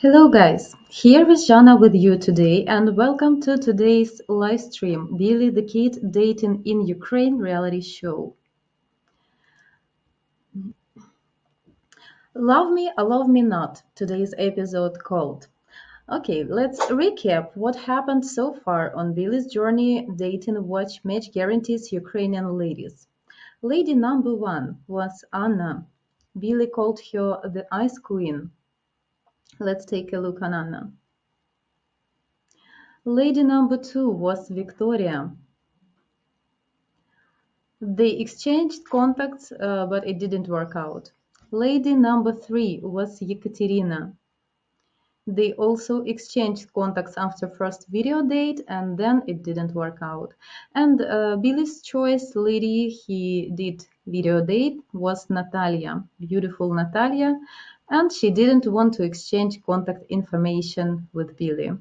Hello guys, here is Jana with you today and welcome to today's live stream, Billy the Kid Dating in Ukraine reality show. Love me or love me not, today's episode called. Okay, let's recap what happened so far on Billy's journey dating watch match guarantees Ukrainian ladies. Lady number one was Anna. Billy called her the Ice Queen. Let's take a look on Anna. Lady number two was Victoria. They exchanged contacts, but it didn't work out. Lady number three was Yekaterina. They also exchanged contacts after first video date, and then it didn't work out. And Billy's choice lady he did video date was Natalia, beautiful Natalia, and she didn't want to exchange contact information with Billy.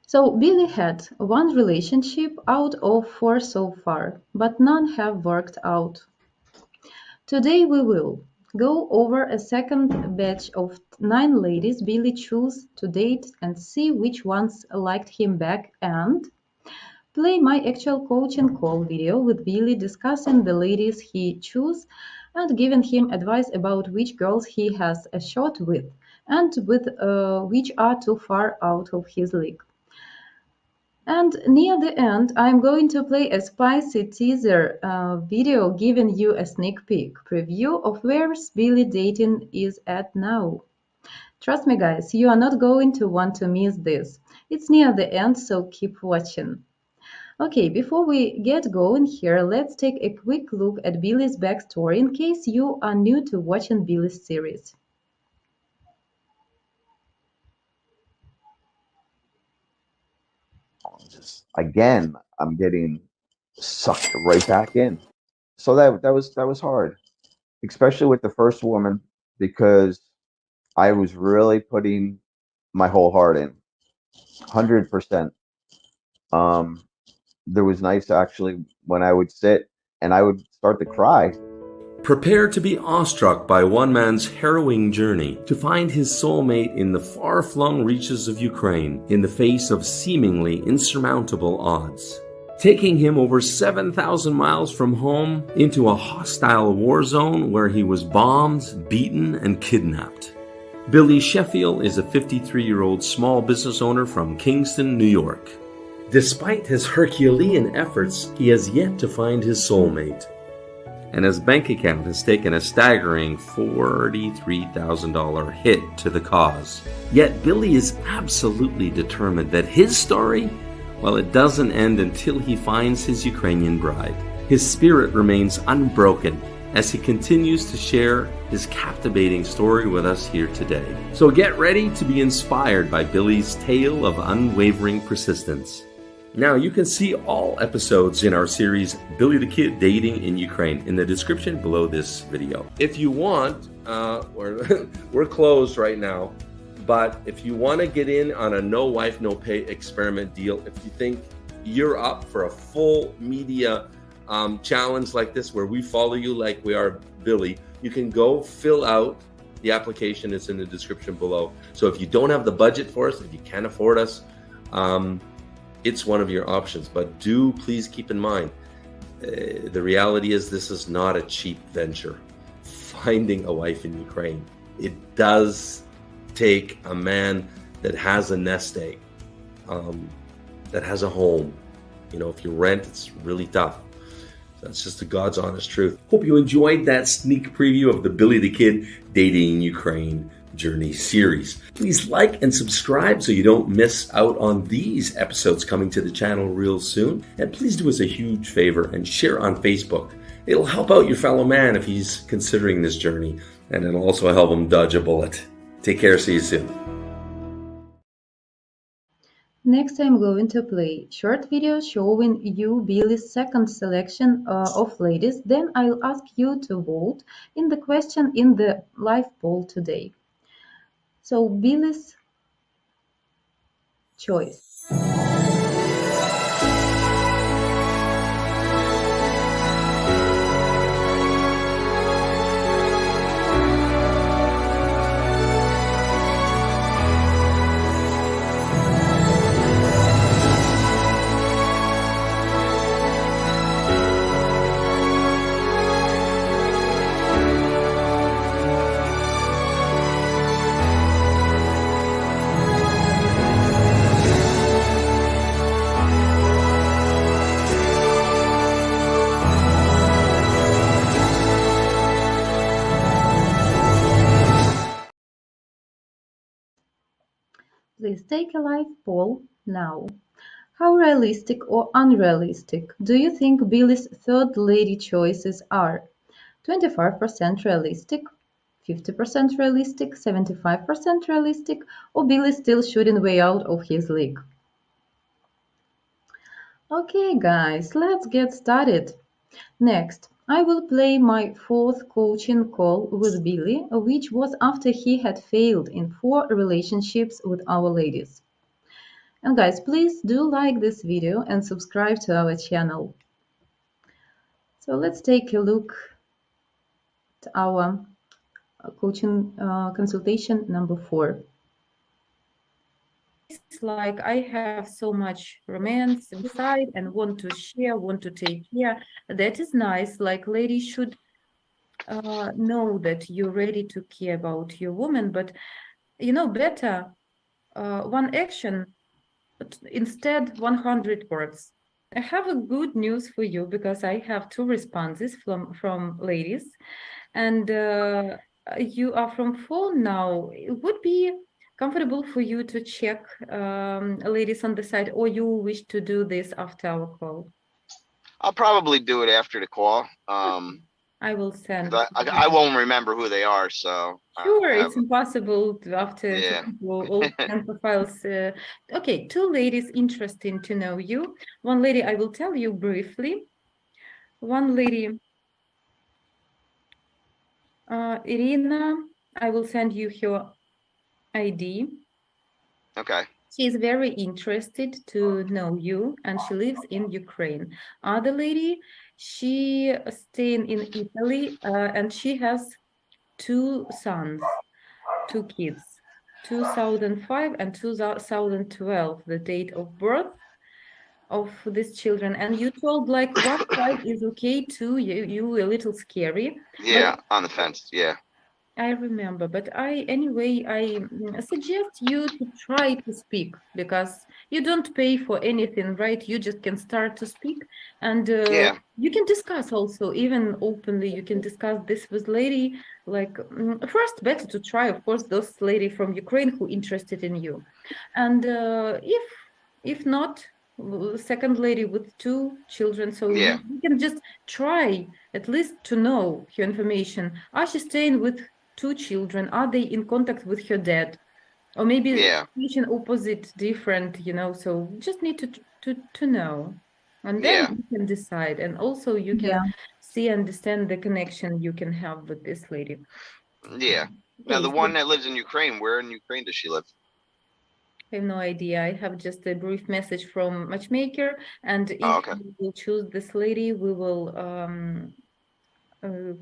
So Billy had one relationship out of four so far, but none have worked out. Today we will go over a second batch of 9 ladies Billy chose to date and see which ones liked him back and play my actual coaching call video with Billy discussing the ladies he chose and giving him advice about which girls he has a shot with and with which are too far out of his league. And near the end, I'm going to play a spicy teaser video giving you a sneak peek preview of where Billy dating is at now. Trust me, guys, you are not going to want to miss this. It's near the end, so keep watching. Okay, before we get going here, let's take a quick look at Billy's backstory in case you are new to watching Billy's series. Again, I'm getting sucked right back in. So that was hard, especially with the first woman because I was really putting my whole heart in, 100%. Um, there was nice actually when I would sit and I would start to cry. Prepare to be awestruck by one man's harrowing journey to find his soulmate in the far-flung reaches of Ukraine in the face of seemingly insurmountable odds. Taking him over 7,000 miles from home into a hostile war zone where he was bombed, beaten, and kidnapped. Billy Sheffield is a 53-year-old small business owner from Kingston, New York. Despite his Herculean efforts, he has yet to find his soulmate. And his bank account has taken a staggering $43,000 hit to the cause. Yet Billy is absolutely determined that his story, well, it doesn't end until he finds his Ukrainian bride. His spirit remains unbroken as he continues to share his captivating story with us here today. So get ready to be inspired by Billy's tale of unwavering persistence. Now, you can see all episodes in our series, Billy the Kid Dating in Ukraine, in the description below this video. If you want, we're closed right now, but if you want to get in on a no wife, no pay experiment deal, if you think you're up for a full media challenge like this, where we follow you like we are Billy, you can go fill out the application. It's in the description below. So if you don't have the budget for us, if you can't afford us, it's one of your options, but do please keep in mind, the reality is this is not a cheap venture. Finding a wife in Ukraine, it does take a man that has a nest egg, that has a home. You know, if you rent, it's really tough. That's just the God's honest truth. Hope you enjoyed that sneak preview of the Billy the Kid Dating in Ukraine Journey series. Please like and subscribe so you don't miss out on these episodes coming to the channel real soon. And please do us a huge favor and share on Facebook. It'll help out your fellow man if he's considering this journey, and it'll also help him dodge a bullet. Take care. See you soon. Next, I'm going to play short video showing you Billy's second selection of ladies. Then I'll ask you to vote in the question in the live poll today. So Billy's choice. Please take a live poll now. How realistic or unrealistic do you think Billy's third lady choices are? 25% realistic, 50% realistic, 75% realistic, or Billy still shooting way out of his league? Okay, guys, let's get started. Next, I will play my fourth coaching call with Billy, which was after he had failed in 4 relationships with our ladies. And guys, please do like this video and subscribe to our channel. So let's take a look at our coaching consultation number 4. Like I have so much romance inside and want to share, want to take care. That is nice. Like ladies should know that you're ready to care about your woman, but you know better one action instead 100 words. I have a good news for you because I have 2 responses from ladies, and you are from phone now. It would be comfortable for you to check ladies on the side, or you wish to do this after our call? I'll probably do it after the call. I will send. I won't remember who they are, so. Sure, it's impossible to, after Yeah. all 10 profiles. Okay, 2 ladies interesting to know you. One lady I will tell you briefly. One lady, Irina, I will send you her ID. Okay. She is very interested to know you, and she lives in Ukraine. Other lady, she staying in Italy, and she has 2 sons, 2 kids, 2005 and 2012, the date of birth of these children. And you told like one side is okay too, you a little scary. Yeah, on the fence, yeah. I remember, but I suggest you to try to speak, because you don't pay for anything, right? You just can start to speak, and Yeah. you can discuss also, even openly, you can discuss this with lady, like first better to try, of course, those lady from Ukraine who interested in you. And if not, second lady with 2 children, so Yeah. you can just try at least to know her information. Are she staying with 2 children? Are they in contact with her dad? Or maybe situation opposite, different, you know, so just need to know. And then you can decide. And also you can see, understand the connection you can have with this lady. Yeah. Now the one that lives in Ukraine, where in Ukraine does she live? I have no idea. I have just a brief message from matchmaker, and if you will choose this lady, we will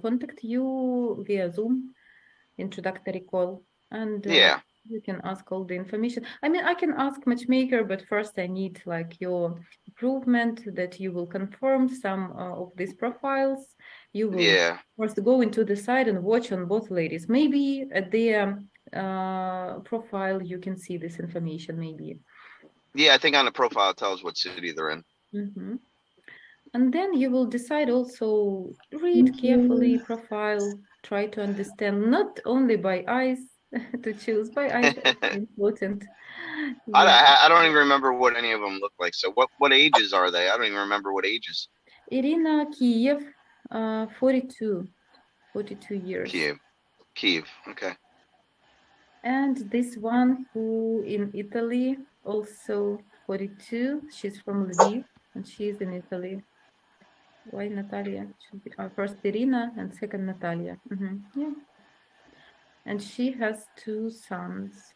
contact you via Zoom, introductory call, and you can ask all the information. I mean, I can ask matchmaker, but first I need like your improvement that you will confirm some of these profiles. You will first go into the site and watch on both ladies. Maybe at their profile you can see this information, maybe. Yeah, I think on the profile it tells what city they're in. And then you will decide also, read carefully profile, try to understand, not only by eyes, to choose by eyes, important. I don't even remember what any of them look like. So what ages are they? I don't even remember what ages. Irina, Kiev, 42 years. Kiev, okay. And this one who in Italy, also 42, she's from Lviv, and she's in Italy. Why Natalia? Should be first Irina and second Natalia. Yeah. And she has 2 sons.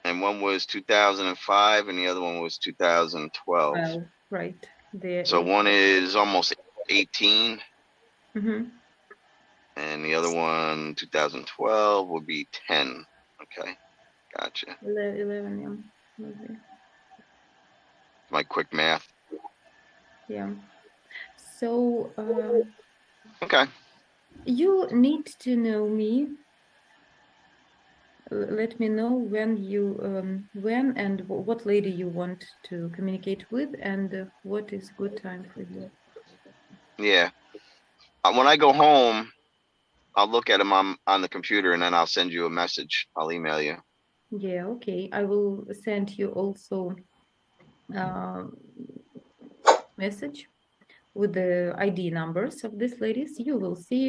And one was 2005 and the other one was 2012. Well, right. So one is almost 18. And the other one, 2012, would be 10. Okay, gotcha. 11, yeah. Maybe. My quick math. Yeah. So, okay. You need to know me. Let me know when you when and what lady you want to communicate with, and what is good time for you. Yeah. When I go home, I'll look at them on the computer, and then I'll send you a message. I'll email you. Yeah, okay. I will send you also message with the ID numbers of these ladies. You will see,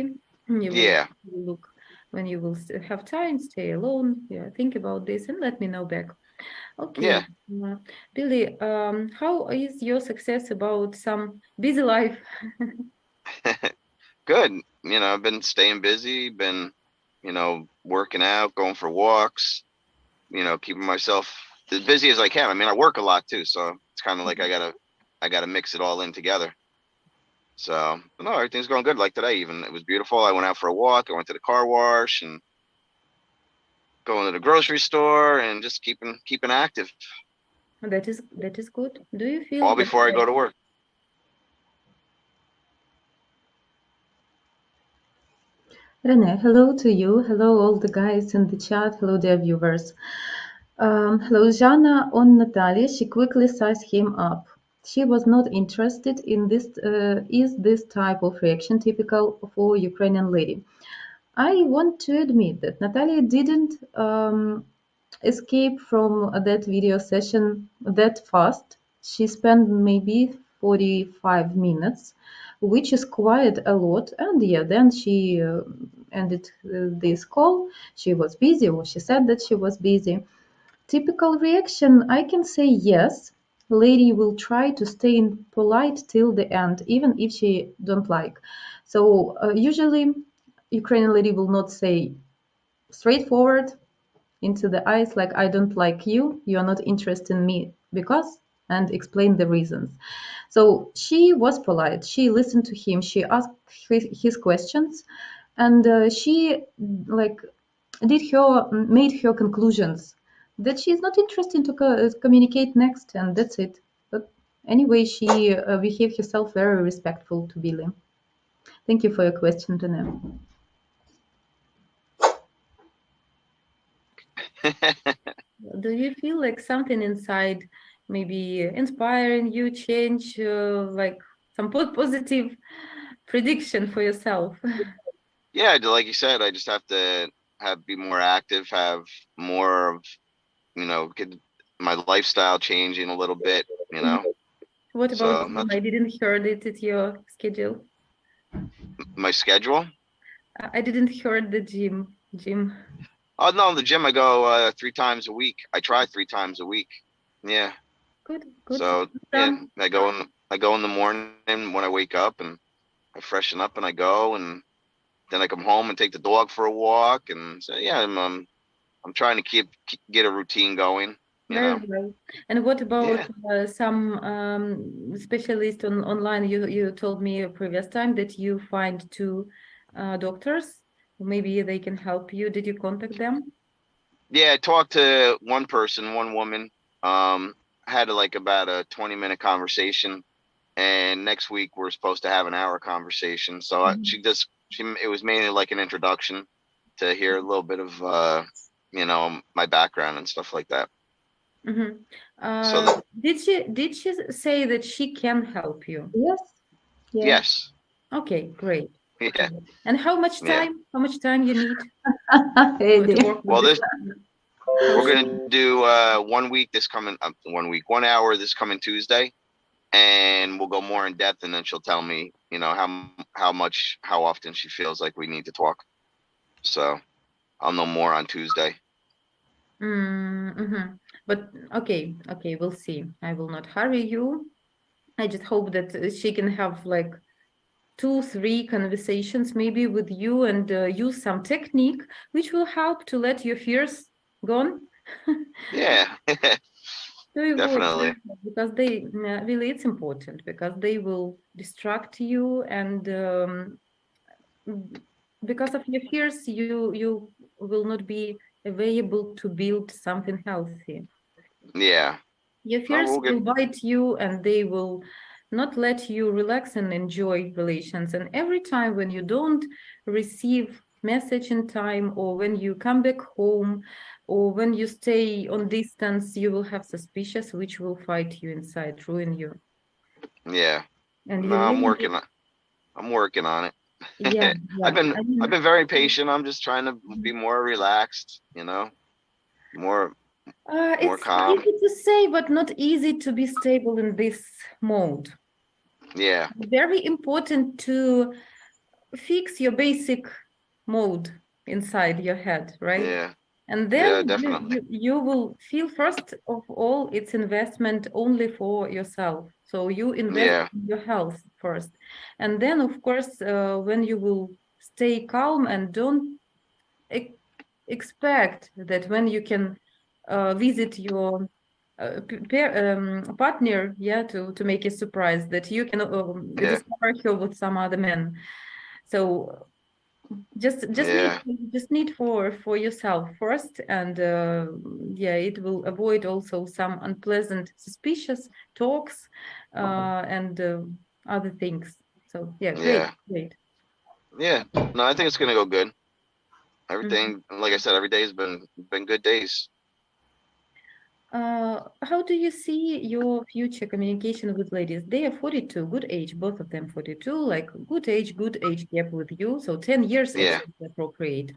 you will Yeah, look when you will have time, stay alone. Yeah, think about this and let me know back. Okay, yeah. uh, Billy, how is your success about some busy life? Good. I've been staying busy, been, working out, going for walks, keeping myself as busy as I can. I mean, I work a lot too, so it's kind of like I gotta mix it all in together. So, but no, everything's going good. Like today, even it was beautiful. I went out for a walk. I went to the car wash and going to the grocery store and just keeping active That is good. Do you feel all that before I go to work. Rene, hello to you. Hello, all the guys in the chat. Hello, dear viewers. Hello, Jana on Natalia. She quickly sized him up. She was not interested in this. Is this type of reaction typical for Ukrainian lady? I want to admit that Natalia didn't escape from that video session that fast. She spent maybe 45 minutes, which is quite a lot. And yeah, then she ended this call. She was busy, or she said that she was busy. Typical reaction, I can say yes. Lady will try to stay polite till the end, even if she don't like. So usually, Ukrainian lady will not say straightforward into the eyes like I don't like you, you are not interested in me because, and explain the reasons. So she was polite. She listened to him. She asked his questions, and she like did her made her conclusions that she's not interested to communicate next, and that's it. But anyway, she behaved herself very respectful to Billy. Thank you for your question, Dana. Do you feel like something inside maybe inspiring you, change, like some positive prediction for yourself? Yeah, like you said, I just have to be more active, have more of, get my lifestyle changing a little bit, Mhm. What about So gym? that's I didn't hear it at your schedule. my schedule. I didn't hear the gym. Oh no, the gym I go 3 times a week. I try 3 times a week. Yeah. Good, good. So yeah, Done. I go in the morning when I wake up and I freshen up and I go and then I come home and take the dog for a walk and so yeah, I'm trying to get a routine going, you Very know. well. And what Yeah. about some specialist online? You told me a previous time that you find two doctors. Maybe they can help you. Did you contact them? Yeah, I talked to one person, one woman. Had like about a 20-minute conversation and next week we're supposed to have an hour conversation. So Mhm. it was mainly like an introduction to hear a little bit of my background and stuff like that. Mhm. So that Did she say that she can help you? Yes. Yeah. yes, Okay, great. yeah, Great. And how much yeah. time? How much time you need to Eddie. work with Well, this? this How we're soon? gonna do 1 week this coming 1 week, 1 hour this coming Tuesday, and we'll go more in depth, and then she'll tell me, how often she feels like we need to talk. So I'll know more on Tuesday. Mm-hmm. But okay, we'll see. I will not hurry you. I just hope that she can have like two, three conversations maybe with you and use some technique which will help to let your fears gone. Yeah, To avoid definitely. because they really it's important because they will distract you and because of your fears you will not be available to build something healthy. Yeah. Your No, fears we'll get. will bite you and they will not let you relax and enjoy relations. And every time when you don't receive message in time or when you come back home or when you stay on distance, you will have suspicious which will fight you inside, ruin you. Yeah. And No, you really need, I'm working on yeah, it. yeah. I I've mean, been very patient. I'm just trying to be more relaxed. more It's calm. easy to say, but not easy to be stable in this mode. Yeah. Very important to fix your basic mode inside your head, right? Yeah. And Yeah, then definitely. you will feel, first of all, it's investment only for yourself. So you invest Yeah. in your health first. And then, of course, when you will stay calm and don't expect that when you can visit your partner, yeah, to make a surprise, that you can Yeah. discover her with some other man. So Yeah. just need for yourself first, and yeah, it will avoid also some unpleasant suspicious talks and other things. So yeah, great, Yeah. great. Yeah. No, I think it's gonna go good. Mhm. Everything, like I said, every day's been good days. How do you see your future communication with ladies? They are 42, good age, both of them 42, like good age gap with you. So 10 years, it's Yeah. appropriate.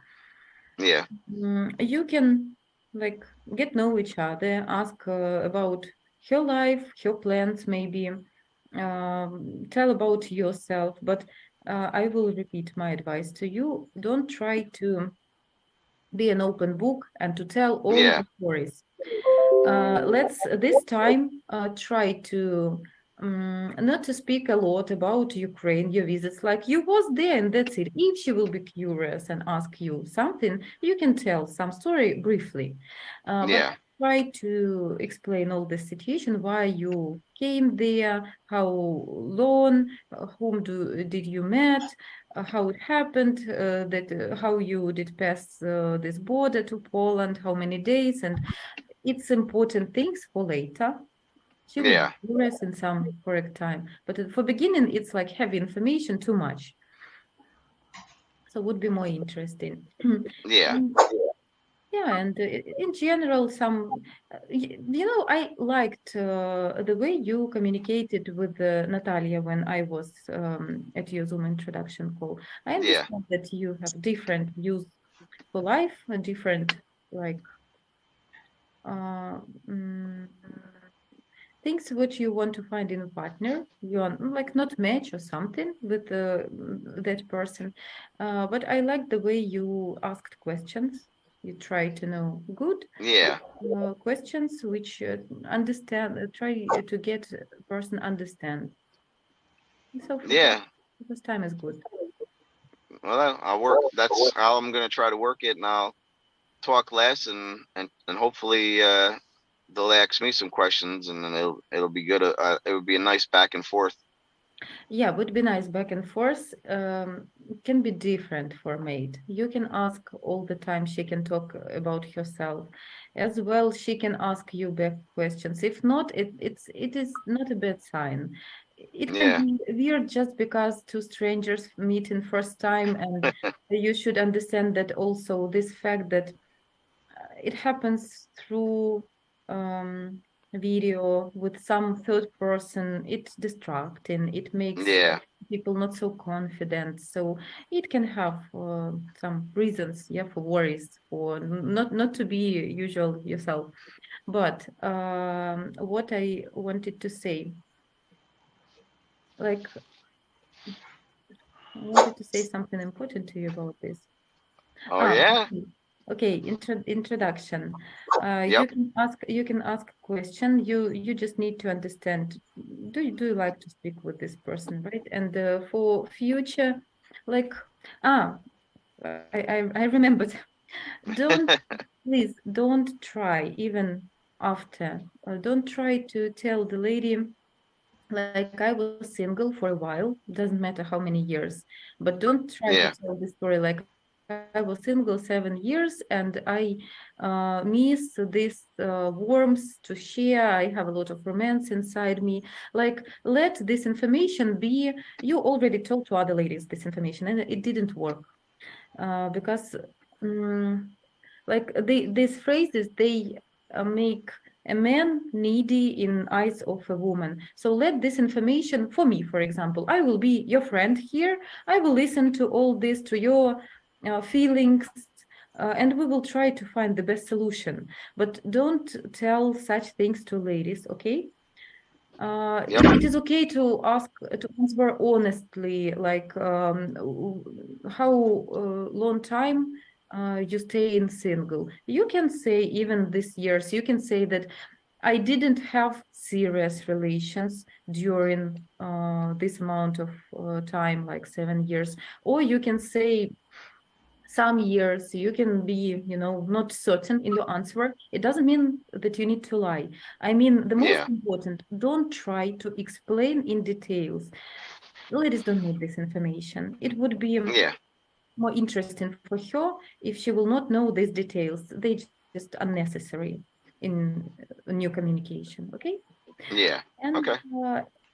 Yeah. You can like get know each other, ask about her life, her plans, maybe tell about yourself. But I will repeat my advice to you. Don't try to be an open book and to tell all Yeah. the stories. Let's this time try to not to speak a lot about Ukraine, your visits, like you was there and that's it. If she will be curious and ask you something, you can tell some story briefly, but Yeah. try to explain all the situation, why you came there, how long, whom did you met, how it happened, that how you did pass this border to Poland, how many days, and it's important things for later. She will be Yeah. curious in some correct time. But for beginning, it's like heavy information too much. So would be more interesting. Yeah. And yeah, and in general, some, I liked the way you communicated with Natalia when I was at your Zoom introduction call. I Yeah. understand that you have different views for life and different, like, uh, mm, things what you want to find in a partner. You are like not match or something with that person, but I like the way you asked questions. You try to know good Yeah. questions which understand, try to get a person understand. So for Yeah. this time is good. Well, I'll work. That's how I'm gonna try to work it, and I'll talk less, and hopefully they'll ask me some questions, and then it'll be good. It would be a nice back and forth. Yeah, would be nice back and forth. Can be different for mate. You can ask all the time. She can talk about herself, as well. She can ask you back questions. If not, it is not a bad sign. It can Yeah. be weird just because two strangers meet in first time, and you should understand that also this fact that it happens through video with some third person. It's distracting. It makes Yeah. people not so confident. So it can have some reasons, yeah, for worries, for not to be usual yourself. But what I wanted to say, like, I wanted to say something important to you about this. Oh Ah, yeah. okay. Okay, introduction. Yep. You can ask a question. You just need to understand. Do you like to speak with this person, right? And for future, like I remembered. Don't Please don't try even after. Don't try to tell the lady like I was single for a while, doesn't matter how many years, but don't try to Yeah. tell the story like I was single 7 years and I miss this warmth to share. I have a lot of romance inside me. Like, let this information be. You already told to other ladies this information and it didn't work because um, like these phrases, they make a man needy in eyes of a woman. So let this information, for me, for example, I will be your friend here. I will listen to all this, to your feelings, and we will try to find the best solution. But don't tell such things to ladies, okay? It is okay to ask, to answer honestly, like how long time you stay in single. You can say even this years, you can say that I didn't have serious relations during this amount of time, like 7 years. Or you can say some years. You can be, not certain in your answer. It doesn't mean that you need to lie. I mean, the most important, don't try to explain in details. Ladies don't need this information. It would be more interesting for her if she will not know these details. They just unnecessary in new communication, okay? Yeah. And Okay.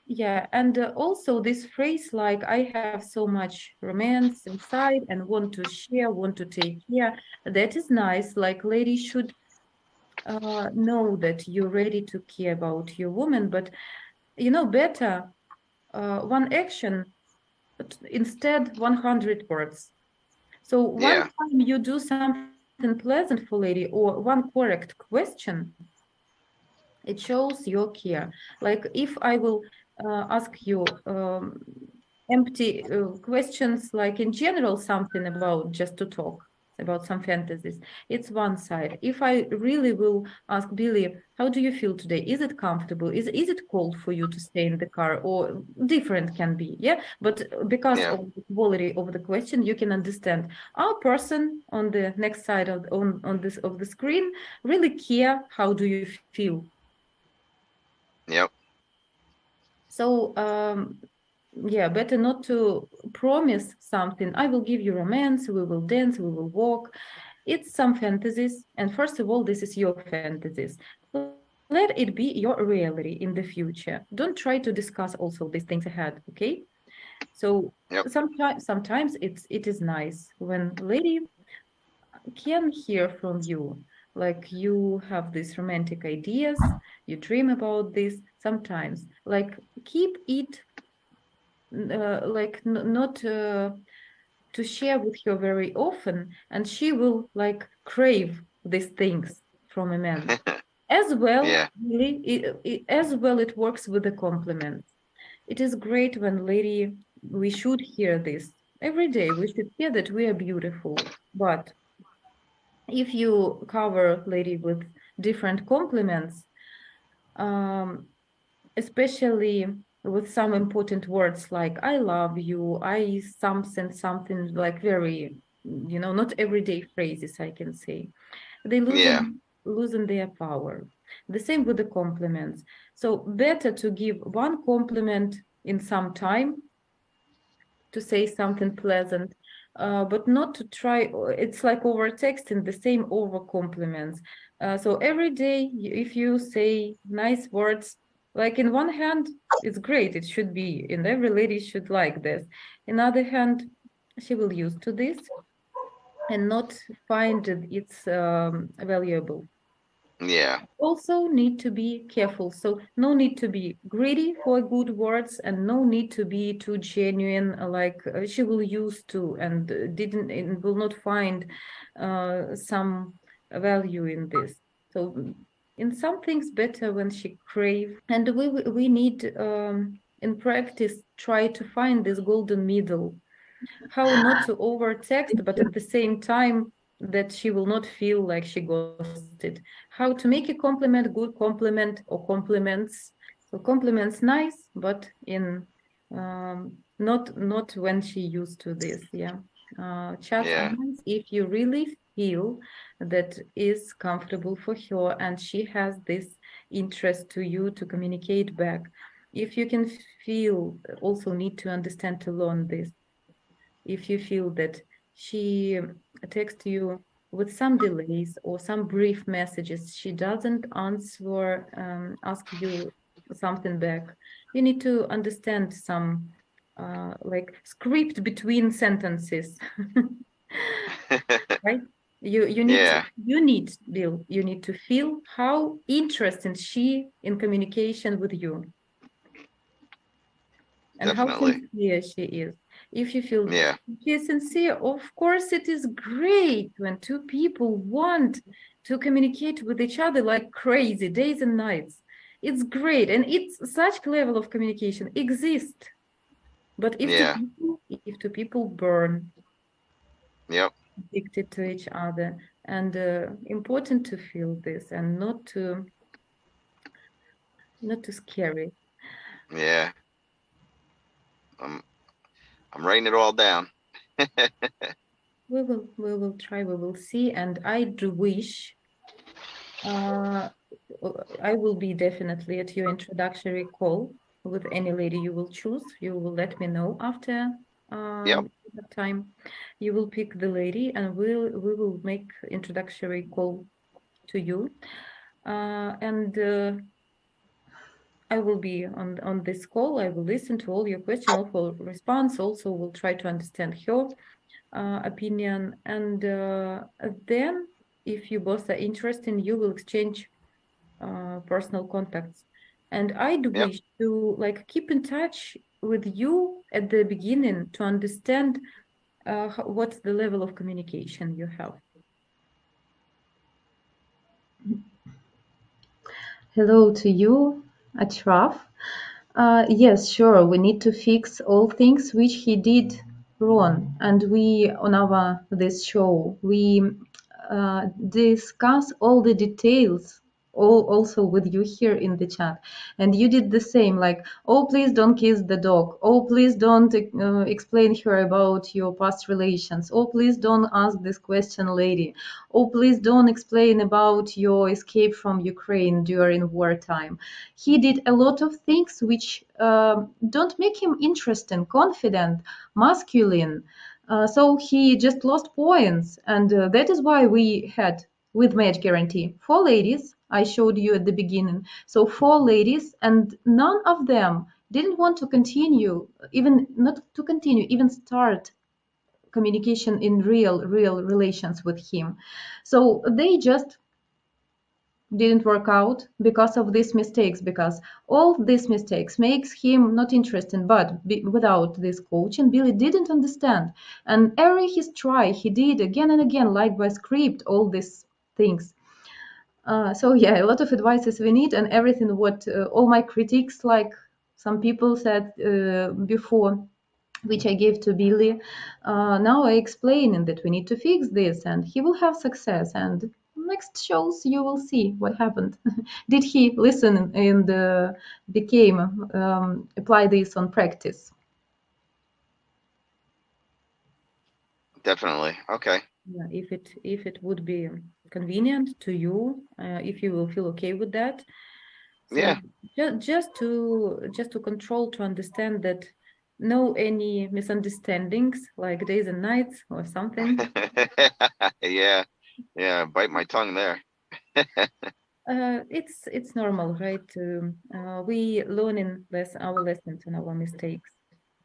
yeah, and also this phrase like I have so much romance inside and want to share, want to take care, that is nice. Like ladies should know that you're ready to care about your woman, but better one action instead 100 words. So one Yeah. time you do something pleasant for lady or one correct question, it shows your care. Like if I will ask you empty questions, like in general, something about just to talk about some fantasies, it's one side. If I really will ask Billy, how do you feel today? Is it comfortable? Is it cold for you to stay in the car? Or different can be, yeah? But because Yeah. of the quality of the question, you can understand our person on the next side of on this of the screen really care how do you feel. Yep. So yeah, better not to promise something. I will give you romance, we will dance, we will walk. It's some fantasies. And first of all, this is your fantasies. Let it be your reality in the future. Don't try to discuss also these things ahead, okay? So Yep. sometimes it is nice when lady can hear from you, like you have these romantic ideas, you dream about this sometimes, like keep it like not to share with her very often, and she will like crave these things from a man as well. Yeah. Really, as well it works with the compliments. It is great when lady, we should hear this every day, we should hear that we are beautiful. But if you cover lady with different compliments, um, especially with some important words like I love you, I something like very, not everyday phrases, I can say, they Yeah. losing their power. The same with the compliments. So better to give one compliment in some time, to say something pleasant, but not to try. It's like over texting, the same over compliments. So every day, if you say nice words, like in one hand, it's great, it should be, and every lady should like this. In other hand, she will use to this and not find it's valuable. Yeah. Also need to be careful. So no need to be greedy for good words and no need to be too genuine, like she will use to and didn't and will not find some value in this. So in some things better when she crave, and we need in practice try to find this golden middle, how not to over text, but at the same time that she will not feel like she ghosted. How to make a compliment good compliment or compliments. So compliments nice, but in not when she used to this. Yeah, chats are Yeah. nice if you really feel that is comfortable for her and she has this interest to you to communicate back. If you can feel, also need to understand to learn this, if you feel that she texts you with some delays or some brief messages, she doesn't answer, ask you something back, you need to understand some like script between sentences. Right? You need Yeah. Bill, you need to feel how interested she in communication with you and how Definitely. sincere she is. If you feel Yeah. sincere, of course, it is great when two people want to communicate with each other like crazy, days and nights. It's great, and it's such level of communication exists. But Yeah. if two people burn, Yep. addicted to each other, and important to feel this and not to scary. Yeah. I'm I'm writing it all down. We will try, we will see, and I do wish uh, I will be definitely at your introductory call with any lady you will choose. You will let me know after Yep. that time. You will pick the lady, and we will make introductory call to you. And I will be on this call. I will listen to all your questions, all for response. Also, will try to understand her opinion, and then, if you both are interested, you will exchange personal contacts. And I do Yep. wish to like keep in touch with you at the beginning to understand what's the level of communication you have. Hello to you, Ashraf. Yes, sure. We need to fix all things which he did wrong, and we on our this show we discuss all the details. All also with you here in the chat, and you did the same. Like, oh, please don't kiss the dog. Oh, please don't explain her about your past relations. Oh, please don't ask this question, lady. Oh, please don't explain about your escape from Ukraine during wartime. He did a lot of things which don't make him interesting, confident, masculine. So he just lost points, and that is why we had with match guarantee 4 ladies. I showed you at the beginning. So 4 ladies, and none of them didn't want to continue, even not to continue, even start communication in real relations with him. So they just didn't work out because of these mistakes, because all these mistakes makes him not interesting. But without this coaching, Billy didn't understand, and every his try he did again and again, like by script, all these things. So yeah, a lot of advices we need, and everything what all my critiques, like some people said before, which I gave to Billy. Now I explain that we need to fix this, and he will have success. And next shows you will see what happened. Did he listen and became apply this on practice? Definitely. Okay. Yeah, if it would be convenient to you, if you will feel okay with that. So Yeah. just to control, to understand that no any misunderstandings like days and nights or something. Yeah. Yeah. Bite my tongue there. It's normal, right? We learning our lessons and our mistakes,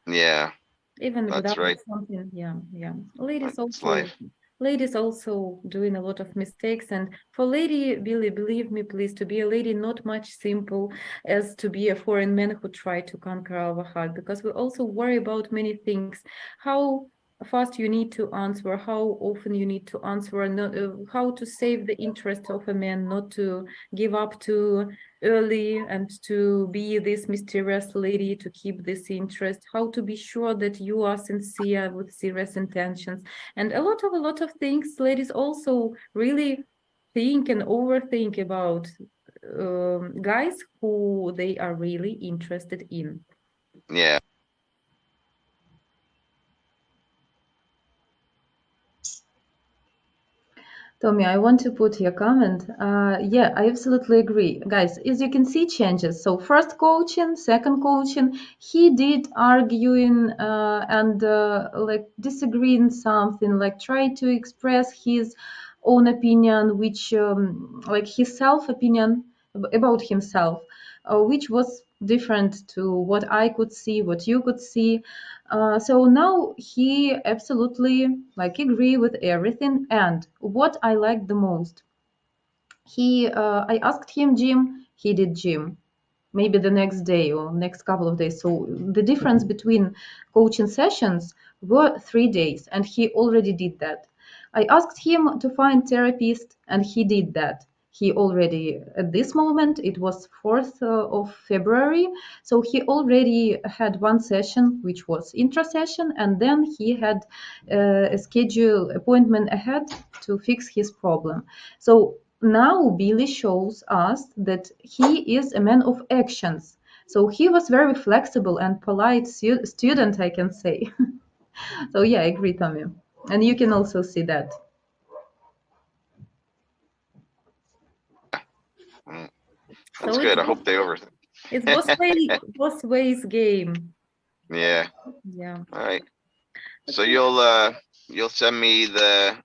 Yeah. even That's without right. something. Yeah. That's life. Ladies also doing a lot of mistakes. And for lady, Billy, believe me, please, to be a lady, not much simple as to be a foreign man who try to conquer our heart, because we also worry about many things. How fast you need to answer, how often you need to answer, and how to save the interest of a man, not to give up too early, and to be this mysterious lady, to keep this interest, how to be sure that you are sincere with serious intentions, and a lot of things ladies also really think and overthink about guys who they are really interested in. Yeah. Tommy, I want to put your comment. Yeah, I absolutely agree. Guys, as you can see, changes. So first coaching, second coaching, he did arguing and like disagreeing something, like try to express his own opinion, which like his self opinion about himself, which was different to what I could see, what you could see. So now he absolutely like agree with everything. And what I like the most, I asked him gym, he did gym. maybe the next day or next couple of days. So the difference between coaching sessions were 3 days, and he already did that. I asked him to find therapist, and he did that. He already, at this moment, it was 4th of February, so he already had one session, which was intra session, and then he had a schedule appointment ahead to fix his problem. So now Billy shows us that he is a man of actions. So he was very flexible and polite student, I can say. So yeah, I agree, Tommy. And you can also see that. That's So good. I hope they over. it's both ways game. Yeah. Yeah. All right. So you'll send me the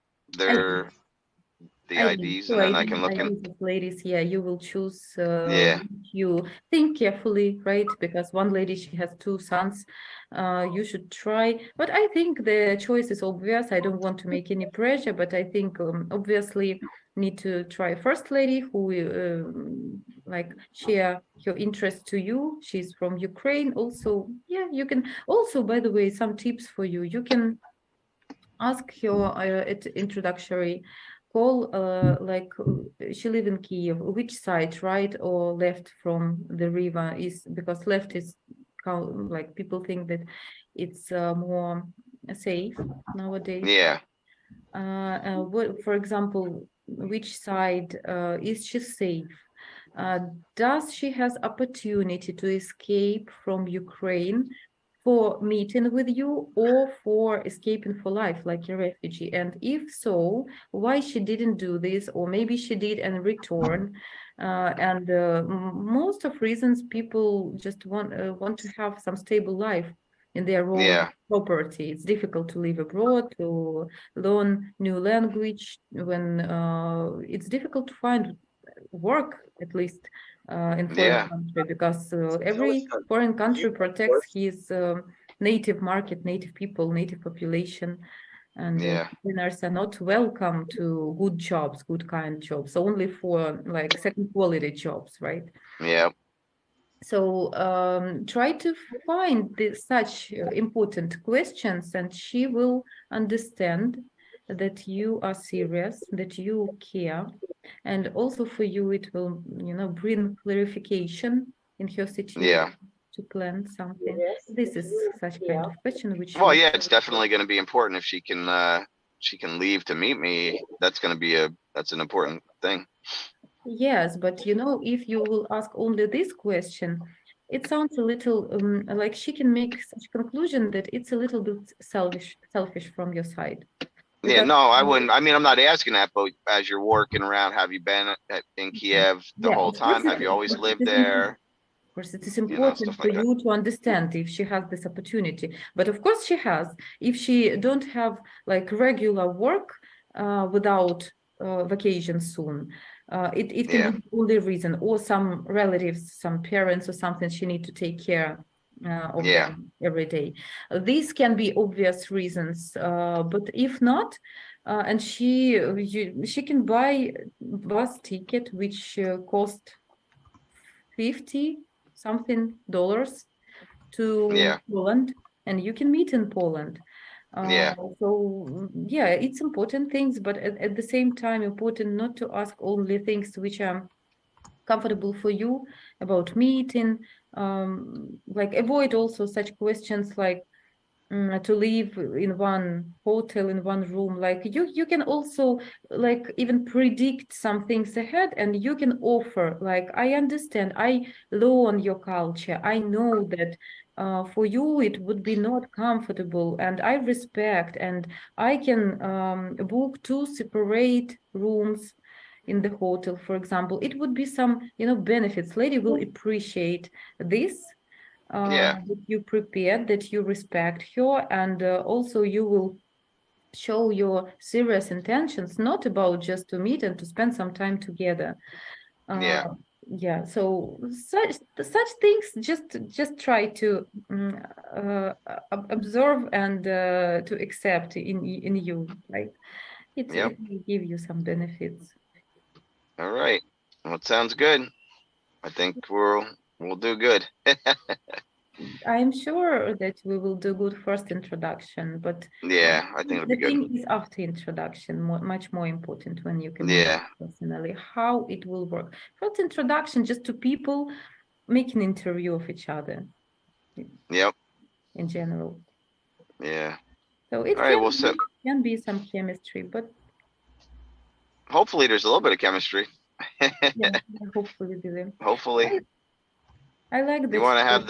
IDs, and then I can look in. IDs of ladies, yeah, you will choose. Yeah. You think carefully, right? Because one lady, she has 2 sons. You should try. But I think the choice is obvious. I don't want to make any pressure, but I think obviously need to try first lady who like share her interest to you. She's from Ukraine. Also, yeah, you can also, by the way, some tips for you. You can ask her at introductory call, like she live in Kiev, which side, right or left from the river is, because left is like people think that it's more safe nowadays. Yeah. For example, which side is she safe? Does she has opportunity to escape from Ukraine for meeting with you or for escaping for life like a refugee? And if so, why she didn't do this, or maybe she did and return? And most of reasons people just want to have some stable life in their own property. It's difficult to live abroad, to learn new language when it's difficult to find work, at least in foreign country, because every foreign country protects his native market, native people, native population, and foreigners are not welcome to good jobs, good kind jobs, only for like second quality jobs, right? Yeah. So try to find such important questions, and she will understand that you are serious, that you care. And also for you, it will, bring clarification in her situation to plan something. This is such kind of question which. Well, yeah, it's definitely going to be important if she can leave to meet me. That's going to be that's an important thing. Yes, but if you will ask only this question, it sounds a little like she can make such conclusion that it's a little bit selfish from your side. Yeah, no, I wouldn't. I mean, I'm not asking that, but as you're working around, have you been in Kiev the whole time? Have you always lived there? Of course, it is important for you to understand if she has this opportunity. But of course she has. If she don't have like regular work without vacation soon, it can be the only reason, or some relatives, some parents or something she need to take care of them every day. These can be obvious reasons, but if not, and she can buy bus ticket which cost $50 something to Poland, and you can meet in Poland. So yeah, it's important things, but at the same time important not to ask only things which are comfortable for you about meeting, like avoid also such questions like to live in one hotel, in one room. Like you can also like even predict some things ahead, and you can offer like, I understand, I learn your culture, I know that for you it would be not comfortable, and I respect, and I can book 2 separate rooms in the hotel, for example. It would be some benefits. Lady will appreciate this, that you prepared, that you respect her, and also you will show your serious intentions, not about just to meet and to spend some time together. So such things just try to observe and to accept in you, right? It will give you some benefits. All right. Well, it sounds good. I think we'll We'll do good. I'm sure that we will do good first introduction, but Yeah, I think it'll the be good. thing is after introduction, much more important when you can meet Yeah. personally, how it will work. First introduction, just to people, make an interview of each other Yep. in general. Yeah. So All it right. Well, so can be some chemistry, but hopefully there's a little bit of chemistry. yeah, hopefully, Billy. Hopefully, I like you that. want to have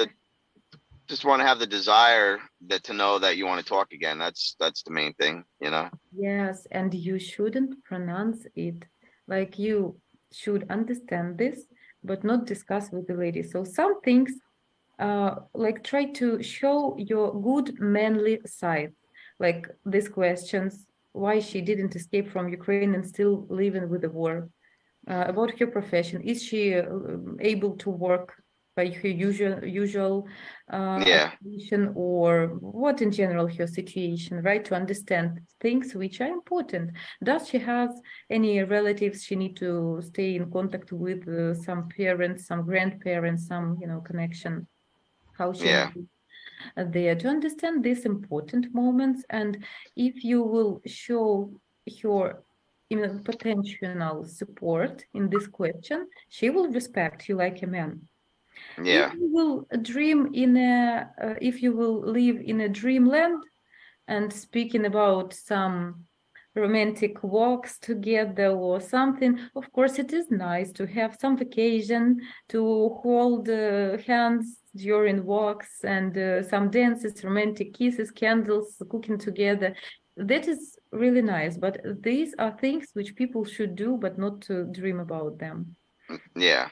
just want to have the desire that to know that you want to talk again. That's the main thing, you know. Yes, and you shouldn't pronounce it. Like you should understand this, but not discuss with the lady. So some things, like try to show your good manly side, like these questions, why she didn't escape from Ukraine and still living with the war, about her profession. Is she able to work by her usual Yeah. occupation, or what in general her situation, right? To understand things which are important. Does she have any relatives she need to stay in contact with, some parents, some grandparents, some, connection? How she Yeah. knows there, to understand these important moments. And if you will show her potential support in this question, she will respect you like a man. If Yeah. you will if you will live in a dreamland and speaking about some romantic walks together or something, of course it is nice to have some vacation, to hold hands during walks, and some dances, romantic kisses, candles, cooking together. That is really nice, but these are things which people should do but not to dream about them. Yeah.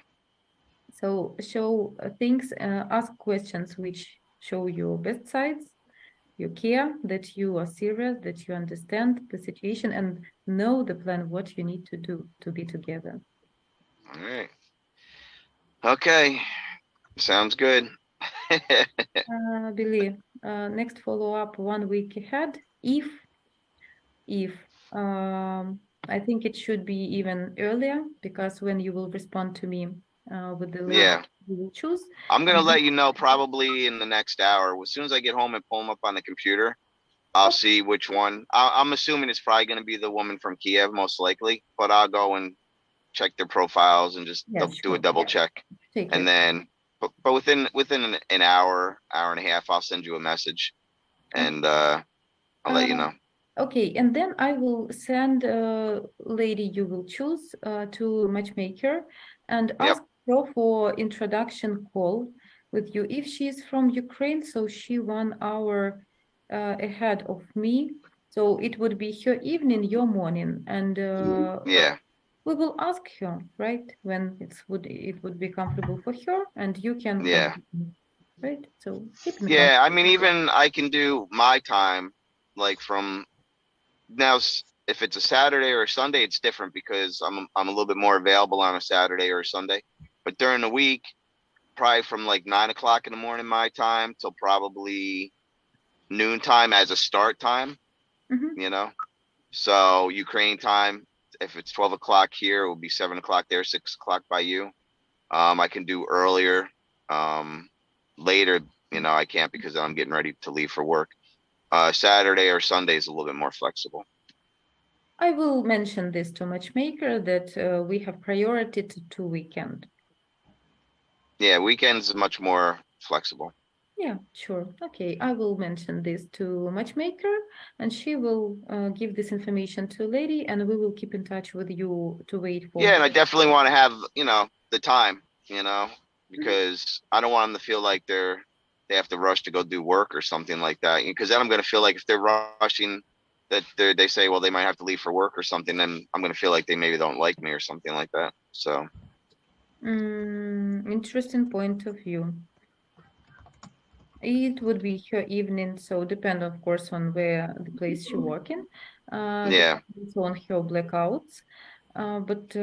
So show things, ask questions which show your best sides, you care, that you are serious, that you understand the situation and know the plan, what you need to do to be together. All right. Okay. Sounds good. Billy, next follow-up 1 week ahead. If I think it should be even earlier, because when you will respond to me with the lady Yeah. you will choose. I'm gonna And let you know probably in the next hour. As soon as I get home and pull them up on the computer, I'll see which one. I'm assuming it's probably gonna be the woman from Kiev, most likely. But I'll go and check their profiles and just yeah, do a sure. double Yeah, check, take and it. then but within an hour, hour and a half, I'll send you a message, Okay. and I'll let you Uh, know. Okay, and then I will send lady you will choose to matchmaker and Yep. ask her for introduction call with you. If she is from Ukraine, so she 1 hour ahead of me, so it would be her evening, your morning, and Yeah. we will ask her, right, when it would be comfortable for her, and you can Yeah. contact me, right? So keep in Yeah. contact. I mean, even I can do my time, like from now. If it's a Saturday or a Sunday, it's different because I'm a little bit more available on a Saturday or a Sunday. But during the week, probably from like 9 o'clock in the morning my time till probably noontime as a start time. Mhm. You know, so Ukraine time. If it's 12 o'clock here, it will be 7 o'clock there, 6 o'clock by you. I can do earlier. Later, I can't because I'm getting ready to leave for work. Saturday or Sunday is a little bit more flexible. I will mention this to matchmaker that we have priority to weekend. Yeah, weekends is much more flexible. Yeah, sure. Okay, I will mention this to matchmaker, and she will give this information to lady, and we will keep in touch with you to wait for Yeah, and her. I definitely want to have the time, Mhm. because I don't want them to feel like they have to rush to go do work or something like that. Because then I'm gonna feel like if they're rushing, that they say, well, they might have to leave for work or something, then I'm gonna feel like they maybe don't like me or something like that. So Interesting point of view. It would be her evening, so depend, of course, on where the place she working. yeah, Depends on her blackouts. But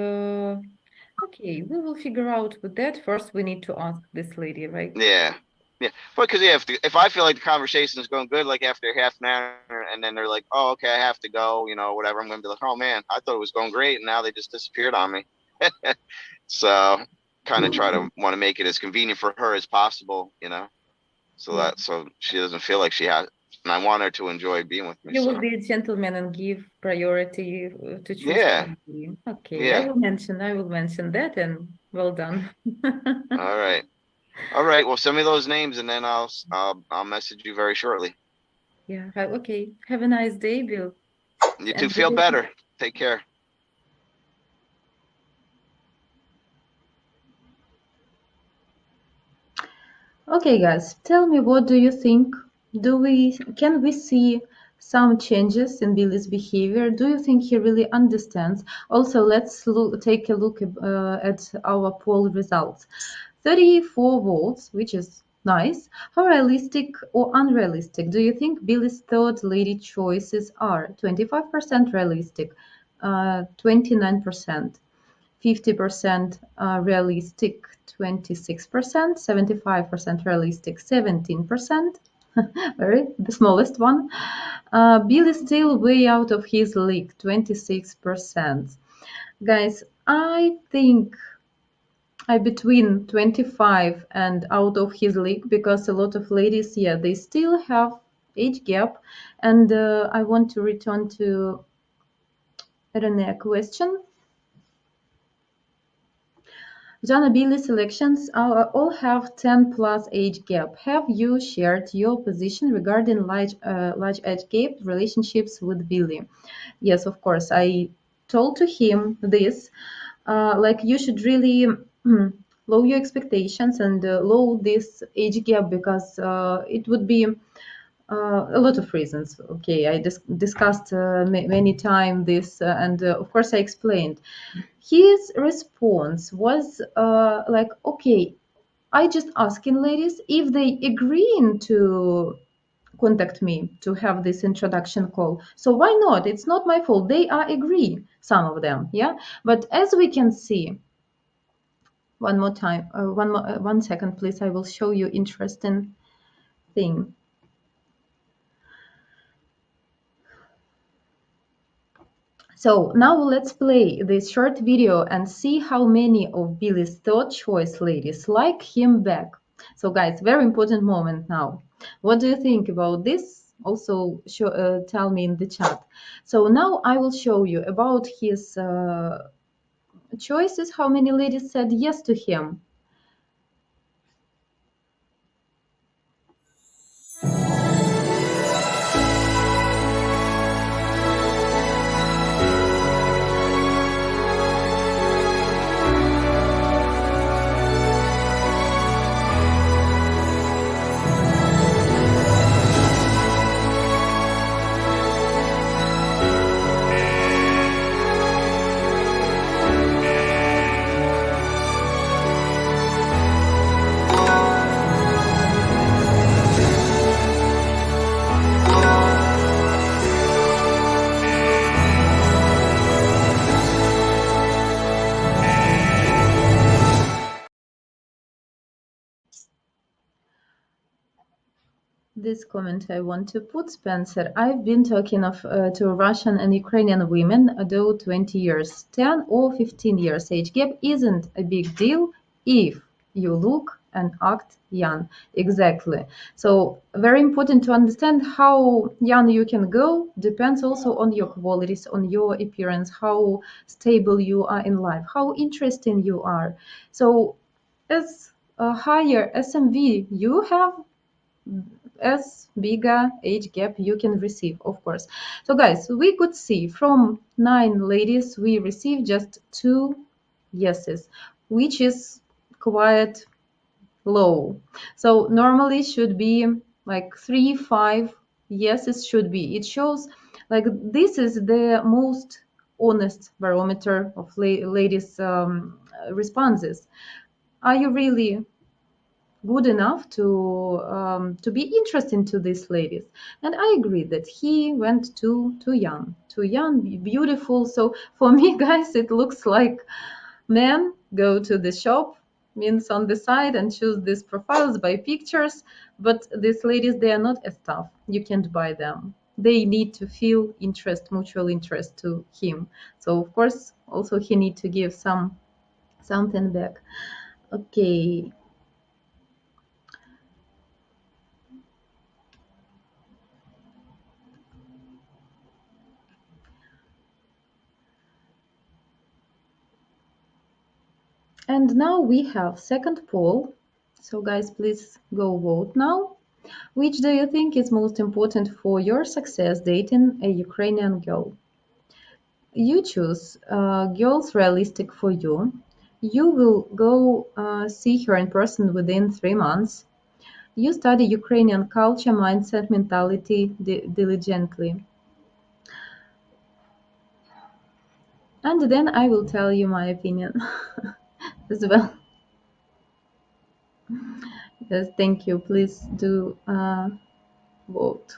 okay, we will figure out with that. First, we need to ask this lady, right? yeah, yeah. But because if I feel like the conversation is going good, like after half an hour, and then they're like, oh, okay, I have to go, whatever, I'm gonna be like, oh man, I thought it was going great, and now they just disappeared on me. So kind of try to want to make it as convenient for her as possible, so Yeah. so she doesn't feel like she has. And I want her to enjoy being with me. You will So be a gentleman and give priority to choose yeah, somebody. Okay, I yeah. will mention that, and well done. All right. All right. Well, send me those names and then I'll message you very shortly. Yeah. Okay. Have a nice day, Bill. You two And feel better. Take care. okay, guys, tell me, what do you think? Can we see some changes in Billy's behavior? Do you think he really understands? Also, let's take a look at our poll results. 34 votes, which is nice. How realistic or unrealistic do you think Billy's third lady choices are? 25% realistic, 29%. 50% realistic, 26%, 75% realistic, 17%, the smallest one. Bill is still way out of his league, 26%. Guys, I think I between 25 and out of his league, because a lot of ladies, yeah, they still have age gap. And I want to return to Renee question. Jana Billy selections all have 10 plus age gap. Have you shared your position regarding large age gap relationships with Billy? Yes, of course. I told to him this, like you should really lower your expectations and lower this age gap, because it would be a lot of reasons. Okay, I discussed many times this, and of course I explained. His response was like, okay, I just asking ladies if they agreeing to contact me to have this introduction call. So why not? It's not my fault. They are agree, some of them, yeah. But as we can see, one more time, 1 second, please. I will show you interesting thing. So now let's play this short video and see how many of Billy's third choice ladies like him back. So guys, very important moment now. What do you think about this? Also tell me in the chat. So now I will show you about his choices, how many ladies said yes to him. This comment I want to put, Spencer. I've been talking to Russian and Ukrainian women, though 20 years, 10 or 15 years age gap isn't a big deal if you look and act young. Exactly. So very important to understand how young you can go depends also on your qualities, on your appearance, how stable you are in life, how interesting you are. So as a higher SMV you have, as bigger age gap you can receive, of course. So guys, we could see from 9 ladies we received just 2 yeses, which is quite low. So normally should be like 3, 5 yeses should be. It shows like this is the most honest barometer of ladies responses. Are you really good enough to be interesting to these ladies? And I agree that he went too young, beautiful. So for me, guys, it looks like men go to the shop, means on the side, and choose these profiles by pictures. But these ladies, they are not as tough. You can't buy them. They need to feel interest, mutual interest to him. So of course, also he need to give something back. Okay. And now we have second poll. So guys, please go vote now. Which do you think is most important for your success dating a Ukrainian girl? You choose girls realistic for you. You will go see her in person within 3 months. You study Ukrainian culture, mindset, mentality diligently. And then I will tell you my opinion as well. Yes, thank you. Please do vote.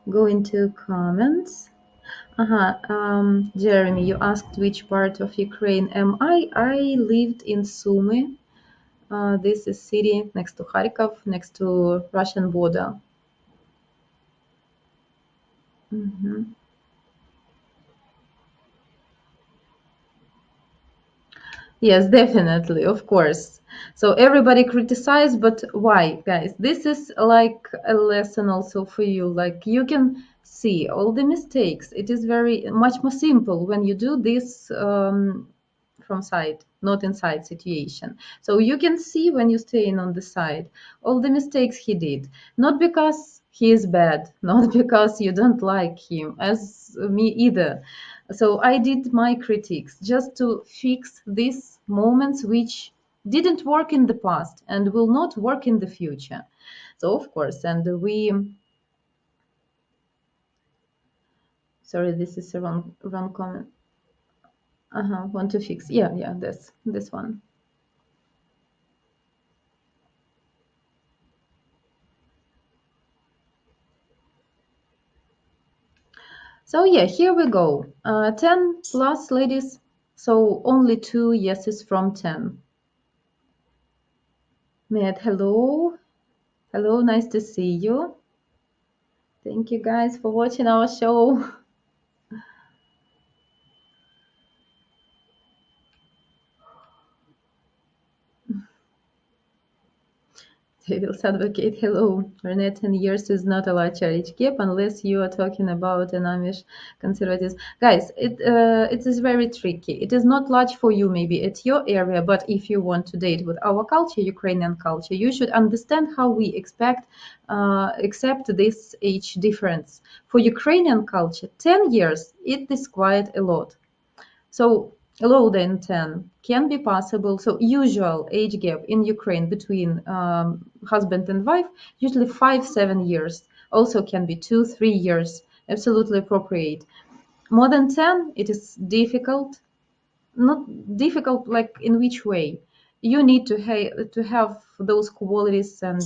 Go into comments. Jeremy, you asked which part of Ukraine am I? I lived in Sumy. This is city next to Kharkov, next to Russian border. Mhm. Yes, definitely, of course. So everybody criticize, but why, guys? This is like a lesson also for you. Like you can see all the mistakes. It is very much more simple when you do this from side, not inside situation. So you can see when you're staying on the side all the mistakes he did. Not because he is bad, not because you don't like him, as me either. So I did my critiques just to fix these moments which didn't work in the past and will not work in the future. So of course, and we sorry, this is a wrong comment. Want to fix. Yeah, this one. So yeah, here we go. 10 plus, ladies. So only 2 yeses from 10. Matt, hello. Hello, nice to see you. Thank you guys for watching our show. Devil's advocate, hello. Renee, 10 years is not a large age gap unless you are talking about an Amish conservatives. Guys, it is very tricky. It is not large for you maybe at your area, but if you want to date with our culture, Ukrainian culture, you should understand how we accept this age difference. For Ukrainian culture, 10 years, it is quite a lot. So lower than 10 can be possible. So usual age gap in Ukraine between husband and wife, usually 5-7 years. Also can be 2-3 years. Absolutely appropriate. More than 10, it is difficult. Not difficult like in which way? You need to have those qualities and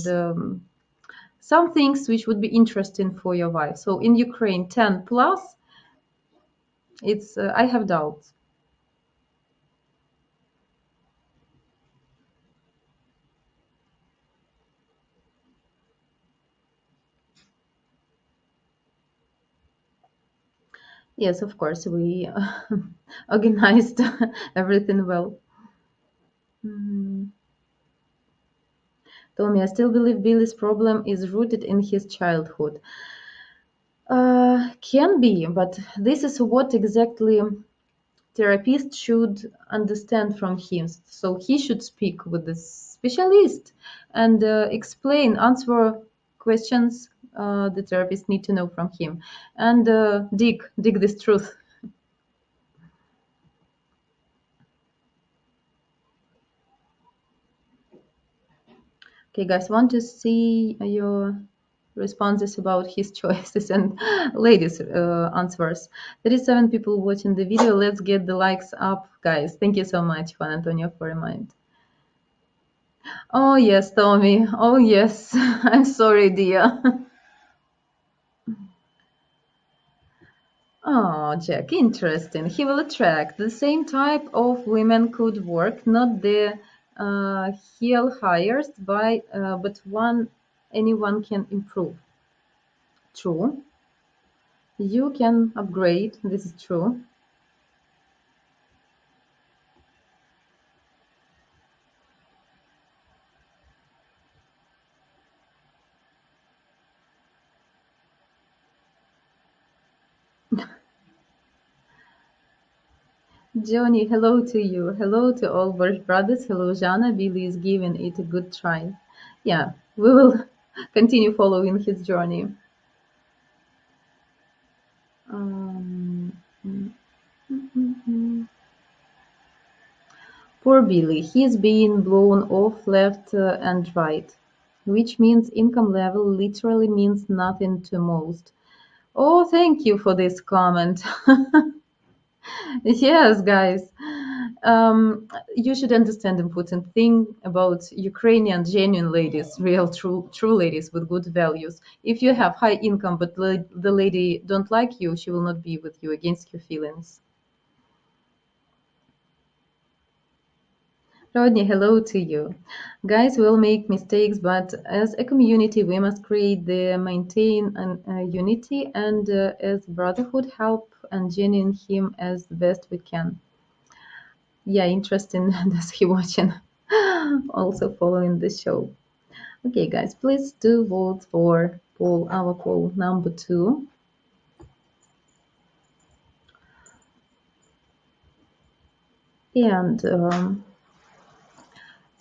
some things which would be interesting for your wife. So in Ukraine, 10 plus, it's I have doubts. Yes, of course, we organized everything well. Mm. Tommy, I still believe Billy's problem is rooted in his childhood. Can be, but this is what exactly therapist should understand from him. So he should speak with the specialist and explain, answer questions the therapist need to know from him, and dig this truth. Okay, guys, want to see your responses about his choices and ladies' answers. 37 people watching the video. Let's get the likes up, guys. Thank you so much, Juan Antonio, for remind. Oh, yes, Tommy. Oh, yes. I'm sorry, dear. Oh, Jack, interesting. He will attract the same type of women could work, not the heel hires, but one anyone can improve. True. You can upgrade. This is true. Johnny, hello to you. Hello to all Birch brothers. Hello, Jana. Billy is giving it a good try. Yeah, we will continue following his journey. Um, mm, mm, mm, mm. Poor Billy, he's being blown off left and right, which means income level literally means nothing to most. Oh, thank you for this comment. Yes, guys. You should understand important thing about Ukrainian genuine ladies, real true ladies with good values. If you have high income but the lady don't like you, she will not be with you against your feelings. Rodney, hello to you. Guys will make mistakes, but as a community, we must create the maintain an, unity and as brotherhood help and genuine him as the best we can. Yeah, interesting. Does he watching? Also following the show. Okay, guys, please do vote for our poll number 2. And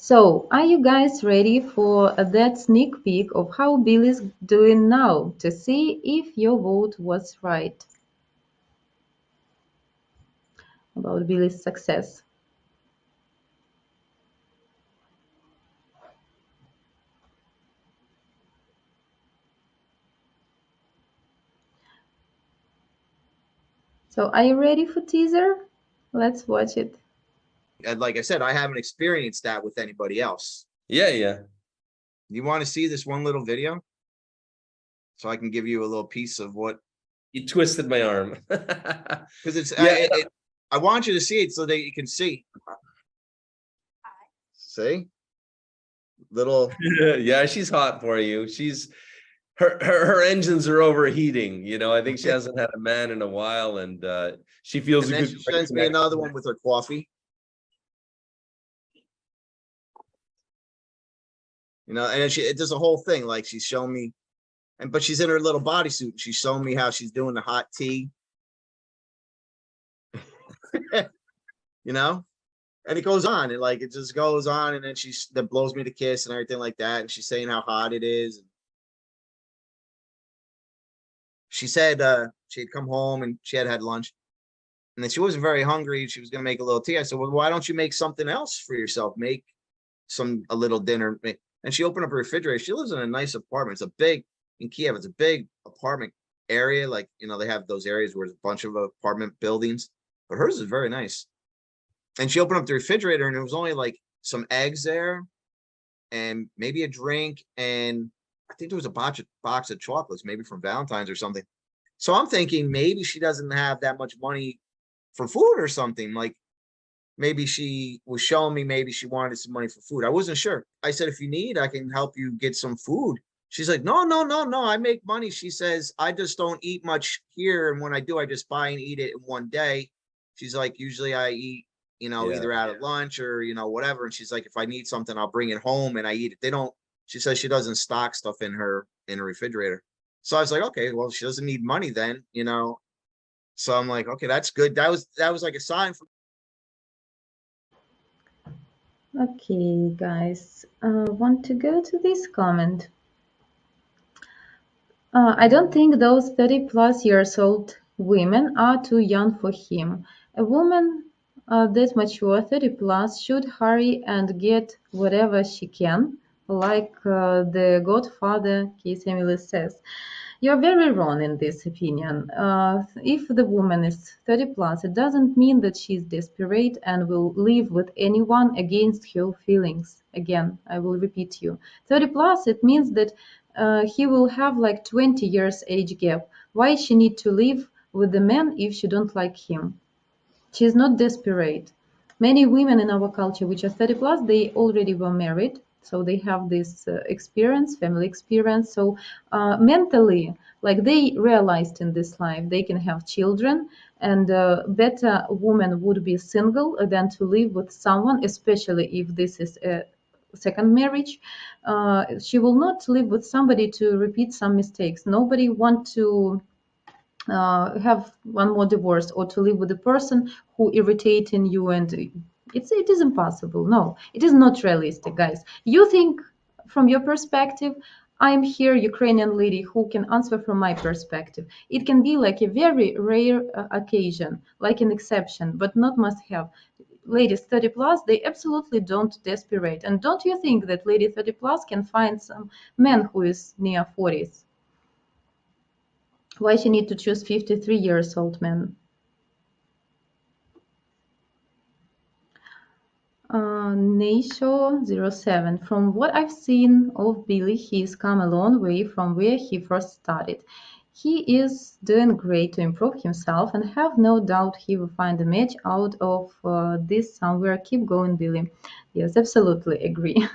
so, are you guys ready for that sneak peek of how Billy's doing now to see if your vote was right about Billy's success? So, are you ready for teaser? Let's watch it. And like I said, I haven't experienced that with anybody else. Yeah. You want to see this one little video? So I can give you a little piece of what. You twisted my arm. Because it's, Yeah. I want you to see it so that you can see. See? Little. Yeah, she's hot for you. She's her engines are overheating. You know, I think she hasn't had a man in a while, and she feels And a then good. she sends me another one with her coffee. You know, and then it does a whole thing. Like she's showing me, but she's in her little bodysuit. She's showing me how she's doing the hot tea. You know? And it goes on, and like it just goes on, and then that blows me to kiss and everything like that. And she's saying how hot it is. She said she had come home and she had had lunch, and then she wasn't very hungry. She was gonna make a little tea. I said, well, why don't you make something else for yourself? Make a little dinner. And she opened up her refrigerator. She lives in a nice apartment. In Kiev, it's a big apartment area. Like, you know, they have those areas where there's a bunch of apartment buildings, but hers is very nice. And she opened up the refrigerator and there was only like some eggs there and maybe a drink. And I think there was a box of chocolates, maybe from Valentine's or something. So I'm thinking maybe she doesn't have that much money for food or something. Like maybe she was showing me maybe she wanted some money for food. I wasn't sure. I said, if you need, I can help you get some food. She's like, no, I make money. She says, I just don't eat much here. And when I do, I just buy and eat it in one day. She's like, usually I eat, you know, either out at lunch or, you know, whatever. And she's like, if I need something, I'll bring it home and I eat it. She says she doesn't stock stuff in her refrigerator. So I was like, okay, well, she doesn't need money then, you know? So I'm like, okay, that's good. That was like a sign for. Okay, guys, want to go to this comment. I don't think those 30 plus years old women are too young for him. A woman that mature 30 plus should hurry and get whatever she can, like the Godfather Case Emily says. You're very wrong in this opinion. If the woman is 30 plus, it doesn't mean that she's desperate and will live with anyone against her feelings. Again, I will repeat you. 30 plus, it means that he will have like 20 years age gap. Why she need to live with the man if she don't like him? She's not desperate. Many women in our culture which are 30 plus, they already were married, so they have this experience, family experience. So mentally, like they realized in this life, they can have children, and better woman would be single than to live with someone, especially if this is a second marriage. She will not live with somebody to repeat some mistakes. Nobody want to have one more divorce or to live with a person who irritating you, and it is impossible. No, it is not realistic, guys. You think from your perspective. I'm here, Ukrainian lady, who can answer from my perspective. It can be like a very rare occasion, like an exception, but not must have. Ladies 30 plus, they absolutely don't desperate. And don't you think that lady 30 plus can find some man who is near 40s? Why she need to choose 53 years old man? Naisho07. From what I've seen of Billy, he's come a long way from where he first started. He is doing great to improve himself, and have no doubt he will find a match out of this somewhere. Keep going, Billy. Yes, absolutely agree.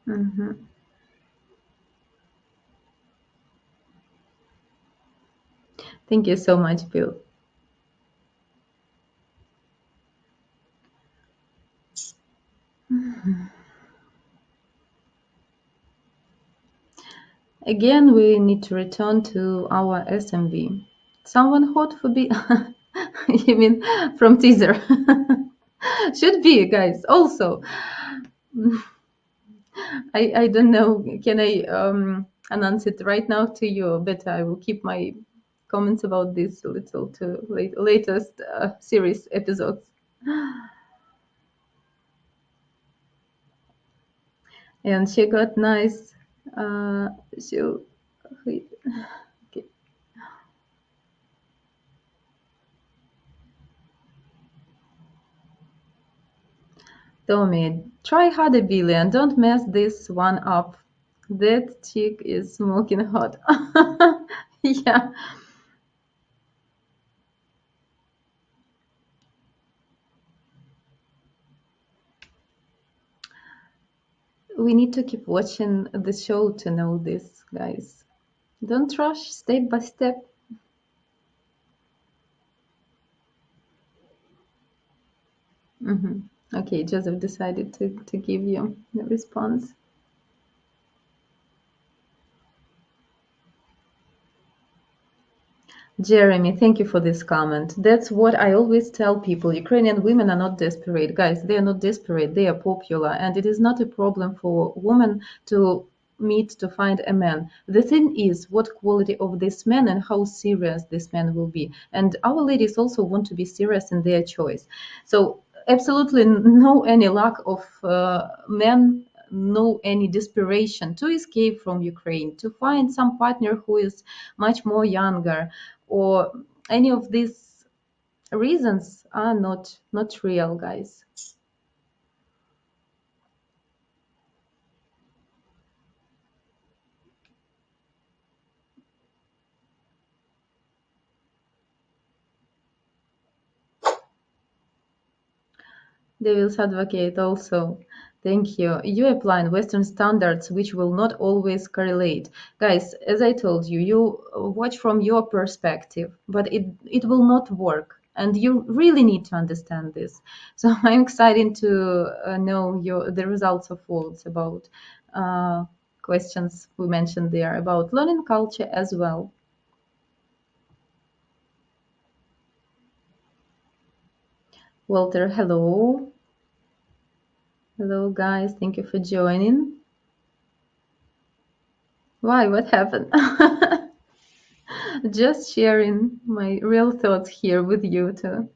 Mhm. Thank you so much, Bill. Again, we need to return to our SMV. Someone hot for B. You mean from teaser? Should be, guys. Also, I don't know. Can I announce it right now to you? But I will keep my comments about this a little to latest series episodes. And she got nice. She. Okay. Tommy, try harder, Billy, and don't mess this one up. That chick is smoking hot. Yeah, we need to keep watching the show to know this, guys. Don't rush, step by step. Okay, Joseph decided to give you the response. Jeremy, thank you for this comment. That's what I always tell people. Ukrainian women are not desperate. Guys, they are not desperate. They are popular. And it is not a problem for women to meet to find a man. The thing is what quality of this man and how serious this man will be. And our ladies also want to be serious in their choice. So absolutely no any lack of men, no any desperation to escape from Ukraine, to find some partner who is much more younger, or any of these reasons are not real, guys. Devil's advocate also. Thank you. You apply Western standards, which will not always correlate. Guys, as I told you, you watch from your perspective, but it will not work. And you really need to understand this. So I'm excited to know the results of votes about uh, questions we mentioned there about learning culture as well. Walter, hello. Hello, guys. Thank you for joining. Why? What happened? Just sharing my real thoughts here with you too.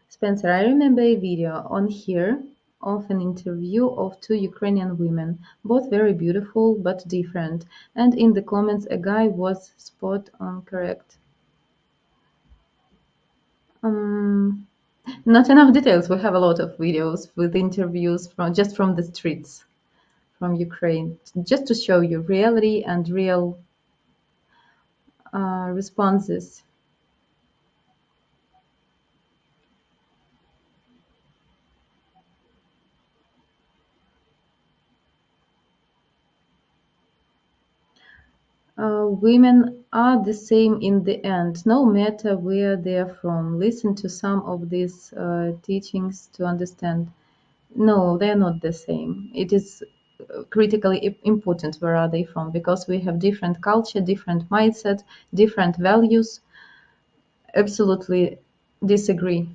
Spencer, I remember a video on here of an interview of two Ukrainian women, both very beautiful but different. And in the comments, a guy was spot on correct. Um, Not enough details. We have a lot of videos with interviews from the streets from Ukraine, just to show you reality and real responses. Women are the same in the end, no matter where they are from. Listen to some of these teachings to understand. No, they're not the same. It is critically important where are they from, because we have different culture, different mindset, different values. Absolutely disagree.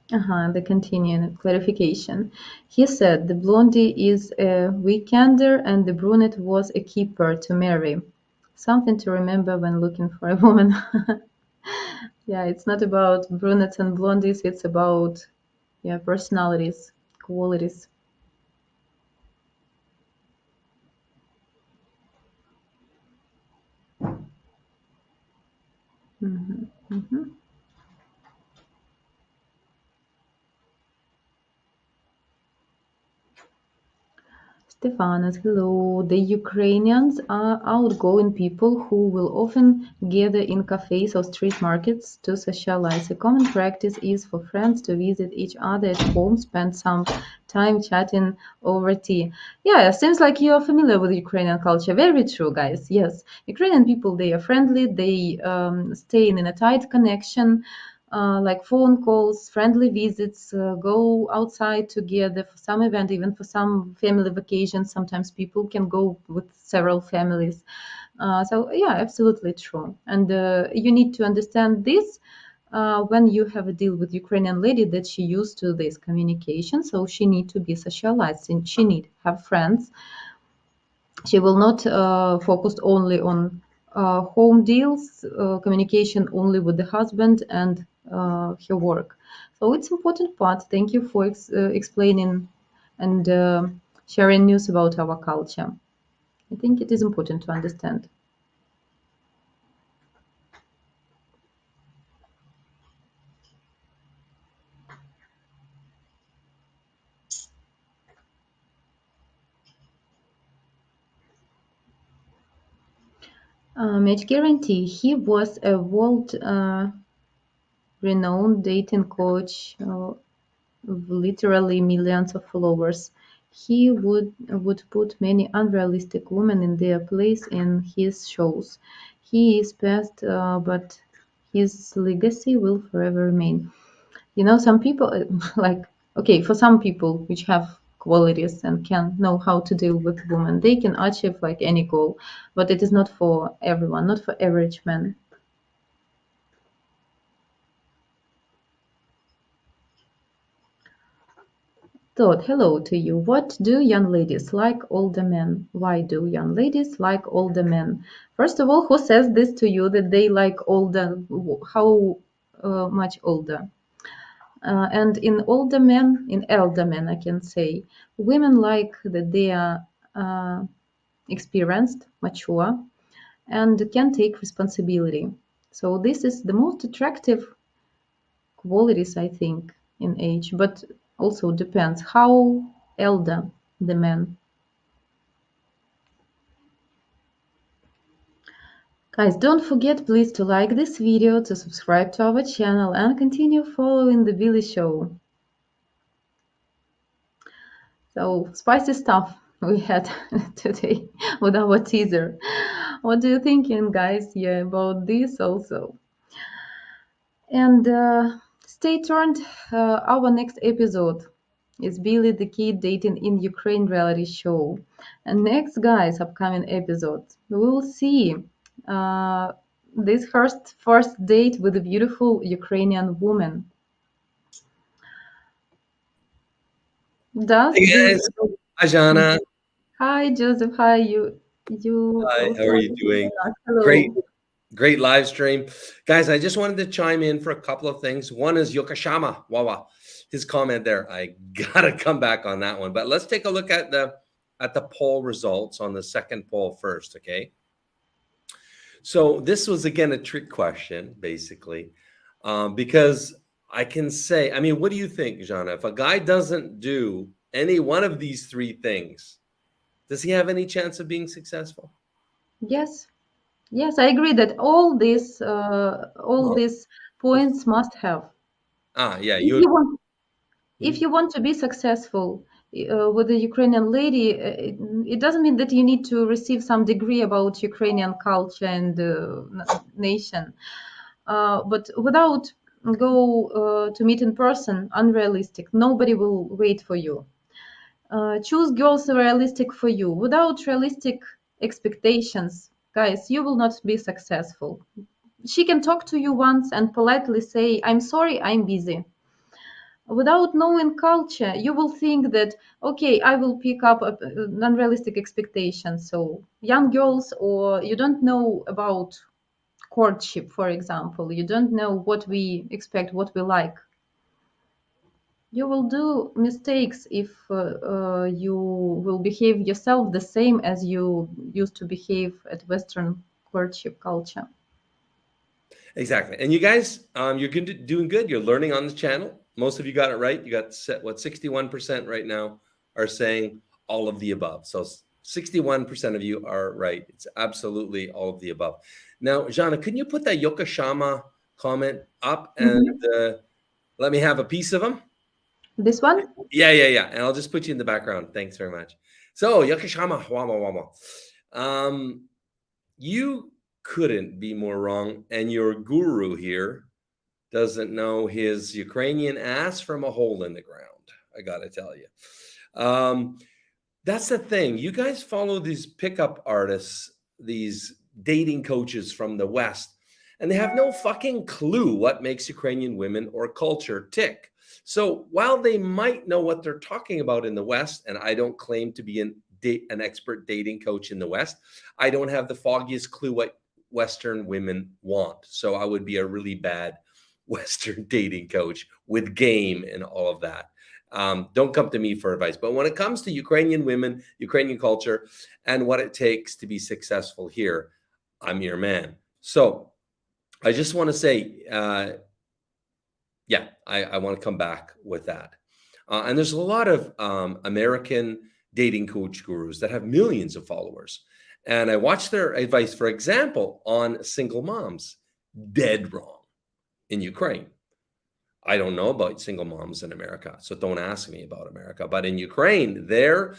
The continuing clarification. He said the blondie is a weekender and the brunette was a keeper to marry. Something to remember when looking for a woman. Yeah, it's not about brunettes and blondies, it's about personalities, qualities. Mhm, mhm. Stefanos, hello. The Ukrainians are outgoing people who will often gather in cafes or street markets to socialize. A common practice is for friends to visit each other at home, spend some time chatting over tea. Yeah, seems like you are familiar with Ukrainian culture. Very true, guys. Yes, Ukrainian people, they are friendly. They stay in a tight connection. Like phone calls, friendly visits, go outside together for some event, even for some family vacations. Sometimes people can go with several families. So yeah, absolutely true. And you need to understand this when you have a deal with Ukrainian lady that she used to this communication. So she need to be socialized and she need have friends. She will not focus only on home deals, communication only with the husband and her work. So it's important part. Thank you for explaining and sharing news about our culture. I think it is important to understand. Match guarantee. He was a world renowned dating coach with literally millions of followers. He would put many unrealistic women in their place in his shows. He is past, but his legacy will forever remain. Some people like okay, for some people which have qualities and can know how to deal with women, they can achieve like any goal, but it is not for everyone, not for average men. Todd, hello to you. What do young ladies like older men? Why do young ladies like older men? First of all, who says this to you that they like older? How much older? And in older men, in elder men, I can say, women like that they are experienced, mature, and can take responsibility. So this is the most attractive qualities, I think, in age, but also depends how elder the man. Guys, don't forget please to like this video, to subscribe to our channel and continue following the Billy Show. So spicy stuff we had today with our teaser. What do you thinking, guys? Yeah, about this also. And stay tuned. Our next episode is Billy the Kid dating in Ukraine reality show. And next, guys, upcoming episode, we will see uh, this first date with a beautiful Ukrainian woman. Does Hey this? guys, hi Jana. Hi, Joseph. Hi, you Hi, how also. are you doing? Great, Hello. great live stream. Guys, I just wanted to chime in for a couple of things. One is Yokoshama Wawa, his comment there. I gotta come back on that one. But let's take a look at the poll results on the second poll first, okay? So this was again a trick question, basically, because I can say, I mean, what do you think, Jana? If a guy doesn't do any one of these three things, does he have any chance of being successful? Yes. Yes, I agree that all Well, these points must have. yeah, If you want. If you want to be successful with a Ukrainian lady, it doesn't mean that you need to receive some degree about Ukrainian culture and nation. But without go to meet in person, unrealistic. Nobody will wait for you. Choose girls realistic for you. Without realistic expectations, guys, you will not be successful. She can talk to you once and politely say, "I'm sorry, I'm busy." Without knowing culture, you will think that, okay, I will pick up unrealistic expectations. So young girls, or you don't know about courtship, for example, you don't know what we expect, what we like. You will do mistakes if you will behave yourself the same as you used to behave at Western courtship culture. Exactly. And you guys, you're doing good. You're learning on the channel. Most of you got it right. You got set, what, 61% right now are saying all of the above. So 61% of you are right. It's absolutely all of the above. Now, Jana, can you put that Yokoshama comment up and let me have a piece of them? This one? Yeah. And I'll just put you in the background. Thanks very much. So Yokoshama, wama. You couldn't be more wrong, and your guru here doesn't know his Ukrainian ass from a hole in the ground. I gotta tell you, that's the thing. You guys follow these pickup artists, these dating coaches from the West, and they have no fucking clue what makes Ukrainian women or culture tick. So while they might know what they're talking about in the West, and I don't claim to be an expert dating coach in the West, I don't have the foggiest clue what Western women want. So I would be a really bad Western dating coach with game and all of that. Don't come to me for advice. But when it comes to Ukrainian women, Ukrainian culture, and what it takes to be successful here, I'm your man. So I just want to say, I want to come back with that. And there's a lot of American dating coach gurus that have millions of followers. And I watched their advice, for example, on single moms. Dead wrong in Ukraine. I don't know about single moms in America, so don't ask me about America. But in Ukraine, their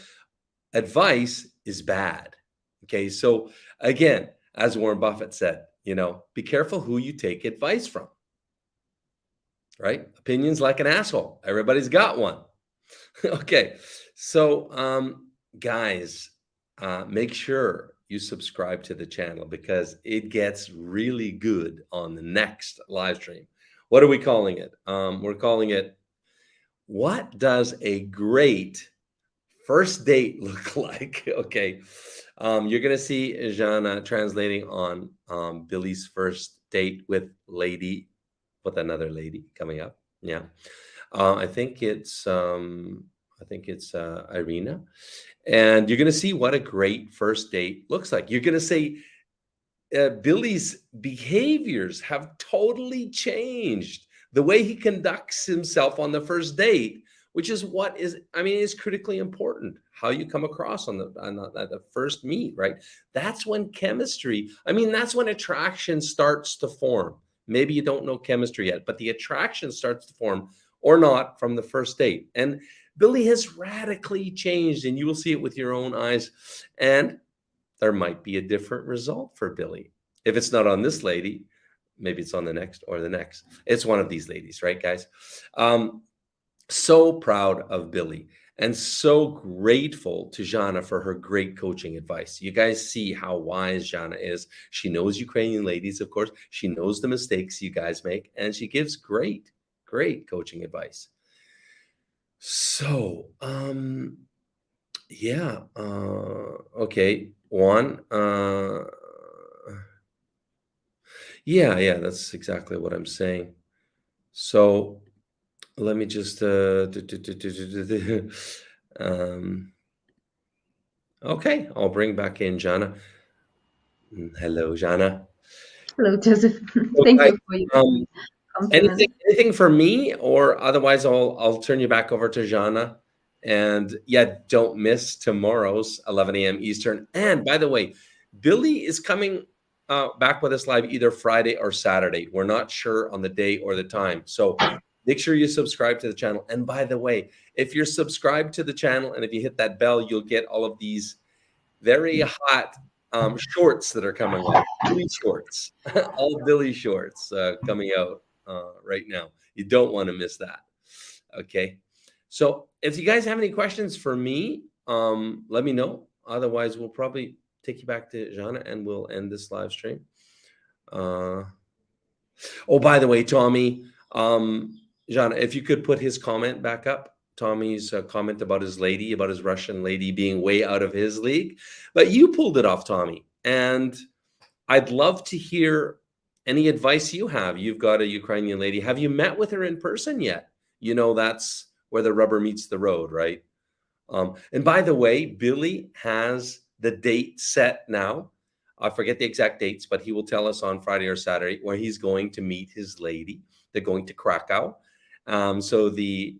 advice is bad. Okay, so again, as Warren Buffett said, be careful who you take advice from. Right? Opinions like an asshole. Everybody's got one. Okay, so guys, make sure you subscribe to the channel because it gets really good on the next live stream. What are we calling it? We're calling it, what does a great first date look like? Okay, you're gonna see Jana translating on Billy's first date with another lady coming up. Yeah, I think it's Irina. And you're going to see what a great first date looks like. You're going to see Billy's behaviors have totally changed. The way he conducts himself on the first date, which is is critically important. How you come across on the first meet, right? That's when chemistry, that's when attraction starts to form. Maybe you don't know chemistry yet, but the attraction starts to form or not from the first date. And Billy has radically changed, and you will see it with your own eyes. And there might be a different result for Billy. If it's not on this lady, maybe it's on the next or the next. It's one of these ladies, right, guys? So proud of Billy and so grateful to Jana for her great coaching advice. You guys see how wise Jana is. She knows Ukrainian ladies, of course. She knows the mistakes you guys make, and she gives great coaching advice. So, okay, Juan, that's exactly what I'm saying. So let me just, okay, I'll bring back in Jana. Hello, Jana. Hello, Joseph. Thank you for your compliment. Anything for me, or otherwise I'll turn you back over to Jana. And don't miss tomorrow's 11 a.m. Eastern. And by the way, Billy is coming back with us live either Friday or Saturday. We're not sure on the day or the time. So Make sure you subscribe to the channel. And by the way, if you're subscribed to the channel and if you hit that bell, you'll get all of these very hot shorts that are coming out. Billy shorts, all Billy shorts coming out right now. You don't want to miss that. Okay. So if you guys have any questions for me, let me know. Otherwise, we'll probably take you back to Jana and we'll end this live stream. Oh, by the way, Tommy, Jana, if you could put his comment back up. Tommy's comment about his lady, about his Russian lady being way out of his league. But you pulled it off, Tommy. And I'd love to hear any advice you have. You've got a Ukrainian lady. Have you met with her in person yet? You know, that's where the rubber meets the road, right? And by the way, Billy has the date set now. I forget the exact dates, but he will tell us on Friday or Saturday where he's going to meet his lady. They're going to Krakow. So the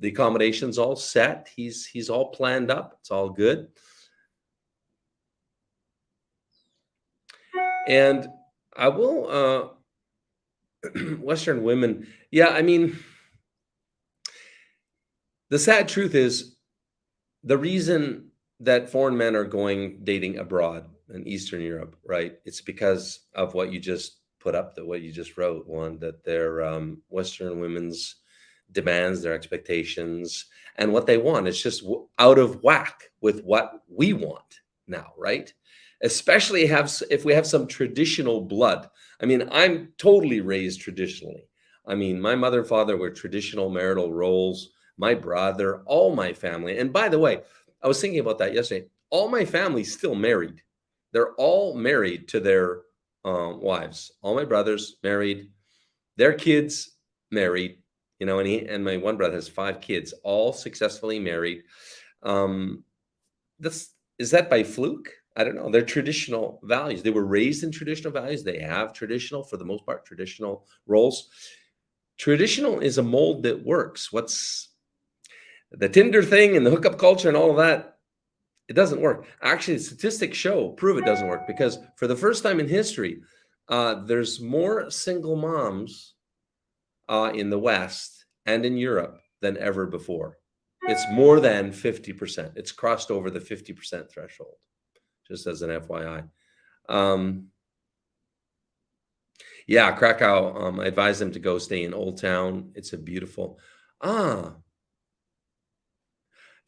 accommodation's all set. He's all planned up. It's all good. And I will Western women. Yeah, I mean, the sad truth is the reason that foreign men are going dating abroad in Eastern Europe, right? It's because of what you just put up, what you just wrote, one, that their Western women's demands, their expectations, and what they want. It's just out of whack with what we want now, right? Especially if we have some traditional blood. I mean, I'm totally raised traditionally. I mean, my mother and father were traditional marital roles, my brother, all my family. And by the way, I was thinking about that yesterday. All my family's still married. They're all married to their wives. All my brothers married, their kids married. You know, and my one brother has 5 kids, all successfully married. Is that by fluke? I don't know. They're traditional values. They were raised in traditional values. They have traditional, for the most part, traditional roles. Traditional is a mold that works. What's the Tinder thing and the hookup culture and all of that? It doesn't work. Actually, statistics prove it doesn't work, because for the first time in history, there's more single moms in the West and in Europe than ever before. It's more than 50%. It's crossed over the 50% threshold, just as an FYI. Yeah, Krakow, I advise them to go stay in Old Town. It's a beautiful, via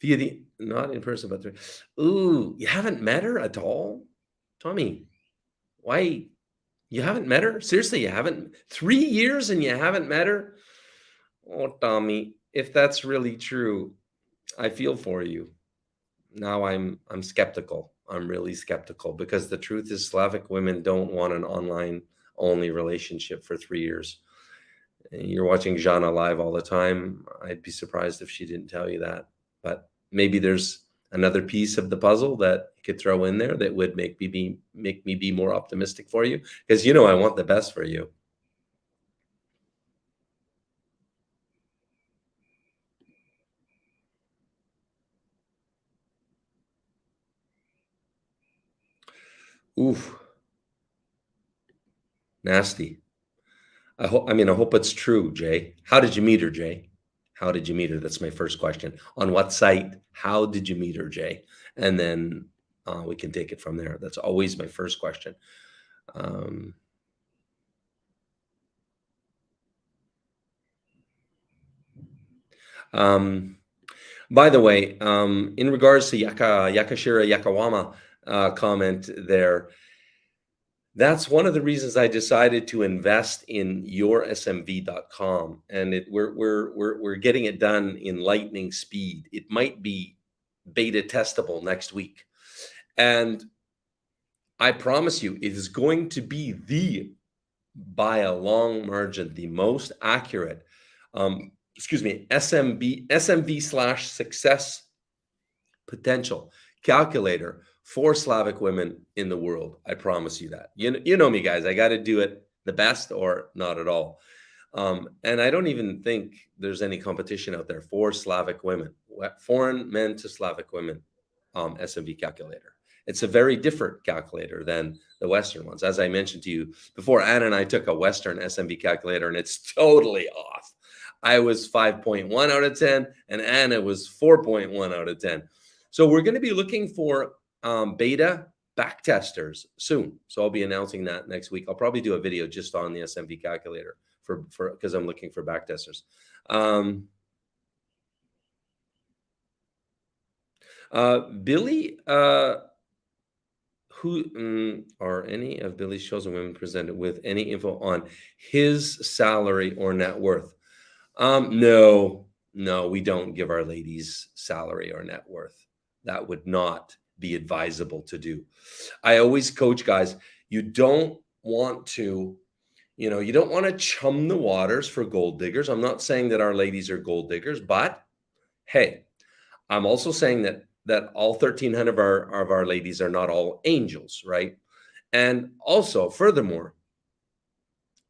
the, not in person, but ooh, you haven't met her at all? Tommy, why? You haven't met her? Seriously, you haven't? 3 years and you haven't met her? Oh, Tommy, if that's really true, I feel for you. Now I'm skeptical. I'm really skeptical, because the truth is Slavic women don't want an online only relationship for 3 years. You're watching Jana live all the time. I'd be surprised if she didn't tell you that. But maybe there's another piece of the puzzle that you could throw in there that would make me be more optimistic for you, because you know I want the best for you. Oof. Nasty. I hope it's true, Jay. How did you meet her, Jay? How did you meet her? That's my first question. On what site? How did you meet her, Jay? And then we can take it from there. That's always my first question. By the way, in regards to Yakashira Yakawama comment there, that's one of the reasons I decided to invest in yoursmv.com, and we're getting it done in lightning speed. It might be beta testable next week, and I promise you, it is going to be by a long margin, the most accurate, SMV/success potential calculator for Slavic women in the world. I promise you that. You know me, guys. I got to do it the best or not at all. And I don't even think there's any competition out there for Slavic women, foreign men to Slavic women, SMV calculator. It's a very different calculator than the Western ones. As I mentioned to you before, Anna and I took a Western SMV calculator, and it's totally off. I was 5.1 out of 10, and Anna was 4.1 out of 10. So we're going to be looking for beta back testers soon. So I'll be announcing that next week. I'll probably do a video just on the SMV calculator for because I'm looking for back testers. Billy, who are any of Billy's chosen women presented with any info on his salary or net worth? No, we don't give our ladies salary or net worth. That would not be advisable to do. I always coach guys, you don't want to, you don't want to chum the waters for gold diggers. I'm not saying that our ladies are gold diggers, but hey, I'm also saying that all 1,300 of our ladies are not all angels, right? And also, furthermore,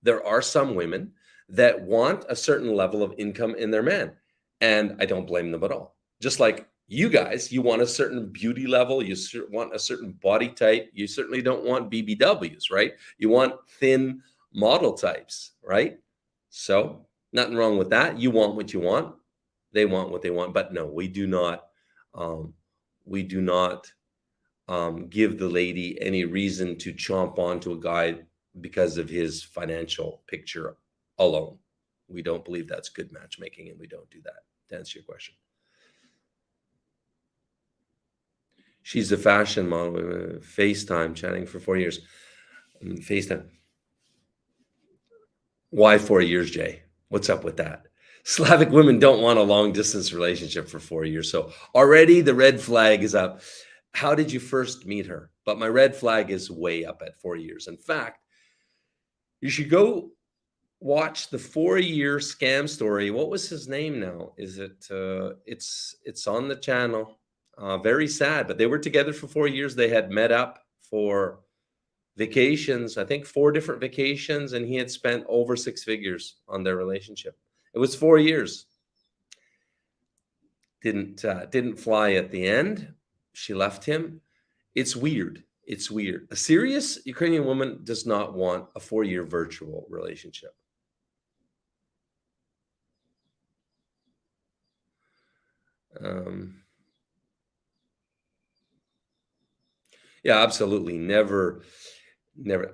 there are some women that want a certain level of income in their man, and I don't blame them at all. Just like you guys, you want a certain beauty level, you want a certain body type. You certainly don't want BBWs, right? You want thin model types, right? So nothing wrong with that. You want what you want. They want what they want. But no, we do not give the lady any reason to chomp onto a guy because of his financial picture alone. We don't believe that's good matchmaking, and we don't do that, to answer your question. She's a fashion model. FaceTime, chatting for 4 years. FaceTime. Why 4 years, Jay? What's up with that? Slavic women don't want a long distance relationship for 4 years. So already the red flag is up. How did you first meet her? But my red flag is way up at 4 years. In fact, you should go watch the 4-year scam story. What was his name now? Is it, it's on the channel. Very sad, but they were together for 4 years. They had met up for vacations, I think 4 different vacations, and he had spent over 6 figures on their relationship. It was 4 years. Didn't fly at the end. She left him. It's weird. It's weird. A serious Ukrainian woman does not want a 4-year virtual relationship. Yeah, absolutely. Never.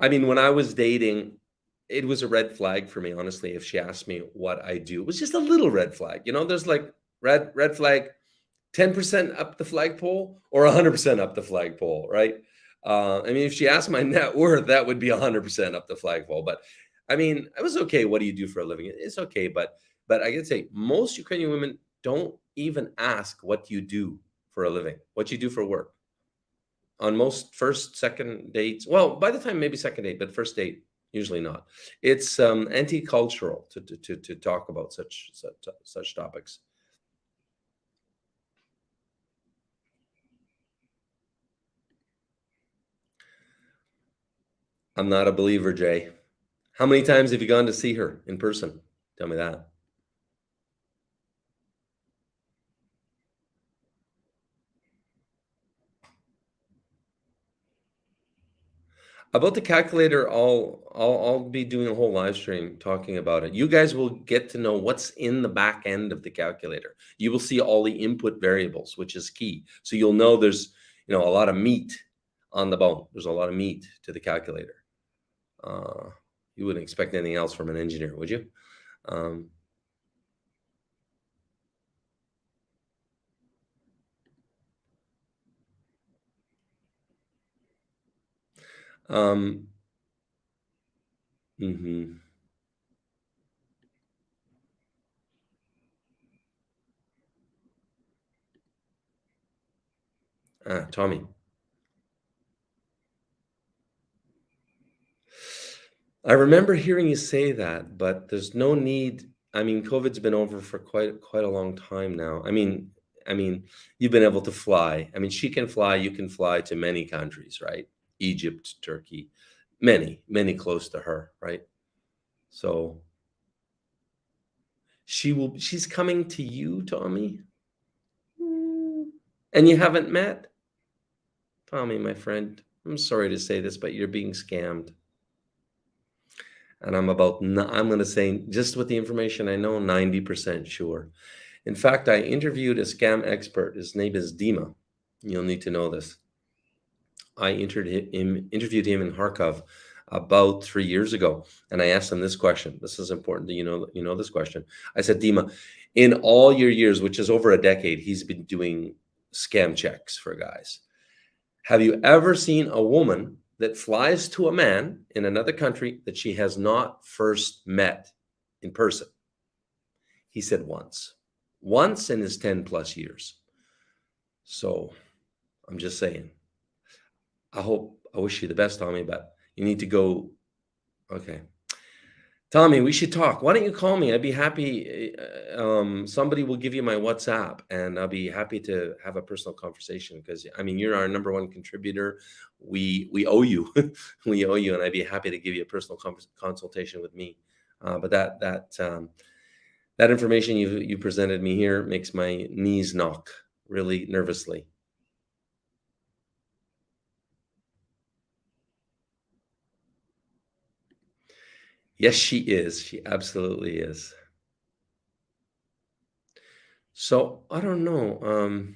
I mean, when I was dating, it was a red flag for me, honestly. If she asked me what I do, it was just a little red flag. There's like red flag, 10% up the flagpole or 100% up the flagpole, right? I mean, if she asked my net worth, that would be 100% up the flagpole. But I mean, it was okay. What do you do for a living? It's okay. But I gotta say, most Ukrainian women don't even ask what you do for a living, what you do for work. On most first, second dates, well, by the time maybe second date, but first date, usually not. It's anti-cultural to talk about such topics. I'm not a believer, Jay. How many times have you gone to see her in person? Tell me that. About the calculator, I'll be doing a whole live stream talking about it. You guys will get to know what's in the back end of the calculator. You will see all the input variables, which is key. So you'll know there's a lot of meat on the bone. There's a lot of meat to the calculator. You wouldn't expect anything else from an engineer, would you? Tommy. I remember hearing you say that, but there's no need. I mean, COVID's been over for quite a long time now. I mean, you've been able to fly. I mean, she can fly. You can fly to many countries, right? Egypt, Turkey, many close to her, right? So she's coming to you, Tommy, and you haven't met. Tommy, my friend, I'm sorry to say this, but you're being scammed. And I'm going to say, just with the information I know, 90% sure. In fact, I interviewed a scam expert. His name is Dima. You'll need to know this. I interviewed him in Kharkov about 3 years ago, and I asked him this question. This is important that you know this question. I said, Dima, in all your years, which is over a decade, he's been doing scam checks for guys. Have you ever seen a woman that flies to a man in another country that she has not first met in person? He said once in his 10 plus years. So I'm just saying, I wish you the best, Tommy, but you need to go. Okay. Tommy, we should talk. Why don't you call me? I'd be happy. Somebody will give you my WhatsApp, and I'll be happy to have a personal conversation, because I mean, you're our number one contributor. We owe you. We owe you, and I'd be happy to give you a personal consultation with me. But that information you presented me here makes my knees knock really nervously. Yes, she is. She absolutely is. So I don't know.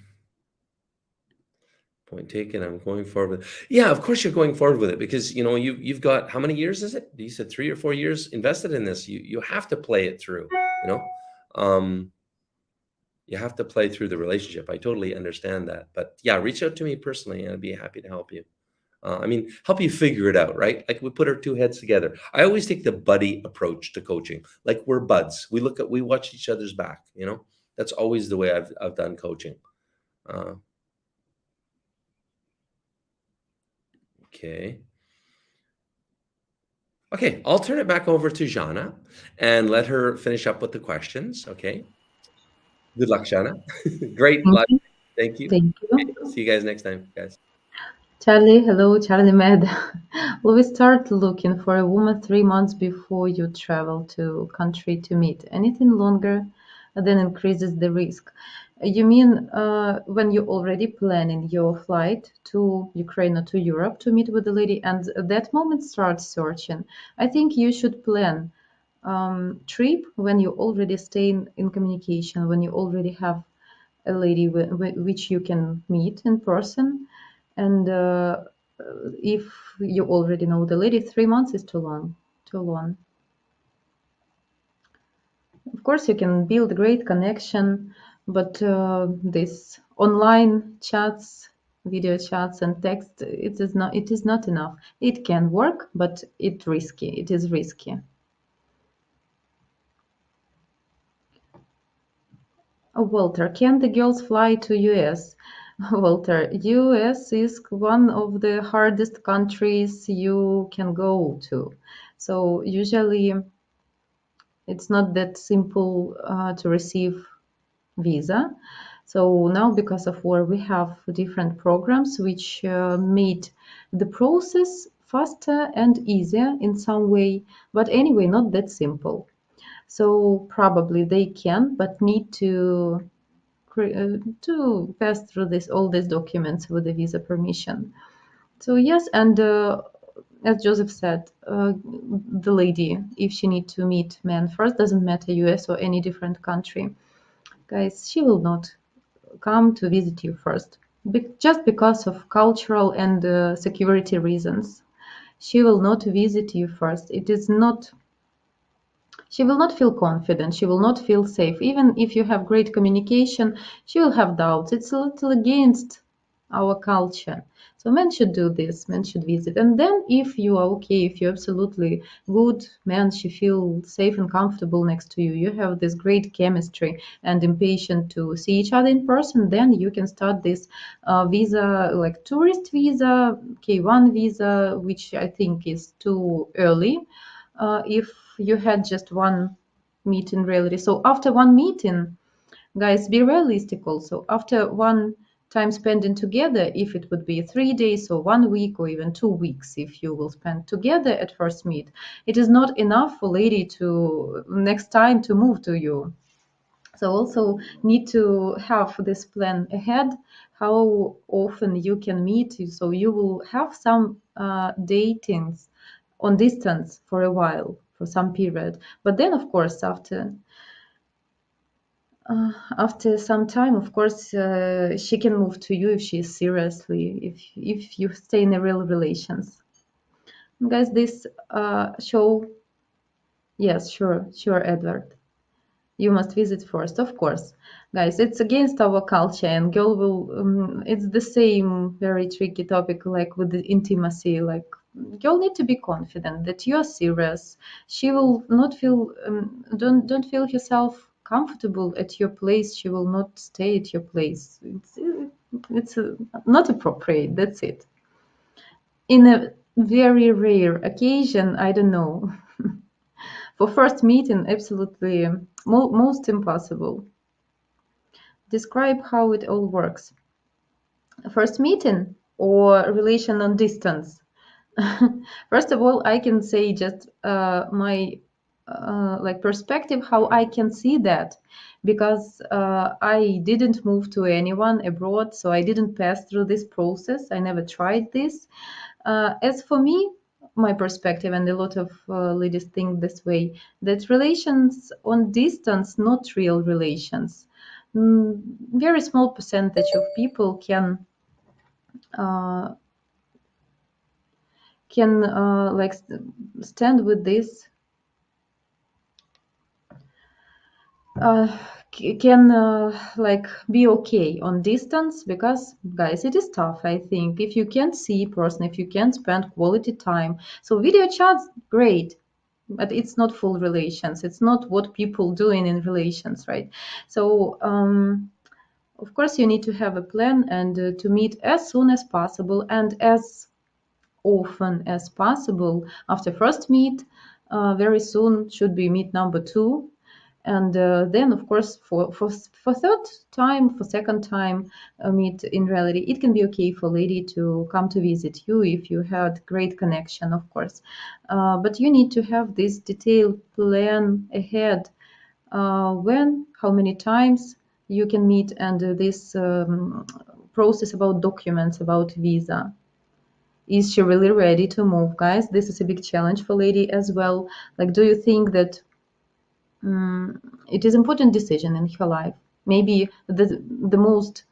Point taken. I'm going forward with. Yeah, of course you're going forward with it, because you've got, how many years is it? You said 3 or 4 years invested in this. You have to play it through. You have to play through the relationship. I totally understand that. But yeah, reach out to me personally, and I'd be happy to help you. Help you figure it out, right? Like, we put our two heads together. I always take the buddy approach to coaching. Like, we're buds. We watch each other's back. That's always the way I've done coaching. Okay. I'll turn it back over to Jana and let her finish up with the questions. Okay. Good luck, Jana. Great luck. Thank you. Thank you. Okay, see you guys next time, guys. Charlie, hello, Charlie Med. Will we start looking for a woman 3 months before you travel to country to meet? Anything longer then increases the risk. You mean when you're already planning your flight to Ukraine or to Europe to meet with the lady, and at that moment start searching? I think you should plan trip when you already stay in communication, when you already have a lady which you can meet in person. And if you already know the lady, 3 months is too long. Of course, you can build a great connection, but this online chats, video chats, and text, it is not enough. It can work, but it is risky. Walter, can the girls fly to US? Walter, US is one of the hardest countries you can go to. So usually it's not that simple to receive visa. So now, because of war, we have different programs which made the process faster and easier in some way, but anyway, not that simple. So probably they can, but need to pass through all these documents with the visa permission. So yes, and as Joseph said, the lady, if she need to meet man first, doesn't matter US or any different country, guys, she will not come to visit you first, just because of cultural and security reasons. She will not visit you first. She will not feel confident. She will not feel safe. Even if you have great communication, she will have doubts. It's a little against our culture. So men should do this. Men should visit. And then if you are okay, if you're absolutely good man, she feels safe and comfortable next to you, you have this great chemistry and impatient to see each other in person, then you can start this visa, like tourist visa, K1 visa, which I think is too early. If you had just one meeting reality. So after one meeting, guys, be realistic also. After one time spending together, if it would be 3 days or 1 week or even 2 weeks, if you will spend together at first meet, it is not enough for lady to next time to move to you. So also need to have this plan ahead, how often you can meet. So you will have some datings on distance for a while, for some period. But then, of course, after some time, of course, she can move to you if she is seriously, if you stay in a real relations. Guys, this show, yes, sure, Edward. You must visit first, of course. Guys, it's against our culture, and girl will, it's the same very tricky topic like with the intimacy. Like, girl need to be confident that you're serious. She will not feel, don't feel herself comfortable at your place. She will not stay at your place. It's not appropriate. That's it. In a very rare occasion, I don't know. For first meeting, absolutely most impossible. Describe how it all works. First meeting or relation on distance? First of all, I can say just my like perspective, how I can see that, because I didn't move to anyone abroad, so I didn't pass through this process. I never tried this. As for me, my perspective, and a lot of ladies think this way, that relations on distance, not real relations. Very small percentage of people uh, can like stand with this, can like be okay on distance, because guys, it is tough. I think if you can't see person, if you can't spend quality time, so video chats, great, but it's not full relations. It's not what people doing in relations, right? So of course you need to have a plan, and to meet as soon as possible and as often as possible. After first meet, very soon should be meet number 2, and then of course for third time, for second time meet, in reality it can be okay for lady to come to visit you if you had great connection, of course, but you need to have this detailed plan ahead, when, how many times you can meet, and this process about documents, about visa. Is she really ready to move, guys? This is a big challenge for lady as well. Like, do you think that it is important decision in her life? Maybe the most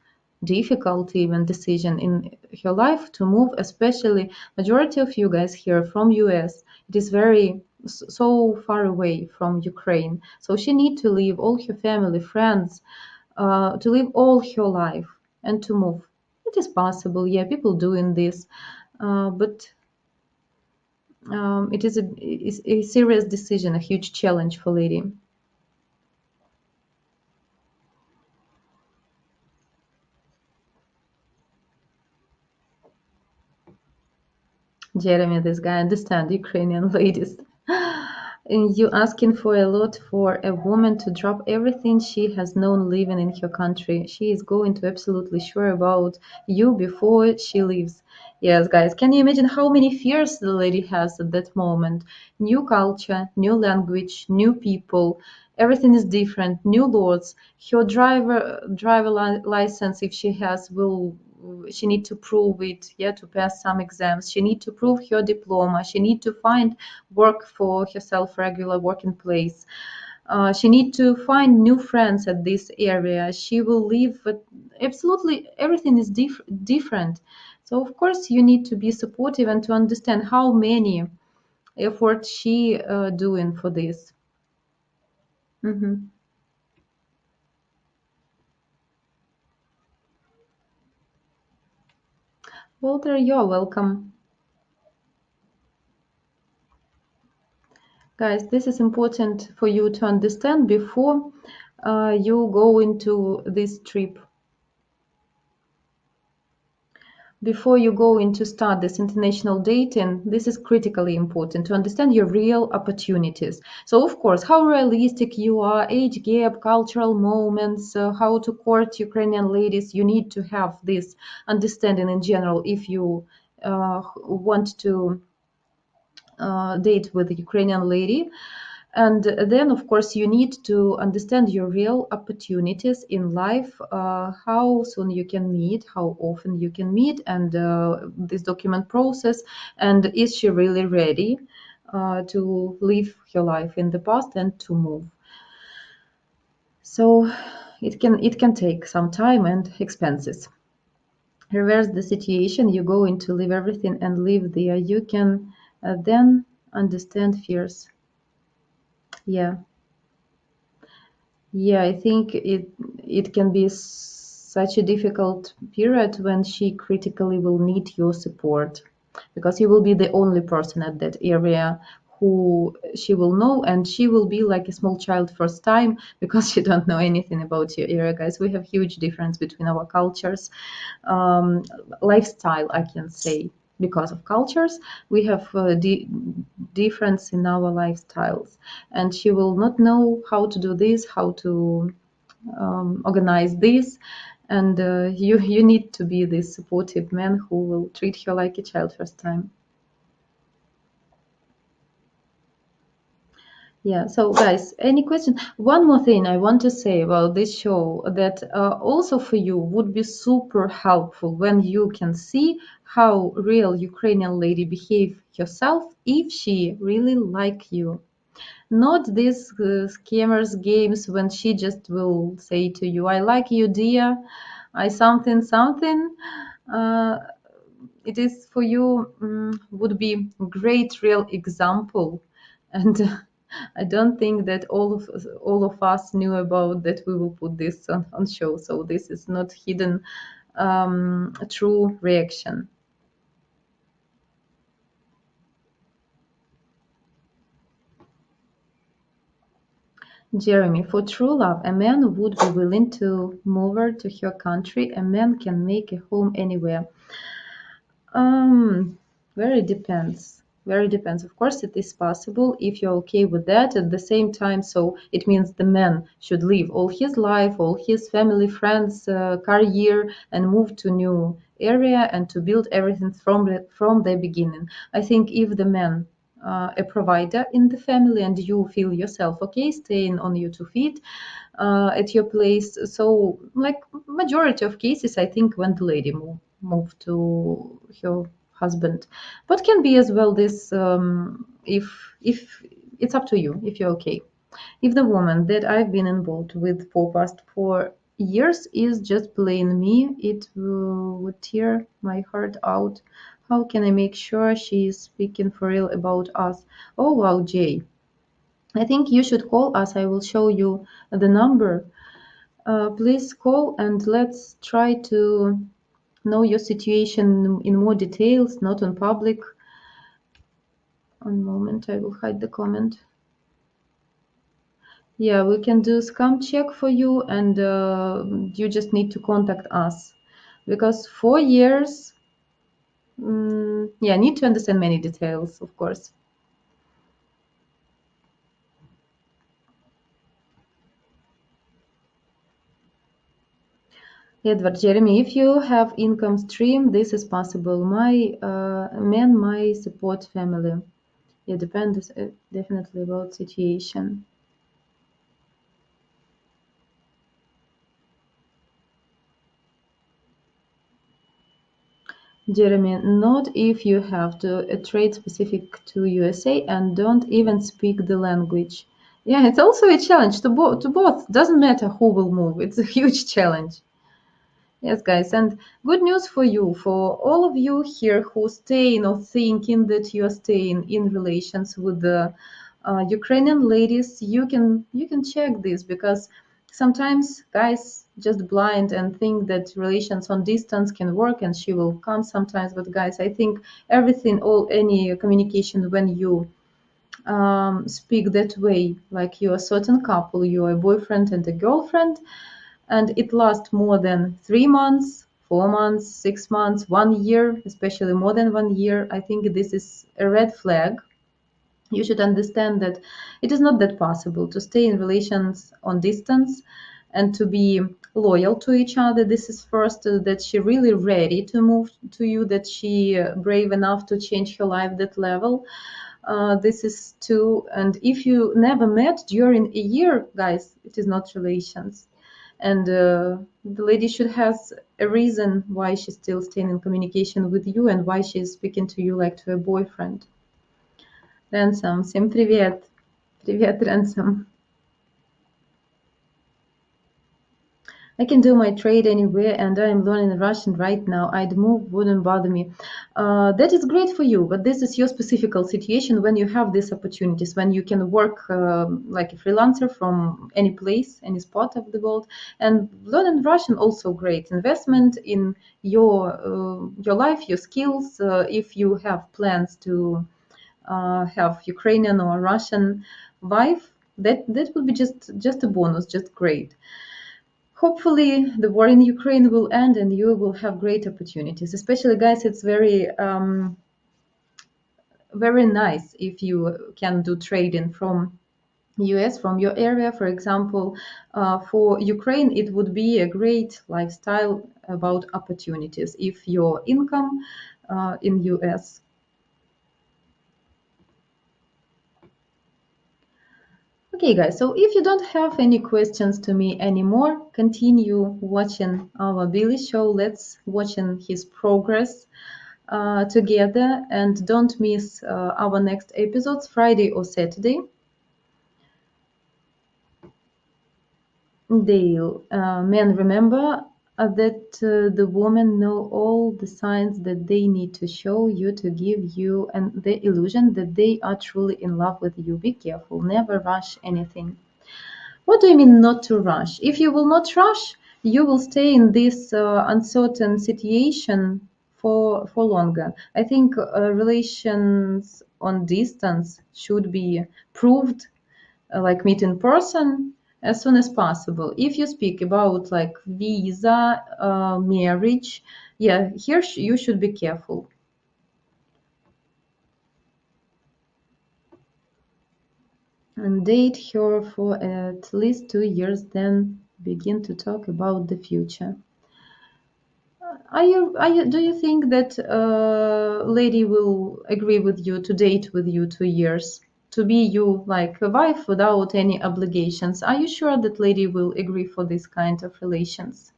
difficult even decision in her life to move, especially majority of you guys here from US. It is very so far away from Ukraine. So she need to leave all her family, friends, to live all her life and to move. It is possible, yeah, people doing this, but it is a serious decision, a huge challenge for lady. Jeremy, this guy understand Ukrainian ladies. And you asking for a lot for a woman to drop everything she has known living in her country. She is going to absolutely sure about you before she leaves. Yes, guys, can you imagine how many fears the lady has at that moment? New culture, new language, new people. Everything is different. New laws. Her driver license, if she has, will she need to prove it, yeah, to pass some exams. She need to prove her diploma. She need to find work for herself, regular working place. She need to find new friends at this area. She will live, but absolutely everything is different. So of course you need to be supportive and to understand how many effort she doing for this. Walter, you're welcome. Guys, this is important for you to understand before you go into this trip. Before you go into start this international dating, this is critically important to understand your real opportunities. So, of course, how realistic you are, age gap, cultural moments, how to court Ukrainian ladies, you need to have this understanding in general if you want to date with a Ukrainian lady. And then, of course, you need to understand your real opportunities in life, how soon you can meet, how often you can meet, and this document process, and is she really ready? to live her life in the past and to move. So it can take some time and expenses. Reverse the situation, you go in to leave everything and live there. You can then understand fears. Yeah. Yeah, I think it can be such a difficult period when she critically will need your support, because you will be the only person at that area who she will know, and she will be like a small child first time because she don't know anything about your area. Guys, we have huge difference between our cultures, um, lifestyle, I can say. Because of cultures, we have difference in our lifestyles, and she will not know how to do this, how to organize this, and you need to be this supportive man who will treat her like a child first time. Yeah, so guys, any question? One more thing I want to say about this show, that also for you would be super helpful when you can see how real Ukrainian lady behave herself if she really like you. Not these scammers games when she just will say to you, I like you, dear, I something something. Uh, it is for you, would be great real example, and I don't think that all of us knew about that we will put this on show, so this is not hidden true reaction. Jeremy, for true love, a man would be willing to move her to her country. A man can make a home anywhere. Um, very depends. Very depends. Of course, it is possible if you're okay with that. At the same time, so it means the man should leave all his life, all his family, friends, career, and move to new area and to build everything from the beginning. I think if the man a provider in the family and you feel yourself okay staying on your 2 feet at your place, so like majority of cases, I think when the lady move to her husband, but can be as well this, if it's up to you if you're okay. If the woman that I've been involved with for past 4 years is just playing me, it would tear my heart out. How can I make sure she is speaking for real about us? Oh wow, Jay, I think you should call us. I will show you the number. Please call and let's try to know your situation in more details, not on public. One moment, I will hide the comment. Yeah, we can do scam check for you, and you just need to contact us, because 4 years, yeah, need to understand many details, of course. Edward, Jeremy, if you have income stream, this is possible. My man, my support family. Yeah, depends definitely about situation. Jeremy, not if you have to a trade specific to USA and don't even speak the language. Yeah, it's also a challenge to both. To both, doesn't matter who will move. It's a huge challenge. Yes, guys, and good news for you, for all of you here who staying or thinking that you are staying in relations with the Ukrainian ladies. You can check this, because sometimes guys just blind and think that relations on distance can work and she will come sometimes. But guys, I think everything, all any communication when you speak that way, like you are a certain couple, you are a boyfriend and a girlfriend, and it lasts more than 3 months, 4 months, 6 months, 1 year, especially more than 1 year, I think this is a red flag. You should understand that it is not that possible to stay in relations on distance and to be loyal to each other. This is first, that she really ready to move to you, that she brave enough to change her life that level. This is two, and if you never met during a year, guys, it is not relations. And the lady should has a reason why she's still staying in communication with you and why she's speaking to you like to a boyfriend. Ransom, всем привет. Привет, Ransom. I can do my trade anywhere and I am learning Russian right now. I'd move, wouldn't bother me. That is great for you, but this is your specific situation when you have these opportunities, when you can work like a freelancer from any place, any spot of the world. And learning Russian also great. Investment in your life, your skills. If you have plans to have Ukrainian or Russian wife, that would be just a bonus, just great. Hopefully, the war in Ukraine will end and you will have great opportunities. Especially, guys, it's very nice if you can do trading from US, from your area. For example, for Ukraine, it would be a great lifestyle about opportunities if your income in US. Okay, guys, so if you don't have any questions to me anymore, continue watching our Billy show. Let's watching his progress together, and don't miss our next episodes, Friday or Saturday. Dale, men, remember that the women know all the signs that they need to show you to give you and the illusion that they are truly in love with you. Be careful, never rush anything. What do you mean not to rush? If you will not rush, you will stay in this uncertain situation for longer. I think relations on distance should be proved, like meet in person as soon as possible. If you speak about like visa, marriage, yeah, here you should be careful. And date her for at least 2 years, then begin to talk about the future. Do you think that lady will agree with you to date with you 2 years, to be you like a wife without any obligations? Are you sure that lady will agree for this kind of relations?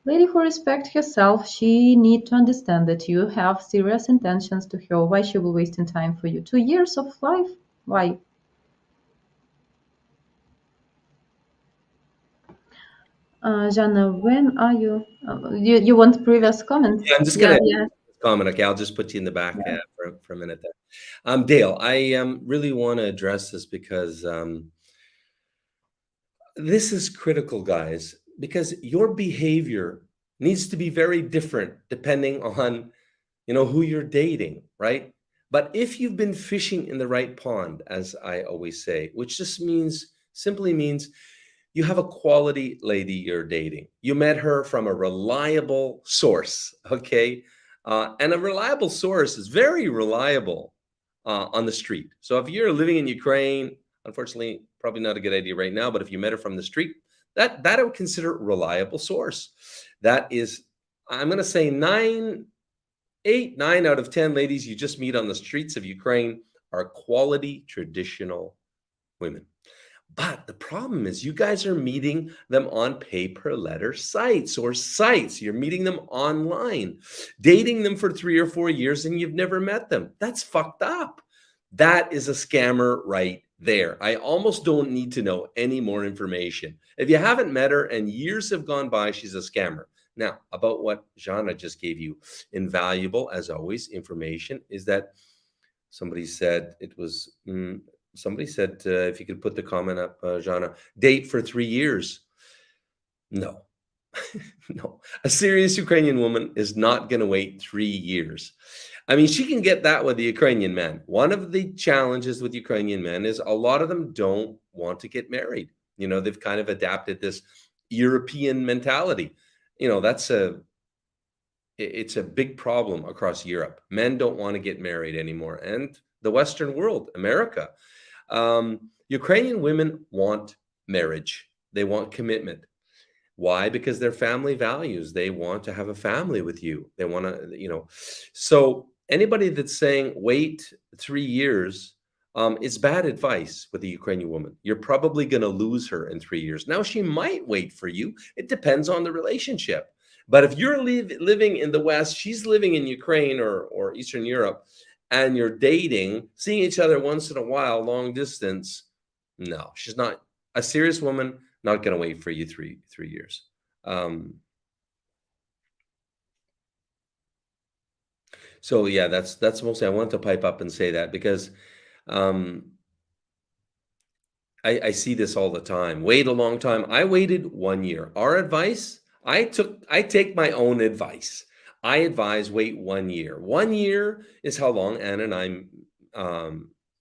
Lady who respects herself, she need to understand that you have serious intentions to her. Why she will wasting time for you? 2 years of life? Why? Jana, when are you? You want previous comment? Yeah, I'm just Yeah, gonna yeah. comment. Okay, I'll just put you in the back for a minute there. Dale, I really want to address this because this is critical, guys, because your behavior needs to be very different depending on, who you're dating, right? But if you've been fishing in the right pond, as I always say, which just simply means you have a quality lady you're dating. You met her from a reliable source, okay? And a reliable source is very reliable on the street. So if you're living in Ukraine, unfortunately, probably not a good idea right now, but if you met her from the street, that I would consider a reliable source. That is, I'm going to say 9 out of 10 ladies you just meet on the streets of Ukraine are quality traditional women. But the problem is you guys are meeting them on pay-per-letter sites or sites. You're meeting them online, dating them for 3 or 4 years, and you've never met them. That's fucked up. That is a scammer right there. I almost don't need to know any more information. If you haven't met her and years have gone by, she's a scammer. Now, about what Jana just gave you, invaluable, as always, information, is that somebody said it was... Somebody said, if you could put the comment up, Jana, date for 3 years. No, no. A serious Ukrainian woman is not going to wait 3 years. I mean, she can get that with the Ukrainian man. One of the challenges with Ukrainian men is a lot of them don't want to get married. They've kind of adapted this European mentality. It's a big problem across Europe. Men don't want to get married anymore. And the Western world, America. Ukrainian women want marriage. They want commitment. Why? Because their family values. They want to have a family with you. They want to, So anybody that's saying wait 3 years is bad advice with a Ukrainian woman. You're probably going to lose her in 3 years. Now, she might wait for you. It depends on the relationship. But if you're living in the West, she's living in Ukraine or Eastern Europe, and you're dating, seeing each other once in a while, long distance, no, she's not a serious woman, not going to wait for you three years. So yeah, that's mostly, I want to pipe up and say that because um, I see this all the time. Wait a long time. I waited 1 year. Our advice, I take my own advice. I advise wait 1 year. 1 year is how long Anna and I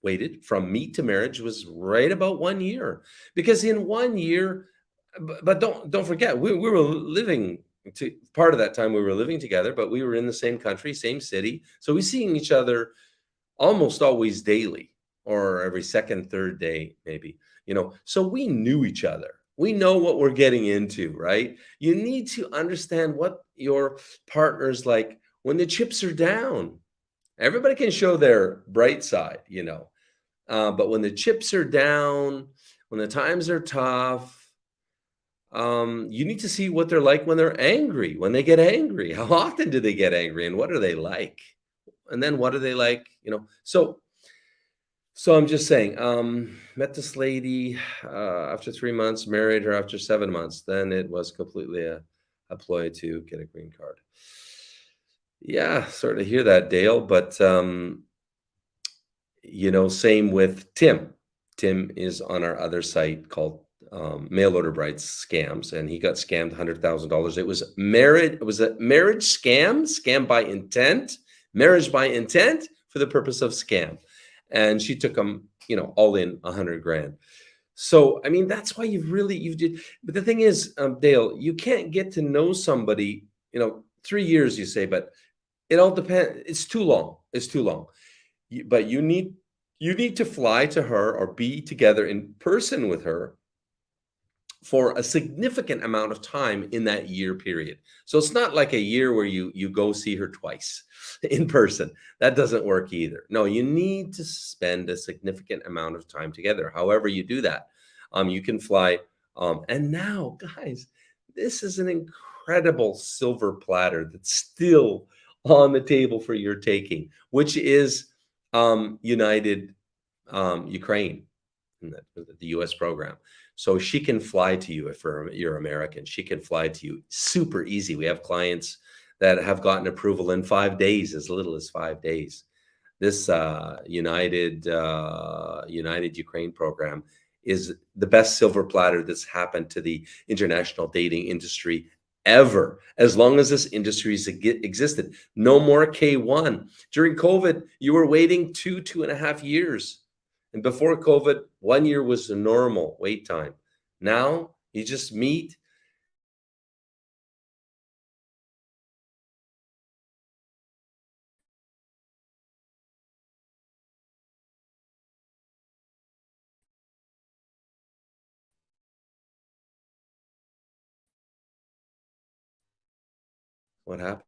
waited from meet to marriage, was right about 1 year. Because in 1 year, but don't forget, we were living to part of that time we were living together, but we were in the same country, same city. So we seeing each other almost always daily or every second, third day, maybe, so we knew each other. We know what we're getting into, right? You need to understand what your partner's like when the chips are down. Everybody can show their bright side, but when the chips are down, when the times are tough, you need to see what they're like when they're angry, when they get angry. How often do they get angry and what are they like? And then what are they like, So I'm just saying, met this lady after 3 months, married her after 7 months. Then it was completely a ploy to get a green card. Yeah, sort of hear that, Dale. But, same with Tim. Tim is on our other site called Mail Order Brides Scams, and he got scammed $100,000. It was a marriage scam by intent, marriage by intent for the purpose of scam. And she took him, all in 100 grand. So, I mean, that's why you did. But the thing is, Dale, you can't get to know somebody, 3 years, you say, but it all depends. It's too long. But you need to fly to her or be together in person with her for a significant amount of time in that year period. So it's not like a year where you go see her twice in person. That doesn't work either. No, you need to spend a significant amount of time together. However you do that, you can fly. And now, guys, this is an incredible silver platter that's still on the table for your taking, which is United Ukraine, the U.S. program. So she can fly to you if you're American. She can fly to you super easy. We have clients that have gotten approval in 5 days, as little as 5 days. This United Ukraine program is the best silver platter that's happened to the international dating industry ever, as long as this industry has existed. No more K1. During COVID, you were waiting 2.5 years. And before COVID, 1 year was the normal wait time. Now you just meet. What happened?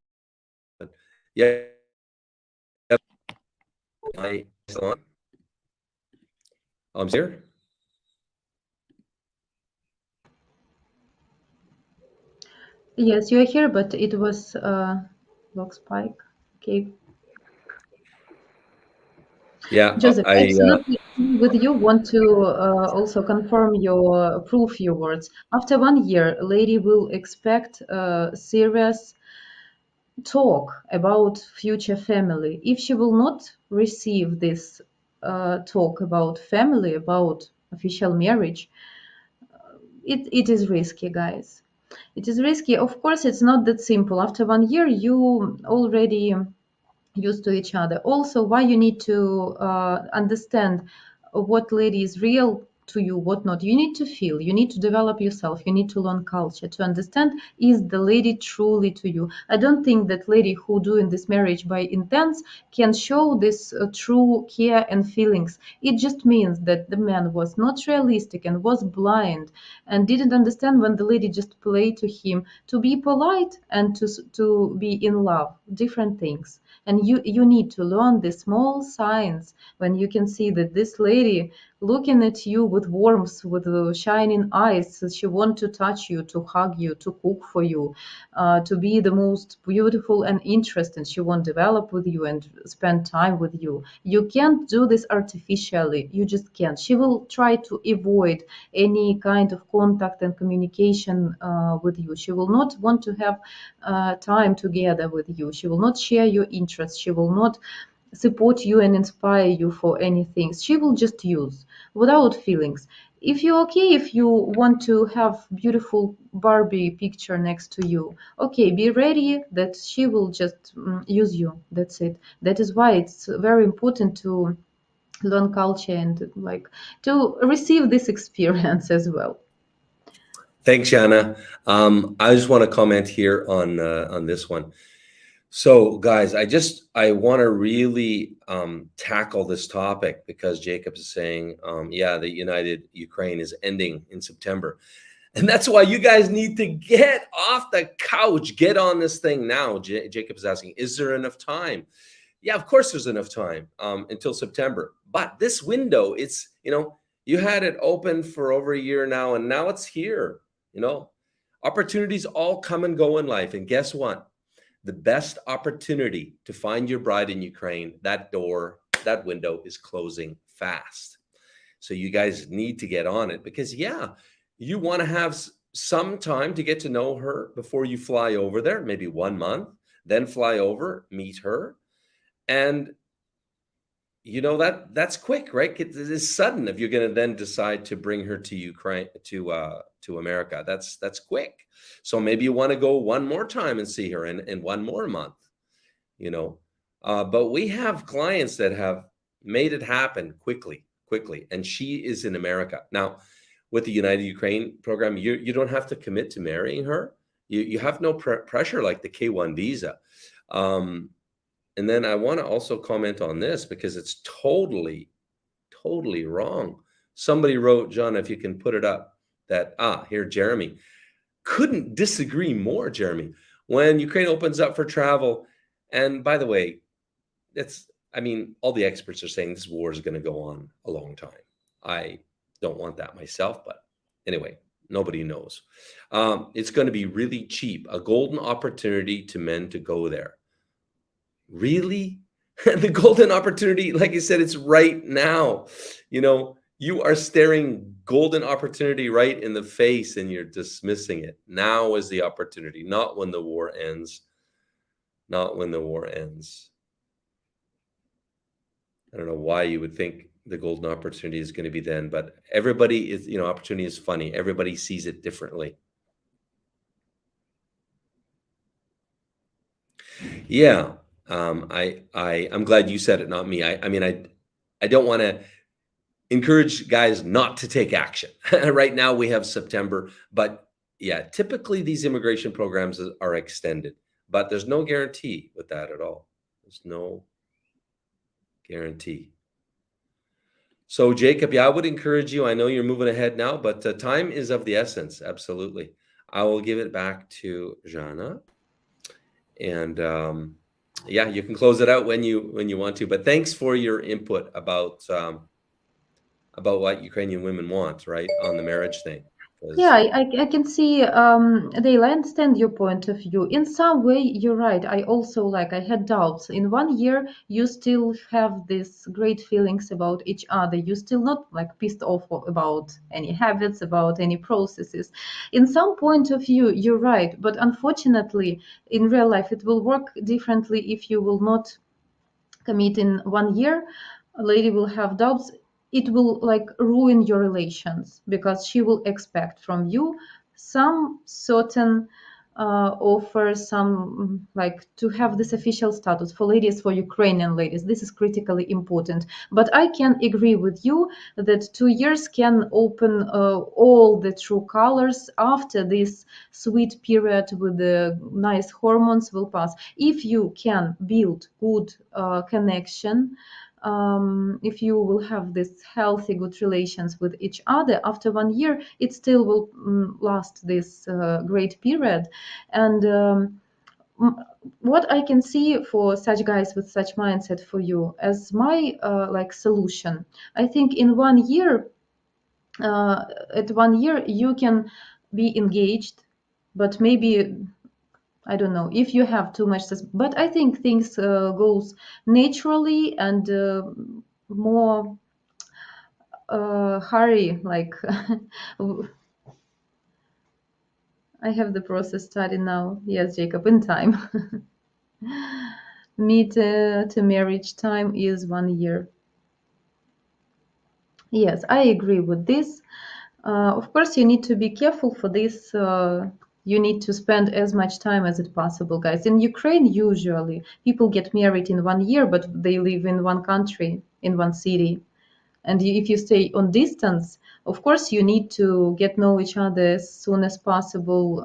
Yeah. I'm here. Yes, you are here, but it was log spike. Okay. Yeah, Joseph, absolutely agree with you. Want to also confirm your proof, your words. After 1 year, lady will expect serious talk about future family. If she will not receive this talk about family, about official marriage, it is risky, guys. It is risky. Of course, it's not that simple. After 1 year, you already used to each other. Also, why you need to understand what lady is real to you, what not. You need to feel, you need to develop yourself, you need to learn culture to understand, is the lady truly to you. I don't think that lady who doing this marriage by intents can show this true care and feelings. It just means that the man was not realistic and was blind and didn't understand when the lady just played to him to be polite and to be in love, different things. And you need to learn the small signs when you can see that this lady looking at you with warmth, with shining eyes. She want to touch you, to hug you, to cook for you, to be the most beautiful and interesting. She want to develop with you and spend time with you. You can't do this artificially. You just can't. She will try to avoid any kind of contact and communication with you. She will not want to have time together with you. She will not share your interests. She will not support you and inspire you for anything. She will just use without feelings. If you're okay, if you want to have beautiful Barbie picture next to you, okay, be ready that she will just use you. That's it. That is why it's very important to learn culture and like to receive this experience as well. Thanks, Jana. I just want to comment here on this one. So, guys, I want to really tackle this topic because Jacob is saying, yeah, the United Ukraine is ending in September. And that's why you guys need to get off the couch, get on this thing now. Jacob is asking, is there enough time? Yeah, of course there's enough time until September. But this window, it's, you had it open for over a year now, and now it's here. Opportunities all come and go in life. And guess what? The best opportunity to find your bride in Ukraine, that window is closing fast. So you guys need to get on it because, yeah, you want to have some time to get to know her before you fly over there, maybe 1 month, then fly over, meet her. And that's quick, right? It is sudden if you're going to then decide to bring her to Ukraine, to America. That's quick. So maybe you want to go one more time and see her in 1 more month, but we have clients that have made it happen quickly. And she is in America. Now, with the United Ukraine program, you don't have to commit to marrying her. You have no pressure like the K1 visa. And then I want to also comment on this because it's totally wrong. Somebody wrote, John, if you can put it up, that, here, Jeremy. Couldn't disagree more, Jeremy. When Ukraine opens up for travel, and by the way, all the experts are saying this war is going to go on a long time. I don't want that myself, but anyway, nobody knows. It's going to be really cheap, a golden opportunity to men to go there. Really? The golden opportunity, like I said, it's right now. You are staring golden opportunity right in the face and you're dismissing it. Now is the opportunity, not when the war ends. Not when the war ends. I don't know why you would think the golden opportunity is going to be then, but everybody is, opportunity is funny. Everybody sees it differently. Yeah. I'm glad you said it, not me. I don't want to encourage guys not to take action. Right now we have September, but yeah, typically these immigration programs are extended, but there's no guarantee with that at all. There's no guarantee. So Jacob, yeah, I would encourage you. I know you're moving ahead now, but time is of the essence. Absolutely. I will give it back to Jana. And yeah, you can close it out when you want to. But thanks for your input about what Ukrainian women want, right, on the marriage thing. Yeah, I can see, Dale, I understand your point of view. In some way, you're right. I also I had doubts. In 1 year, you still have these great feelings about each other. You still not pissed off about any habits, about any processes. In some point of view, you're right. But unfortunately, in real life, it will work differently if you will not commit in 1 year. A lady will have doubts. It will ruin your relations because she will expect from you some certain offer, some to have this official status for ladies, for Ukrainian ladies. This is critically important. But I can agree with you that 2 years can open all the true colors after this sweet period with the nice hormones will pass. If you can build good connection, if you will have this healthy, good relations with each other, after 1 year, it still will last this great period. And what I can see for such guys with such mindset for you as my like solution, I think in 1 year, at 1 year you can be engaged, but maybe I don't know if you have too much, but I think things goes naturally and more hurry. Like I have the process starting now. Yes, Jacob, in time. Meet to marriage time is 1 year. Yes, I agree with this. Of course, you need to be careful for this. You need to spend as much time as it possible, guys. In Ukraine, usually people get married in 1 year, but they live in one country, in one city. And if you stay on distance, of course, you need to get know each other as soon as possible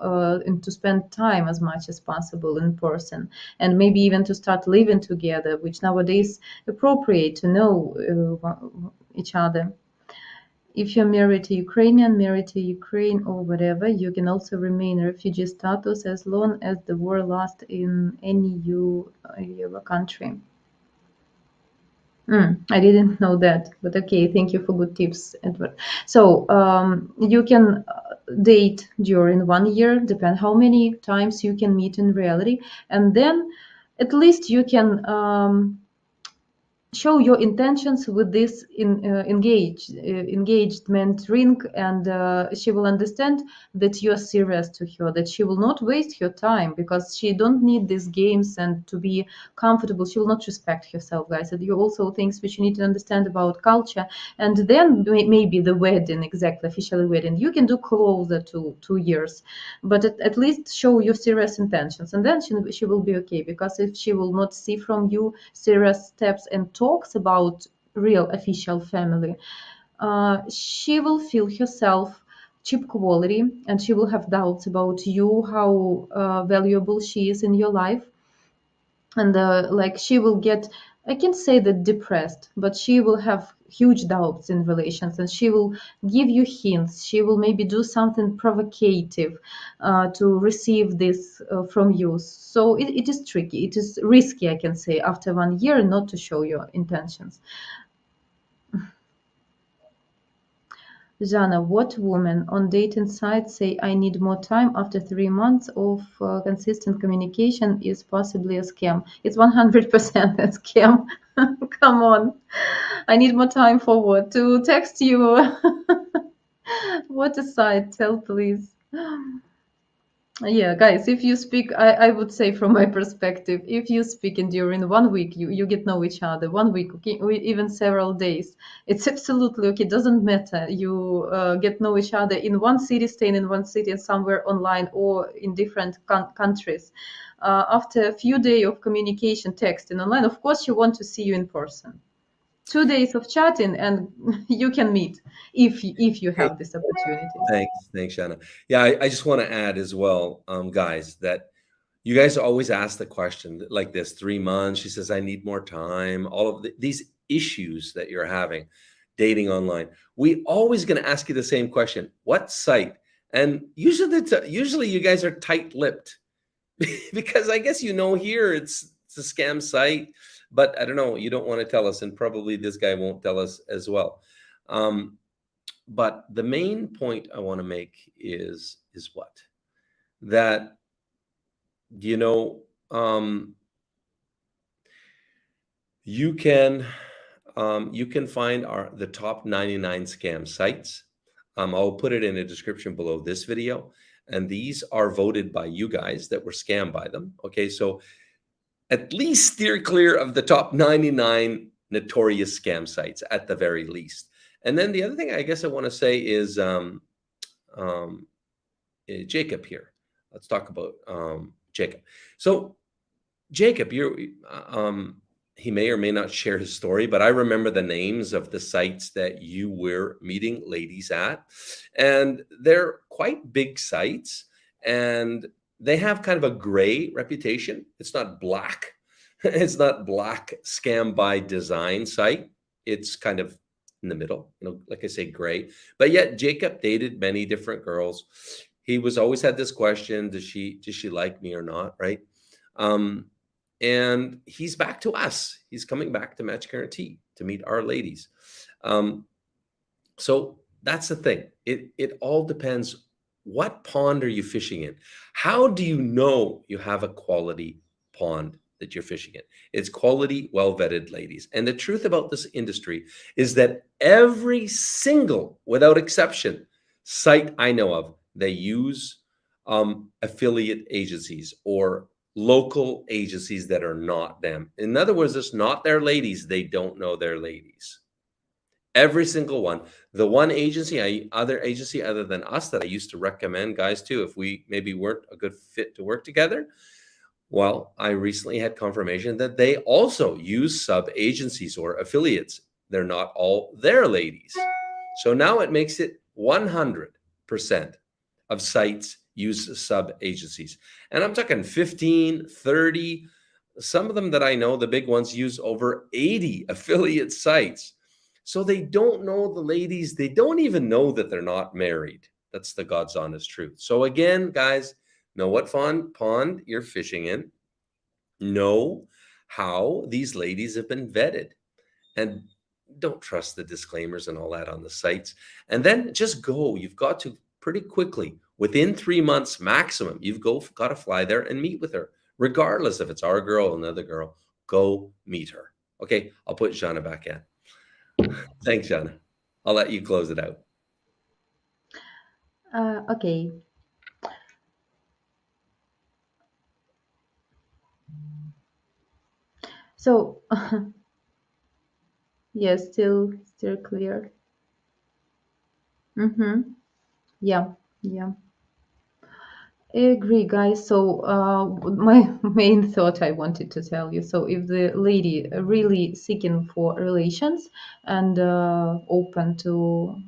and to spend time as much as possible in person, and maybe even to start living together, which nowadays appropriate to know each other. If you're married to Ukrainian, married to Ukraine or whatever, you can also remain refugee status as long as the war lasts in any EU country. I didn't know that, but okay, thank you for good tips, Edward. So you can date during 1 year, depend how many times you can meet in reality, and then at least you can show your intentions with this engagement ring, and she will understand that you are serious to her, that she will not waste her time, because she don't need these games and to be comfortable. She will not respect herself, guys. And you also things which you need to understand about culture, and then maybe the wedding, exactly, officially wedding you can do closer to 2 years, but at least show your serious intentions, and then she will be okay. Because if she will not see from you serious steps and talks about real official family, she will feel herself cheap quality, and she will have doubts about you, how valuable she is in your life. And like she will get, I can say that depressed, but she will have huge doubts in relations, and she will give you hints. She will maybe do something provocative to receive this from you. So it is tricky, it is risky, I can say, after 1 year not to show your intentions. Jana, what woman on dating sites say I need more time after 3 months of consistent communication is possibly a scam? It's 100% a scam. Come on. I need more time for what? To text you? What a site? Tell, please. Yeah, guys, if you speak, I would say from my perspective, if you speak in during 1 week, you get know each other. 1 week, okay, even several days. It's absolutely okay. Doesn't matter. You get know each other in one city, staying in one city, and somewhere online or in different countries. After a few days of communication, texting online, of course, you want to see you in person. 2 days of chatting, and you can meet if you have this opportunity. Thanks, Shanna. Yeah, I just want to add as well, guys, that you guys always ask the question like this: 3 months. She says, "I need more time." All of these issues that you're having, dating online. We always going to ask you the same question: what site? And usually you guys are tight-lipped because I guess here it's a scam site, but I don't know. You don't want to tell us, and probably this guy won't tell us as well. But the main point I want to make is what? That, you can find the top 99 scam sites. I'll put it in a description below this video. And these are voted by you guys that were scammed by them. Okay, so at least steer clear of the top 99 notorious scam sites at the very least. And then the other thing I guess I want to say is Jacob here. Let's talk about Jacob. So Jacob, he may or may not share his story, but I remember the names of the sites that you were meeting ladies at. And they're quite big sites, and they have kind of a gray reputation. It's not black. It's not black scam by design site. It's kind of in the middle, like I say, gray. But yet Jacob dated many different girls. He always had this question: does she like me or not? Right? And he's back to us. He's coming back to Match Guarantee to meet our ladies. So that's the thing. It all depends. What pond are you fishing in? How do you know you have a quality pond that you're fishing in? It's quality, well-vetted ladies. And the truth about this industry is that every single, without exception, site I know of, they use affiliate agencies or local agencies that are not them. In other words, it's not their ladies. They don't know their ladies. Every single one. The one agency, other agency other than us that I used to recommend guys to if we maybe weren't a good fit to work together, well, I recently had confirmation that they also use sub agencies or affiliates. They're not all their ladies. So now it makes it 100% of sites use sub agencies. And I'm talking 15, 30, some of them that I know, the big ones use over 80 affiliate sites. So they don't know the ladies. They don't even know that they're not married. That's the God's honest truth. So again, guys, know what pond you're fishing in. Know how these ladies have been vetted. And don't trust the disclaimers and all that on the sites. And then just go. You've got to pretty quickly, within 3 months maximum, you've got to fly there and meet with her. Regardless if it's our girl or another girl, go meet her. Okay, I'll put Jana back in. Thanks, Jana. I'll let you close it out. Okay. So, yes, still clear. Yeah, yeah. I agree, guys. So, my main thought I wanted to tell you. So, if the lady really seeking for relations and open to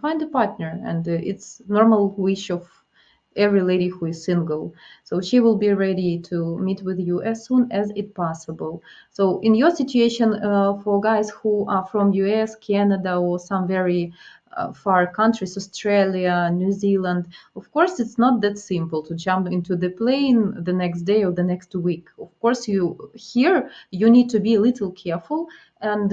find a partner, and it's normal wish of every lady who is single, so she will be ready to meet with you as soon as it possible. So in your situation, for guys who are from US, Canada, or some very far countries, Australia, New Zealand, of course it's not that simple to jump into the plane the next day or the next week. Of course, you need to be a little careful and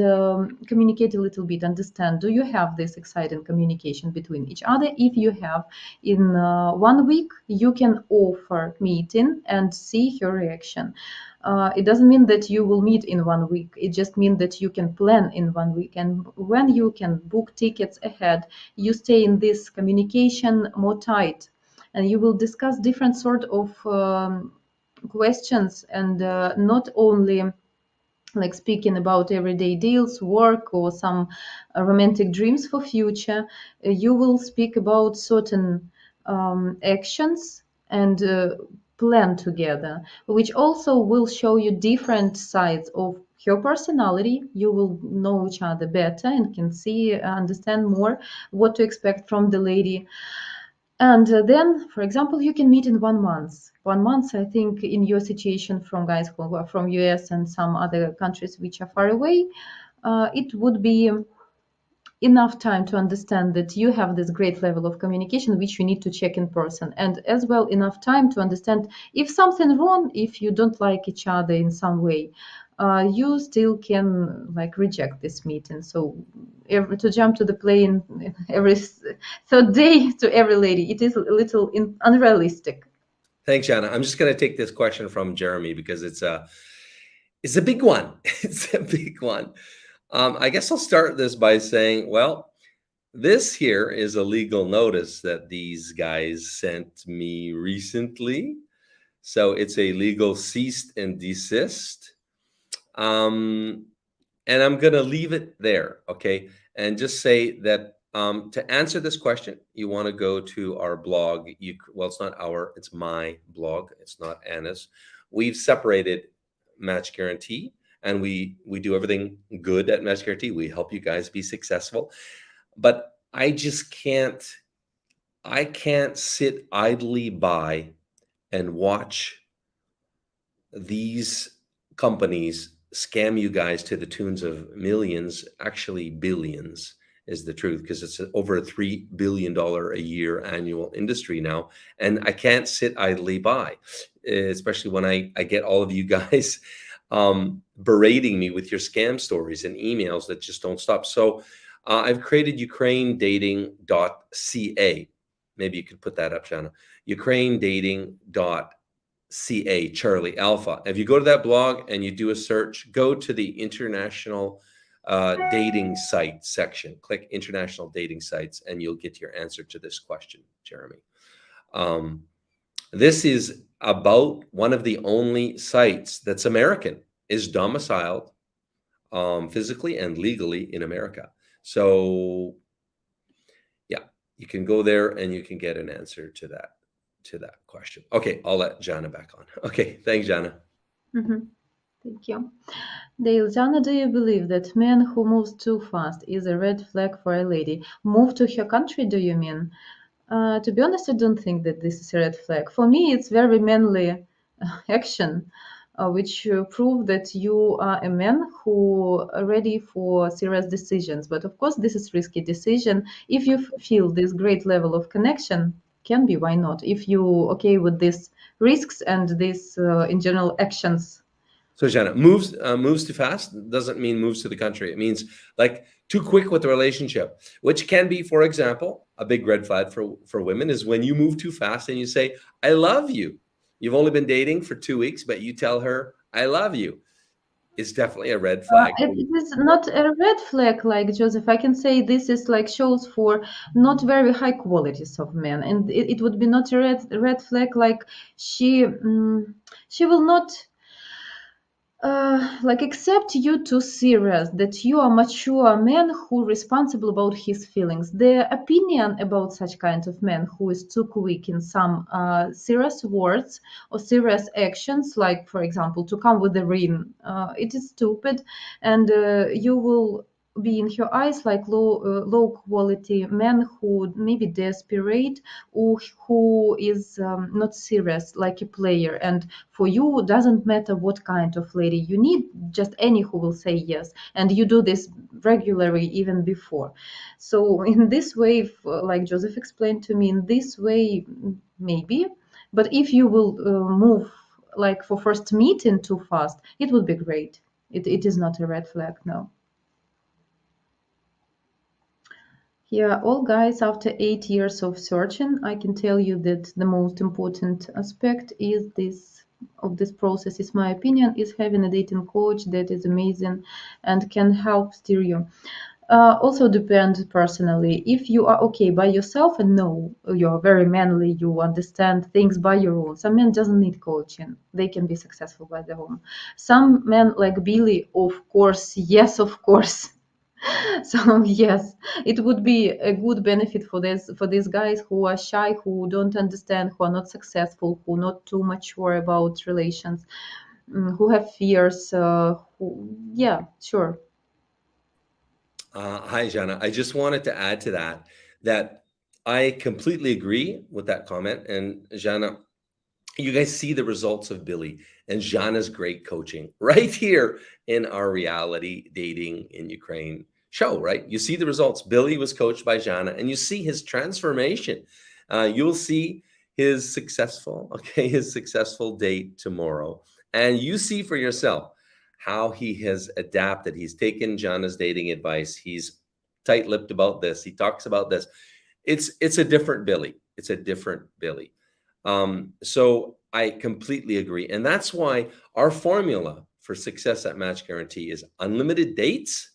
communicate a little bit, understand, do you have this exciting communication between each other? If you have, in 1 week you can offer meeting and see her reaction. It doesn't mean that you will meet in 1 week. It just means that you can plan in 1 week. And when you can book tickets ahead, you stay in this communication more tight, and you will discuss different sort of questions, and not only like speaking about everyday deals, work, or some romantic dreams for future. You will speak about certain actions and plan together, which also will show you different sides of her personality. You will know each other better and can see, understand more what to expect from the lady. And then, for example, you can meet in 1 month. 1 month, I think, in your situation, from guys who are from US and some other countries which are far away, it would be enough time to understand that you have this great level of communication, which you need to check in person, and as well enough time to understand if something wrong, if you don't like each other in some way. You still can like reject this meeting. So to jump to the plane every third day to every lady, it is a little unrealistic. Thanks, Jana. I'm just going to take this question from Jeremy because it's a big one. It's a big one. I guess I'll start this by saying, well, this here is a legal notice that these guys sent me recently. So it's a legal cease and desist. And I'm going to leave it there, okay? And just say that to answer this question, you want to go to our blog. Well, it's not it's my blog. It's not Anna's. We've separated Match Guarantee, and we do everything good at Match Guarantee. We help you guys be successful. But I just can't sit idly by and watch these companies scam you guys to the tunes of millions, actually billions, is the truth, because it's over a $3 billion a year annual industry now. And I can't sit idly by, especially when I get all of you guys berating me with your scam stories and emails that just don't stop. So I've created ukrainedating.ca. Maybe you could put that up, Shanna. ukrainedating.ca, Charlie Alpha. If you go to that blog and you do a search, go to the international dating site section, click international dating sites, and you'll get your answer to this question, Jeremy. This is about one of the only sites that's American, is domiciled physically and legally in America. So yeah, you can go there and you can get an answer to that question. Okay, I'll let Jana back on. Okay, thanks, Jana. Thank you. Dale, Jana, do you believe that man who moves too fast is a red flag for a lady? Move to her country, do you mean? To be honest, I don't think that this is a red flag. For me, it's very manly action, which prove that you are a man who are ready for serious decisions. But of course, this is risky decision. If you feel this great level of connection, can be, why not? If you okay with these risks and these in general actions. So Jana, moves too fast doesn't mean moves to the country. It means like too quick with the relationship, which can be, for example, a big red flag for women is when you move too fast and you say, I love you. You've only been dating for 2 weeks, but you tell her, I love you. It's definitely a red flag. It is not a red flag, like Joseph. I can say this is like shows for not very high qualities of men, and it would be not a red flag like she will not like accept you too serious, that you are mature man who responsible about his feelings. Their opinion about such kind of man who is too quick in some serious words or serious actions, like for example to come with a ring, it is stupid, and you will be in her eyes like low quality man who maybe desperate or who is not serious, like a player, and for you doesn't matter what kind of lady you need, just any who will say yes, and you do this regularly even before. So in this way, like Joseph explained to me, in this way maybe, but if you will move like for first meeting too fast, it would be great. It is not a red flag, no. Yeah, all guys, after 8 years of searching, I can tell you that the most important aspect is this process, is my opinion, is having a dating coach that is amazing and can help steer you. Also depends personally. If you are okay by yourself and know you're very manly, you understand things by your own. Some men doesn't need coaching. They can be successful by their own. Some men like Billy, of course, yes, of course. So yes, it would be a good benefit for these guys who are shy, who don't understand, who are not successful, who are not too mature about relations, who have fears. Yeah, sure. Hi, Jana. I just wanted to add to that I completely agree with that comment. And Jana, you guys see the results of Billy and Jana's great coaching right here in our reality dating in Ukraine show, right? You see the results. Billy was coached by Jana, and you see his transformation. You'll see his successful date tomorrow. And you see for yourself how he has adapted. He's taken Jana's dating advice. He's tight-lipped about this. He talks about this. It's a different Billy. It's a different Billy. So I completely agree. And that's why our formula for success at Match Guarantee is unlimited dates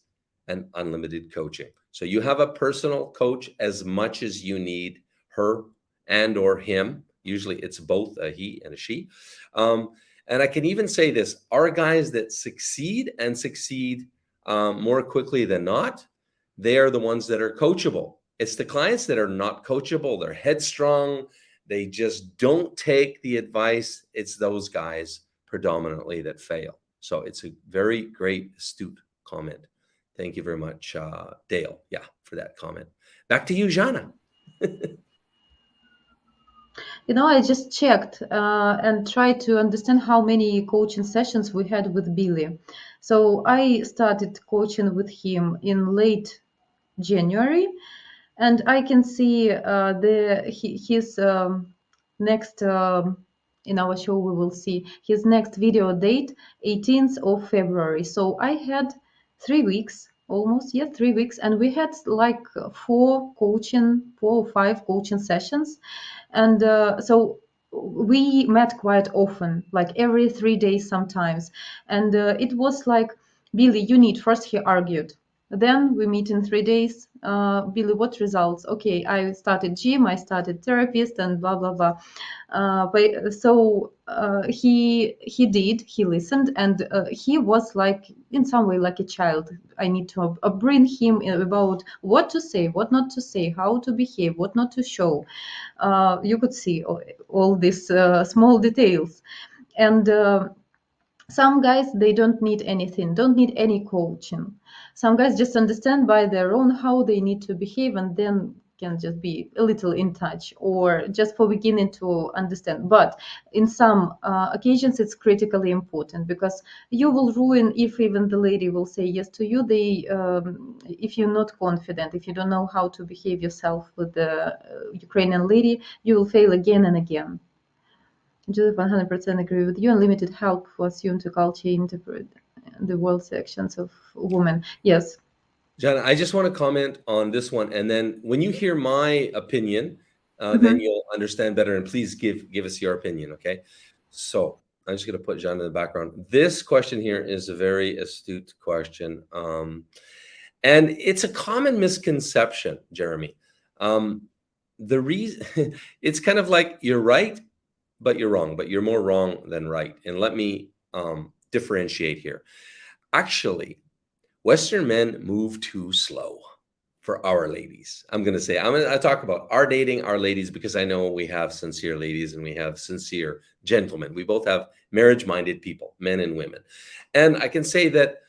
and unlimited coaching. So you have a personal coach as much as you need her and or him. Usually it's both a he and a she. And I can even say this, our guys that succeed more quickly than not, they are the ones that are coachable. It's the clients that are not coachable. They're headstrong. They just don't take the advice. It's those guys predominantly that fail. So it's a very great, astute comment. Thank you very much, Dale, for that comment. Back to you, Jana. I just checked and tried to understand how many coaching sessions we had with Billy. So I started coaching with him in late January, and I can see his next. In our show, we will see his next video date, 18th of February. So I had 3 weeks, almost, yeah, 3 weeks, and we had like 4 or 5 coaching sessions, and so we met quite often, like every 3 days sometimes, and it was like, Billy, you need, first he argued, then we meet in 3 days. Billy, what results? Okay, I started gym, I started therapist, and blah blah blah. He listened, and he was like in some way like a child. I need to bring him about what to say, what not to say, how to behave, what not to show. You could see all these small details, and some guys, they don't need anything, don't need any coaching. Some guys just understand by their own how they need to behave, and then can just be a little in touch, or just for beginning to understand. But in some occasions it's critically important, because you will ruin, if even the lady will say yes to you, they if you're not confident, if you don't know how to behave yourself with the Ukrainian lady, you will fail again and again. Joseph, 100% agree with you. Unlimited help for assume to culture interpret the world sections of women. Yes. John, I just want to comment on this one, and then when you hear my opinion, Mhm. then you'll understand better. And please give us your opinion, okay? So I'm just going to put John in the background. This question here is a very astute question, and it's a common misconception, Jeremy. The reason it's kind of like you're right, but you're wrong, but you're more wrong than right. And let me differentiate here. Actually, Western men move too slow for our ladies. I'm going to say, I talk about our dating, our ladies, because I know we have sincere ladies and we have sincere gentlemen. We both have marriage-minded people, men and women. And I can say that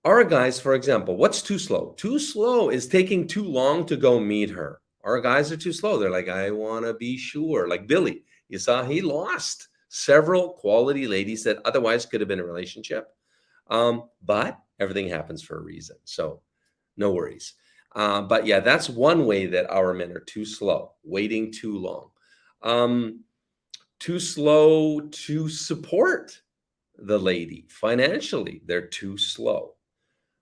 our guys, for example, what's too slow? Too slow is taking too long to go meet her. Our guys are too slow. They're like, I want to be sure. Like Billy, you saw he lost several quality ladies that otherwise could have been a relationship. But everything happens for a reason. So no worries. But yeah, that's one way that our men are too slow, waiting too long, too slow to support the lady financially. They're too slow.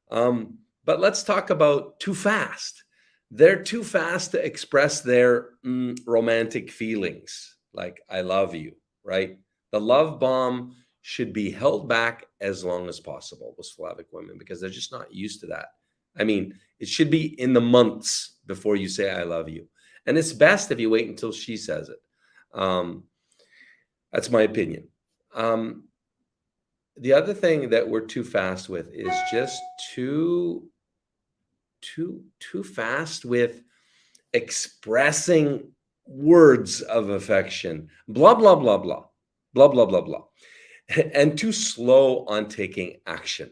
But let's talk about too fast. They're too fast to express their romantic feelings, like I love you, right? The love bomb should be held back as long as possible with Slavic women, because they're just not used to that. I mean, it should be in the months before you say I love you. And it's best if you wait until she says it. That's my opinion. The other thing that we're too fast with is just too fast with expressing words of affection, blah, blah, blah, blah, blah, blah, blah, blah, and too slow on taking action.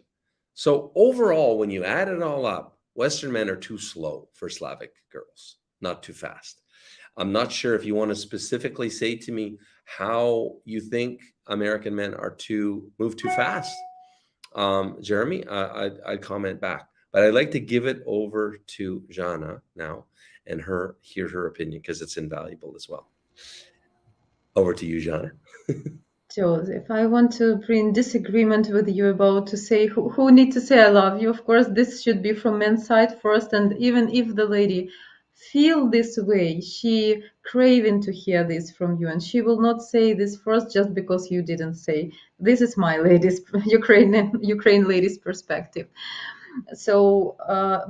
So overall, when you add it all up, Western men are too slow for Slavic girls, not too fast. I'm not sure if you want to specifically say to me how you think American men are move too fast. Jeremy, I'd comment back, but I'd like to give it over to Jana now and hear her opinion, because it's invaluable as well. Over to you, Jana. Joseph, I want to bring disagreement with you about to say who need to say I love you. Of course, this should be from men's side first, and even if the lady feel this way, she craving to hear this from you, and she will not say this first just because you didn't say. This is my ladies, Ukraine ladies perspective. So,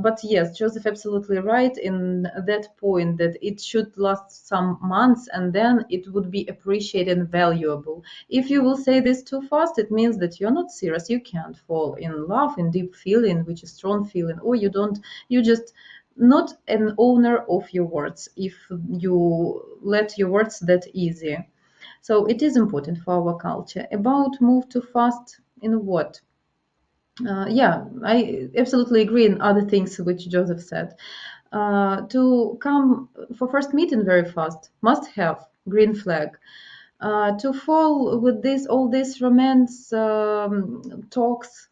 but yes, Joseph, absolutely right in that point, that it should last some months and then it would be appreciated and valuable. If you will say this too fast, it means that you're not serious. You can't fall in love, in deep feeling, which is strong feeling, or you just not an owner of your words if you let your words that easy. So it is important for our culture. About move too fast in what? Yeah, I absolutely agree in other things which Joseph said. To come for first meeting very fast, must have green flag. To fall with all this romance talks,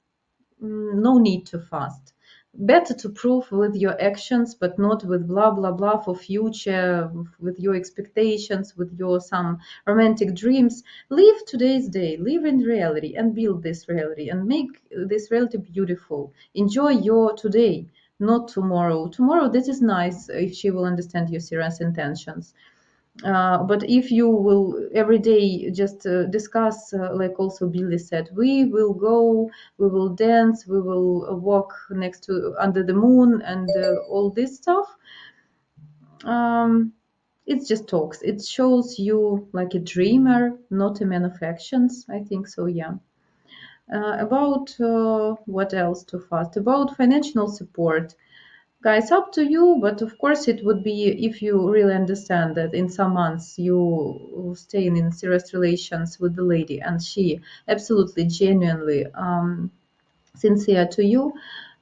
no need to fast. better to prove with your actions, but not with blah blah blah for future, with your expectations, with your some romantic dreams. Live today's day, live in reality, and build this reality, and make this reality beautiful. Enjoy your today, not tomorrow. Tomorrow, that is nice if she will understand your serious intentions. But if you will every day just discuss, like also Billy said, we will go, we will dance, we will walk next to under the moon, and all this stuff, um, it's just talks. It shows you like a dreamer, not a man of actions. I think so, yeah. About what else too fast? About financial support. Guys, up to you, but of course it would be if you really understand that in some months you stay in serious relations with the lady and she absolutely genuinely sincere to you.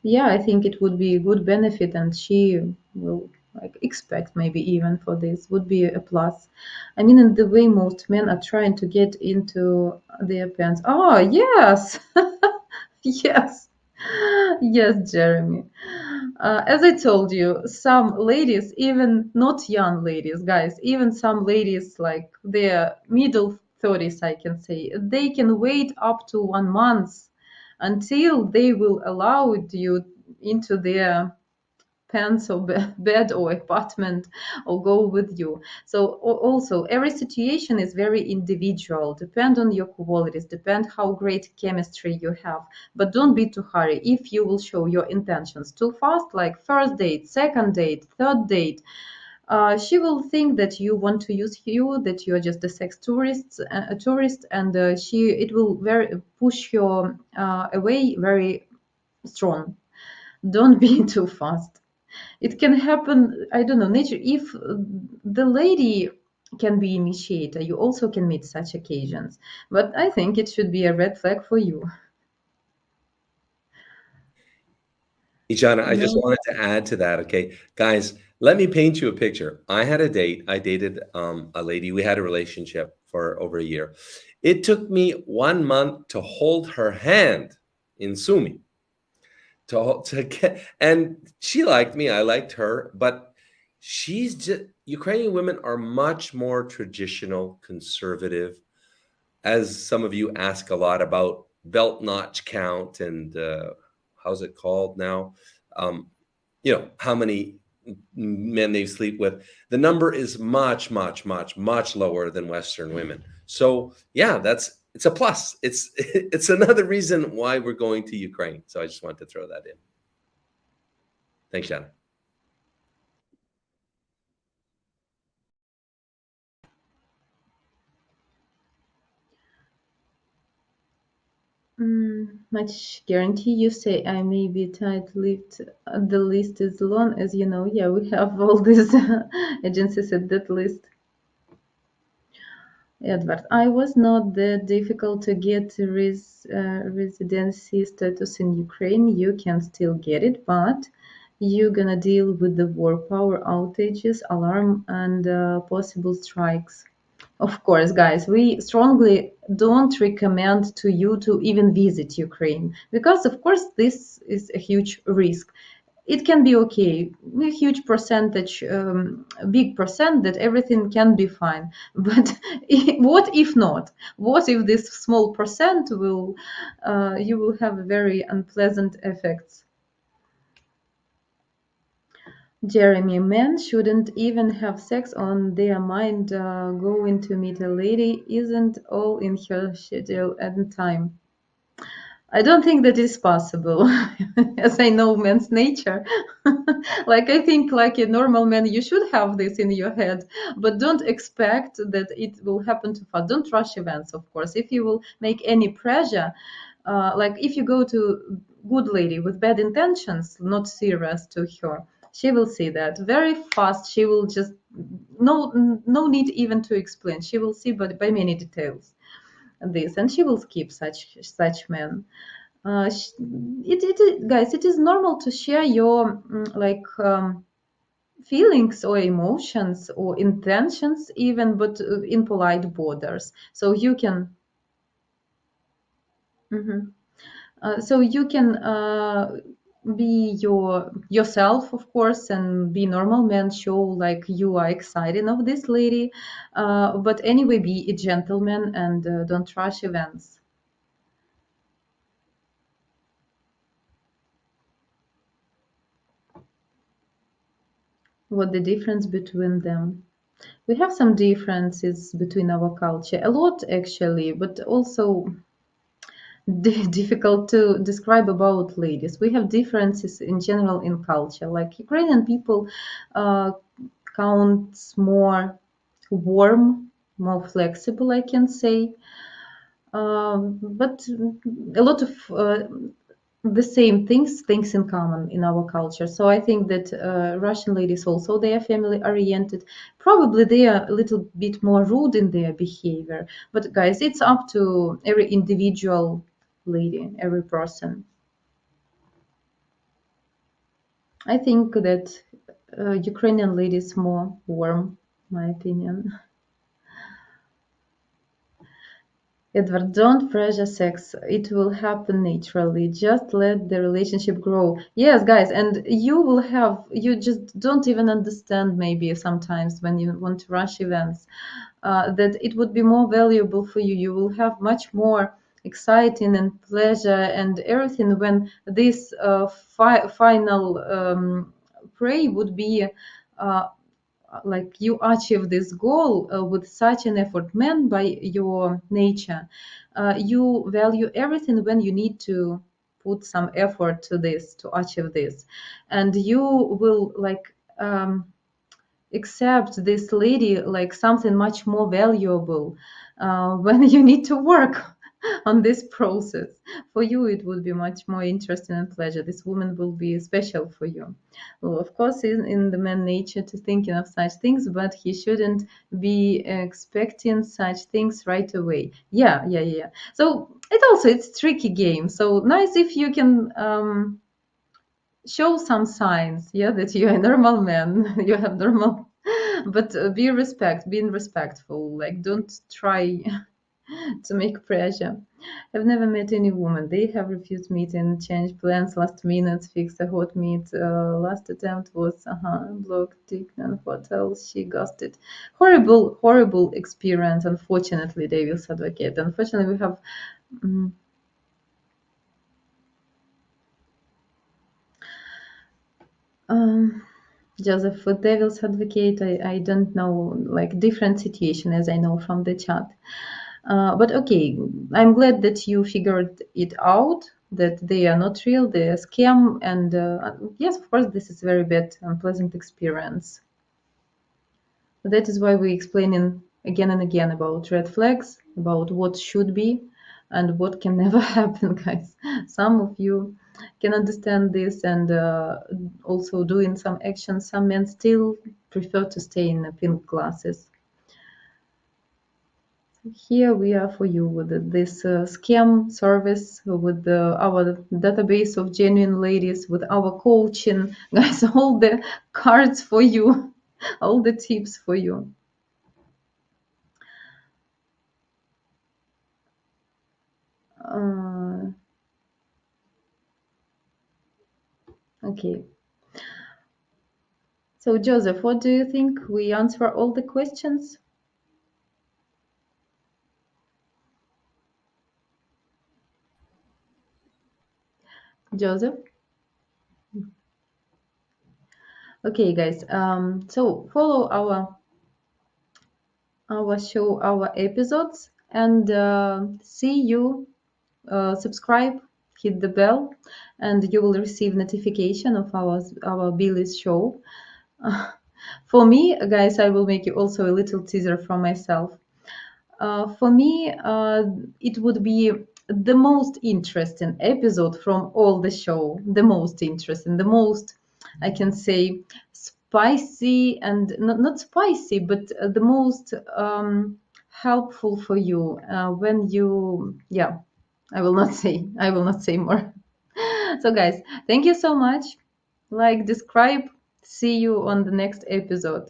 Yeah, I think it would be a good benefit, and she will like expect maybe even for this would be a plus. I mean, in the way most men are trying to get into their pants. Oh yes. Yes. Yes, Jeremy. As I told you, some ladies, even not young ladies, guys, even some ladies like their middle 30s, I can say, they can wait up to 1 month until they will allow you into their pants or bed or apartment or go with you. So also every situation is very individual, depend on your qualities, depend how great chemistry you have, but don't be too hurry. If you will show your intentions too fast, like first date, second date, third date, she will think that you want to use you, that you are just a sex tourist, and it will very push you away very strong. Don't be too fast. It can happen, I don't know, nature. If the lady can be initiator, you also can meet such occasions. But I think it should be a red flag for you. Ijana, I just No. wanted to add to that. Okay, guys, let me paint you a picture. I had a date. I dated a lady. We had a relationship for over a year. It took me 1 month to hold her hand in Sumi to get, and she liked me. I liked her, but she's just Ukrainian women are much more traditional, conservative. As some of you ask a lot about belt notch count and how's it called now? How many men they sleep with. The number is much, much, much, much lower than Western women. So yeah, it's a plus. It's another reason why we're going to Ukraine. So I just wanted to throw that in. Thanks, Shannon. Much guarantee you say I may be tight-lipped. The list is long, as you know. Yeah, we have all these agencies at that list. Edward, I was not that difficult to get residency status in Ukraine. You can still get it, but you're gonna deal with the war, power outages, alarm, and possible strikes. Of course, guys, we strongly don't recommend to you to even visit Ukraine because, of course, this is a huge risk. It can be okay, a huge percentage, big percent that everything can be fine. But what if not? What if this small percent you will have very unpleasant effects? Jeremy, men shouldn't even have sex on their mind. Going to meet a lady isn't all in her schedule and time. I don't think that is possible, as I know men's nature. Like I think, like a normal man, you should have this in your head, but don't expect that it will happen too fast. Don't rush events, of course. If you will make any pressure, like if you go to good lady with bad intentions, not serious to her, she will see that very fast. She will just no need even to explain. She will see by many details this, and she will skip such men. Guys, it is normal to share your feelings or emotions or intentions, even, but in polite borders. So you can. Mhm. So you can be yourself, of course, and be normal man. Show like you are excited of this lady, but anyway, be a gentleman and don't rush events. What the difference between them? We have some differences between our culture, a lot actually, but also difficult to describe about ladies. We have differences in general in culture. Like Ukrainian people uh, count more warm, more flexible, I can say. But a lot of the same things in common in our culture. So I think that Russian ladies also, they are family oriented. Probably they are a little bit more rude in their behavior. But guys, it's up to every individual lady, every person. I think that Ukrainian ladies more warm, my opinion. Edward, don't pressure sex. It will happen naturally. Just let the relationship grow. Yes, guys, and you just don't even understand maybe sometimes when you want to rush events, that it would be more valuable for you. You will have much more exciting and pleasure and everything when this final prey would be uh, like you achieve this goal with such an effort. Man, by your nature, you value everything when you need to put some effort to this to achieve this, and you will like accept this lady like something much more valuable when you need to work on this process. For you, it would be much more interesting and pleasure. This woman will be special for you. Well, of course, in the man nature to thinking of such things, but he shouldn't be expecting such things right away. Yeah. So it's tricky game. So nice if you can show some signs, yeah, that you're a normal man, you have normal, but being respectful. Like don't try to make pressure. I've never met any woman. They have refused meeting, changed plans last minute, fixed a hot meet. Last attempt was blocked, and hotel. She ghosted. Horrible experience. Unfortunately, David's advocate. Unfortunately, we have. Joseph, with Devil's Advocate, I don't know, like different situation as I know from the chat. But okay, I'm glad that you figured it out, that they are not real, they are scam. And yes, of course, this is very bad, unpleasant experience. That is why we're explaining again and again about red flags, about what should be and what can never happen, guys. Some of you can understand this and also doing some actions. Some men still prefer to stay in pink glasses. Here we are for you with this scam service, with our database of genuine ladies, with our coaching, guys, all the cards for you, all the tips for you. Okay. So, Joseph, what do you think? We answer all the questions? Joseph? Okay, guys. So follow our show, our episodes, and see you. Subscribe, hit the bell, and you will receive notification of our Billy's show. For me, guys, I will make you also a little teaser from myself. For me, it would be the most interesting episode from all the show. The most interesting, the most, I can say, spicy and not spicy, but the most helpful for you when you, yeah. I will not say more. So guys, thank you so much. Like, describe. See you on the next episode.